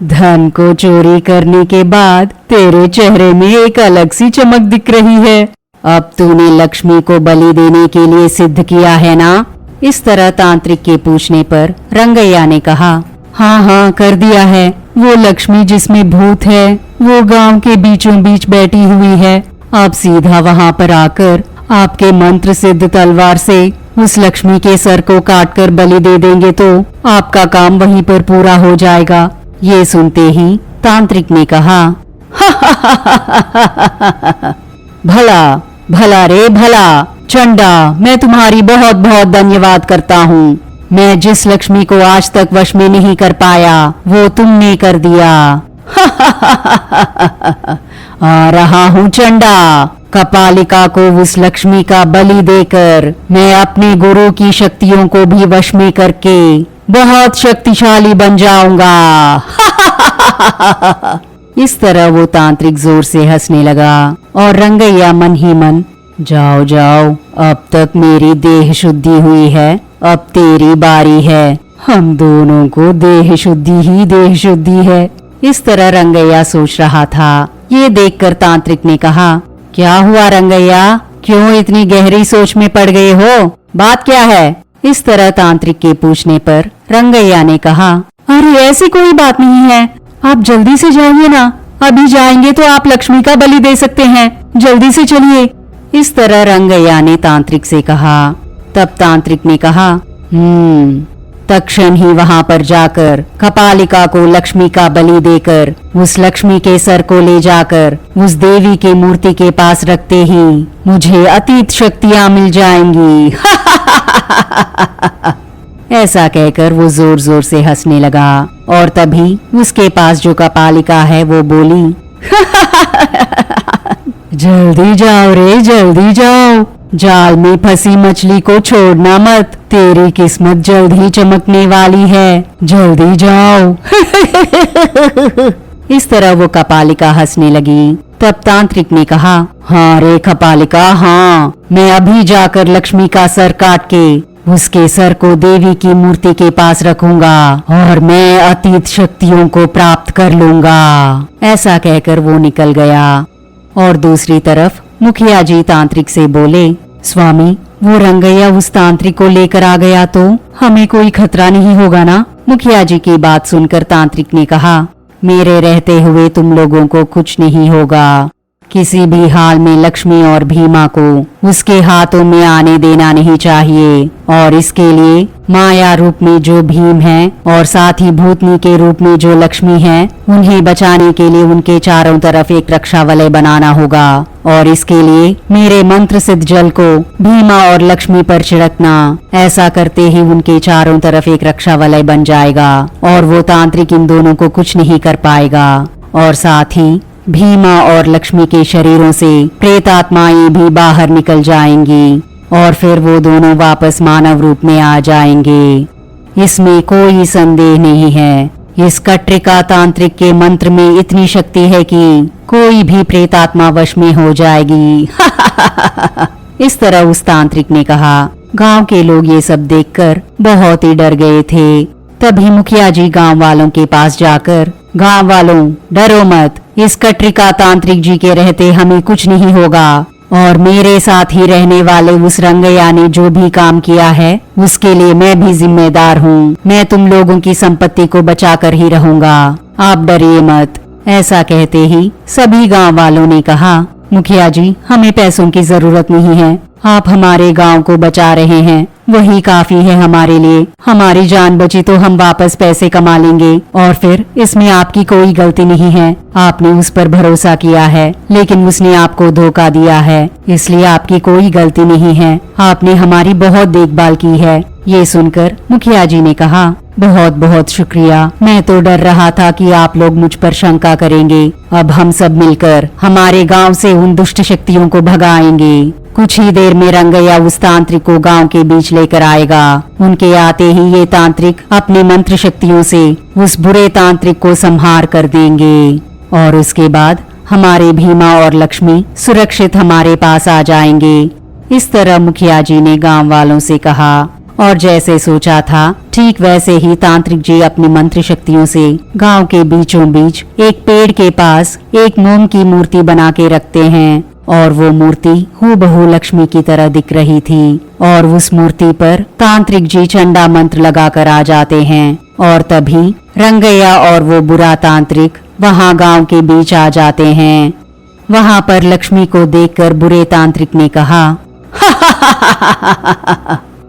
धन को चोरी करने के बाद तेरे चेहरे में एक अलग सी चमक दिख रही है। अब तूने लक्ष्मी को बलि देने के लिए सिद्ध किया है ना? इस तरह तांत्रिक के पूछने पर रंगैया ने कहा, हाँ हाँ कर दिया है। वो लक्ष्मी जिसमें भूत है वो गांव के बीचों बीच बैठी हुई है। आप सीधा वहाँ पर आकर आपके मंत्र सिद्ध तलवार से उस लक्ष्मी के सर को काटकर बलि दे देंगे तो आपका काम वहीं पर पूरा हो जाएगा। ये सुनते ही तांत्रिक ने कहा, भला भला रे भला चंडा, मैं तुम्हारी बहुत बहुत धन्यवाद करता हूँ। मैं जिस लक्ष्मी को आज तक वश में नहीं कर पाया वो तुमने कर दिया। आ रहा हूँ चंडा, कपालिका को उस लक्ष्मी का बलि देकर मैं अपने गुरु की शक्तियों को भी वश में करके बहुत शक्तिशाली बन जाऊंगा। इस तरह वो तांत्रिक जोर से हंसने लगा और रंगैया मन ही मन, जाओ जाओ, अब तक मेरी देह शुद्धि हुई है, अब तेरी बारी है। हम दोनों को देह शुद्धि है। इस तरह रंगैया सोच रहा था। ये देखकर तांत्रिक ने कहा, क्या हुआ रंगैया, क्यों इतनी गहरी सोच में पड़ गए हो, बात क्या है? इस तरह तांत्रिक के पूछने पर रंगैया ने कहा, अरे ऐसी कोई बात नहीं है, आप जल्दी से जाइए ना, अभी जाएंगे तो आप लक्ष्मी का बलि दे सकते हैं, जल्दी से चलिए। इस तरह रंगैया ने तांत्रिक से कहा। तब तांत्रिक ने कहा, तत्क्षण ही वहां पर जाकर कपालिका को लक्ष्मी का बलि देकर उस लक्ष्मी के सर को ले जाकर उस देवी की मूर्ति के पास रखते ही मुझे अतीत शक्तियां मिल जाएंगी। ऐसा कहकर वो जोर जोर से हंसने लगा और तभी उसके पास जो कपालिका है वो बोली, जल्दी जाओ रे, जल्दी जाओ, जाल में फंसी मछली को छोड़ना मत, तेरी किस्मत जल्द ही चमकने वाली है, जल्दी जाओ। इस तरह वो कपालिका हंसने लगी। तब तांत्रिक ने कहा, हाँ रे कपालिका, हाँ, मैं अभी जाकर लक्ष्मी का सर काट के उसके सर को देवी की मूर्ति के पास रखूंगा और मैं अतीत शक्तियों को प्राप्त कर लूंगा। ऐसा कहकर वो निकल गया। और दूसरी तरफ मुखिया जी तांत्रिक से बोले, स्वामी, वो रंगैया उस तांत्रिक को लेकर आ गया तो हमें कोई खतरा नहीं होगा ना? मुखिया जी की बात सुनकर तांत्रिक ने कहा, मेरे रहते हुए तुम लोगों को कुछ नहीं होगा। किसी भी हाल में लक्ष्मी और भीमा को उसके हाथों में आने देना नहीं चाहिए और इसके लिए माया रूप में जो भीम है और साथ ही भूतनी के रूप में जो लक्ष्मी है, उन्हें बचाने के लिए उनके चारों तरफ एक रक्षा वलय बनाना होगा और इसके लिए मेरे मंत्र सिद्ध जल को भीमा और लक्ष्मी पर छिड़कना। ऐसा करते ही उनके चारों तरफ एक रक्षा वलय बन जाएगा और वो तांत्रिक इन दोनों को कुछ नहीं कर पाएगा। और साथ ही भीमा और लक्ष्मी के शरीरों से प्रेतात्माएं भी बाहर निकल जाएंगी और फिर वो दोनों वापस मानव रूप में आ जाएंगे। इसमें कोई संदेह नहीं है। इस कट्रिका तांत्रिक के मंत्र में इतनी शक्ति है कि कोई भी प्रेतात्मा वश में हो जाएगी। इस तरह उस तांत्रिक ने कहा। गांव के लोग ये सब देखकर बहुत ही डर गए थे। तभी मुखिया जी गांव वालों के पास जाकर, गांव वालों, डरो मत, इस कट्रिका तांत्रिक जी के रहते हमें कुछ नहीं होगा और मेरे साथ ही रहने वाले उस रंगैया ने जो भी काम किया है उसके लिए मैं भी जिम्मेदार हूँ। मैं तुम लोगों की संपत्ति को बचा कर ही रहूंगा, आप डरिए मत। ऐसा कहते ही सभी गांव वालों ने कहा, मुखिया जी, हमें पैसों की जरूरत नहीं है, आप हमारे गांव को बचा रहे हैं, वही काफी है हमारे लिए। हमारी जान बची तो हम वापस पैसे कमा लेंगे और फिर इसमें आपकी कोई गलती नहीं है। आपने उस पर भरोसा किया है लेकिन उसने आपको धोखा दिया है, इसलिए आपकी कोई गलती नहीं है। आपने हमारी बहुत देखभाल की है। ये सुनकर मुखिया जी ने कहा, बहुत बहुत शुक्रिया। मैं तो डर रहा था कि आप लोग मुझ पर शंका करेंगे। अब हम सब मिलकर हमारे गांव से उन दुष्ट शक्तियों को भगाएंगे। कुछ ही देर में रंगैया उस तांत्रिक को गांव के बीच लेकर आएगा। उनके आते ही ये तांत्रिक अपने मंत्र शक्तियों से उस बुरे तांत्रिक को संहार कर देंगे और उसके बाद हमारे भीमा और लक्ष्मी सुरक्षित हमारे पास आ जाएंगे। इस तरह मुखिया जी ने गांव वालों से कहा और जैसे सोचा था ठीक वैसे ही तांत्रिक जी अपनी मंत्र शक्तियों से गांव के बीचों बीच एक पेड़ के पास एक मोम की मूर्ति बना के रखते हैं और वो मूर्ति हूबहू लक्ष्मी की तरह दिख रही थी और उस मूर्ति पर तांत्रिक जी चंडा मंत्र लगाकर आ जाते हैं और तभी रंगैया और वो बुरा तांत्रिक वहां गांव के बीच आ जाते हैं। वहां पर लक्ष्मी को देखकर बुरे तांत्रिक ने कहा,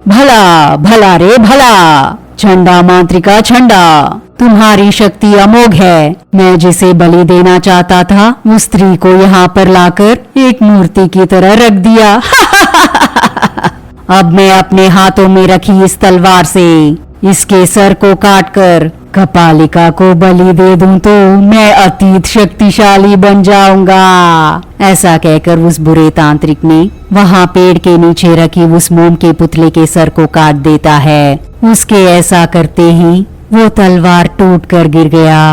भला भला रे भला, चंडा मांत्रिका चंडा, तुम्हारी शक्ति अमोघ है। मैं जिसे बलि देना चाहता था उस स्त्री को यहाँ पर लाकर एक मूर्ति की तरह रख दिया। अब मैं अपने हाथों में रखी इस तलवार से इसके सर को काटकर कपालिका को बलि दे दूं तो मैं अतीत शक्तिशाली बन जाऊंगा। ऐसा कहकर उस बुरे तांत्रिक ने वहां पेड़ के नीचे रखी उस मोम के पुतले के सर को काट देता है। उसके ऐसा करते ही वो तलवार टूट कर गिर गया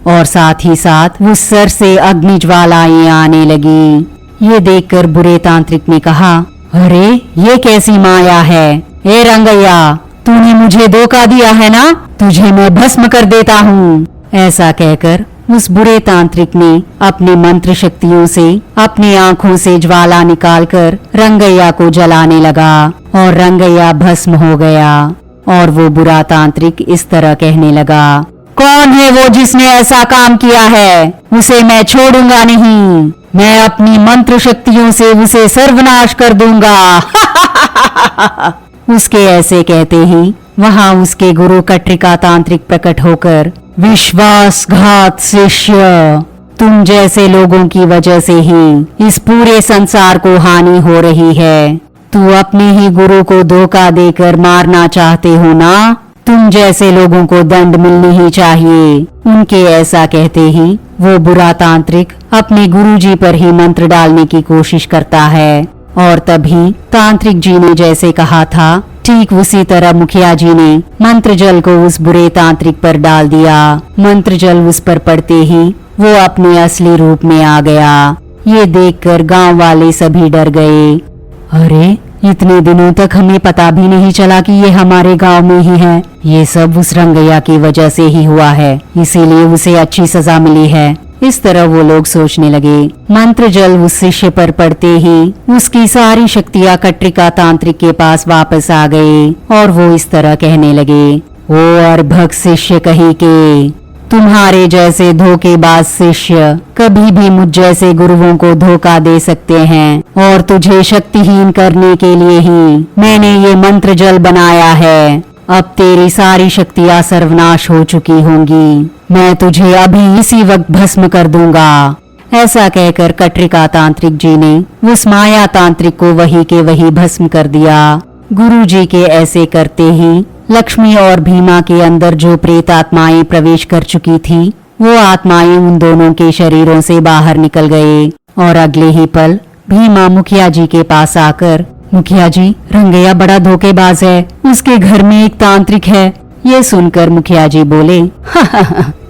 और साथ ही साथ उस सर से अग्नि ज्वालाएं आने लगी। ये देखकर बुरे तांत्रिक ने कहा, अरे ये कैसी माया है? ए रंगैया, तूने मुझे धोखा दिया है ना? तुझे मैं भस्म कर देता हूँ। ऐसा कहकर उस बुरे तांत्रिक ने अपनी मंत्र शक्तियों से अपनी आंखों से ज्वाला निकालकर रंगैया को जलाने लगा और रंगैया भस्म हो गया। और वो बुरा तांत्रिक इस तरह कहने लगा, कौन है वो जिसने ऐसा काम किया है? उसे मैं छोड़ूंगा नहीं। मैं अपनी मंत्र शक्तियों से उसे सर्वनाश कर दूंगा। उसके ऐसे कहते ही वहां उसके गुरु कट्रिका तांत्रिक प्रकट होकर, विश्वासघात शिष्य, तुम जैसे लोगों की वजह से ही इस पूरे संसार को हानि हो रही है। तू अपने ही गुरु को धोखा देकर मारना चाहते हो ना? तुम जैसे लोगों को दंड मिलनी ही चाहिए। उनके ऐसा कहते ही वो बुरा तांत्रिक अपने गुरुजी पर ही मंत्र डालने की कोशिश करता है और तभी तांत्रिक जी ने जैसे कहा था ठीक उसी तरह मुखिया जी ने मंत्र जल को उस बुरे तांत्रिक पर डाल दिया। मंत्र जल उस पर पड़ते ही वो अपने असली रूप में आ गया। ये देखकर गांव वाले सभी डर गए। अरे, इतने दिनों तक हमें पता भी नहीं चला कि ये हमारे गांव में ही है। ये सब उस रंगैया की वजह से ही हुआ है, इसीलिए उसे अच्छी सजा मिली है। इस तरह वो लोग सोचने लगे। मंत्र जल उस शिष्य पर पड़ते ही उसकी सारी शक्तियां कट्रिका तांत्रिक के पास वापस आ गए और वो इस तरह कहने लगे, ओ अर्भक शिष्य कही के, तुम्हारे जैसे धोखेबाज शिष्य कभी भी मुझ जैसे गुरुओं को धोखा दे सकते हैं और तुझे शक्तिहीन करने के लिए ही मैंने ये मंत्र जल बनाया है। अब तेरी सारी शक्तियां सर्वनाश हो चुकी होंगी। मैं तुझे अभी इसी वक्त भस्म कर दूंगा। ऐसा कहकर कट्रिका तांत्रिक जी ने उस माया तांत्रिक को वही के वही भस्म कर दिया। गुरुजी के ऐसे करते ही लक्ष्मी और भीमा के अंदर जो प्रेत आत्माएं प्रवेश कर चुकी थी, वो आत्माएं उन दोनों के शरीरों से बाहर निकल गए और अगले ही पल भीमा मुखिया जी के पास आकर, मुखिया जी, रंगैया बड़ा धोखेबाज है, उसके घर में एक तांत्रिक है। ये सुनकर मुखिया जी बोले,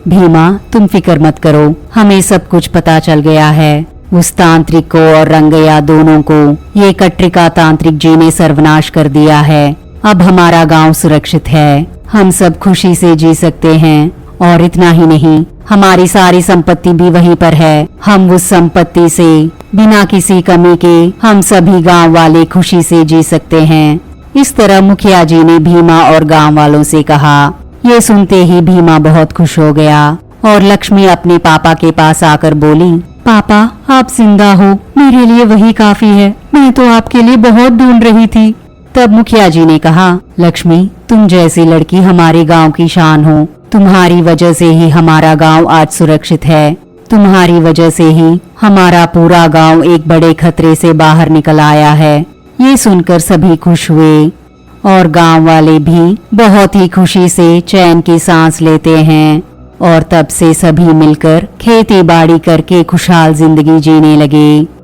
भीमा, तुम फिक्र मत करो, हमें सब कुछ पता चल गया है। उस तांत्रिक को और रंगैया दोनों को ये कट्रिका तांत्रिक जी ने सर्वनाश कर दिया है। अब हमारा गांव सुरक्षित है, हम सब खुशी से जी सकते हैं और इतना ही नहीं, हमारी सारी संपत्ति भी वहीं पर है। हम उस संपत्ति से बिना किसी कमी के हम सभी गांव वाले खुशी से जी सकते हैं। इस तरह मुखिया जी ने भीमा और गांव वालों से कहा। ये सुनते ही भीमा बहुत खुश हो गया और लक्ष्मी अपने पापा के पास आकर बोली, पापा, आप जिंदा हो, मेरे लिए वही काफी है। मैं तो आपके लिए बहुत ढूंढ रही थी। तब मुखिया जी ने कहा, लक्ष्मी, तुम जैसी लड़की हमारे गांव की शान हो। तुम्हारी वजह से ही हमारा गांव आज सुरक्षित है। तुम्हारी वजह से ही हमारा पूरा गांव एक बड़े खतरे से बाहर निकल आया है। ये सुनकर सभी खुश हुए और गांव वाले भी बहुत ही खुशी से चैन की सांस लेते हैं और तब से सभी मिलकर खेती बाड़ी करके खुशहाल जिंदगी जीने लगे।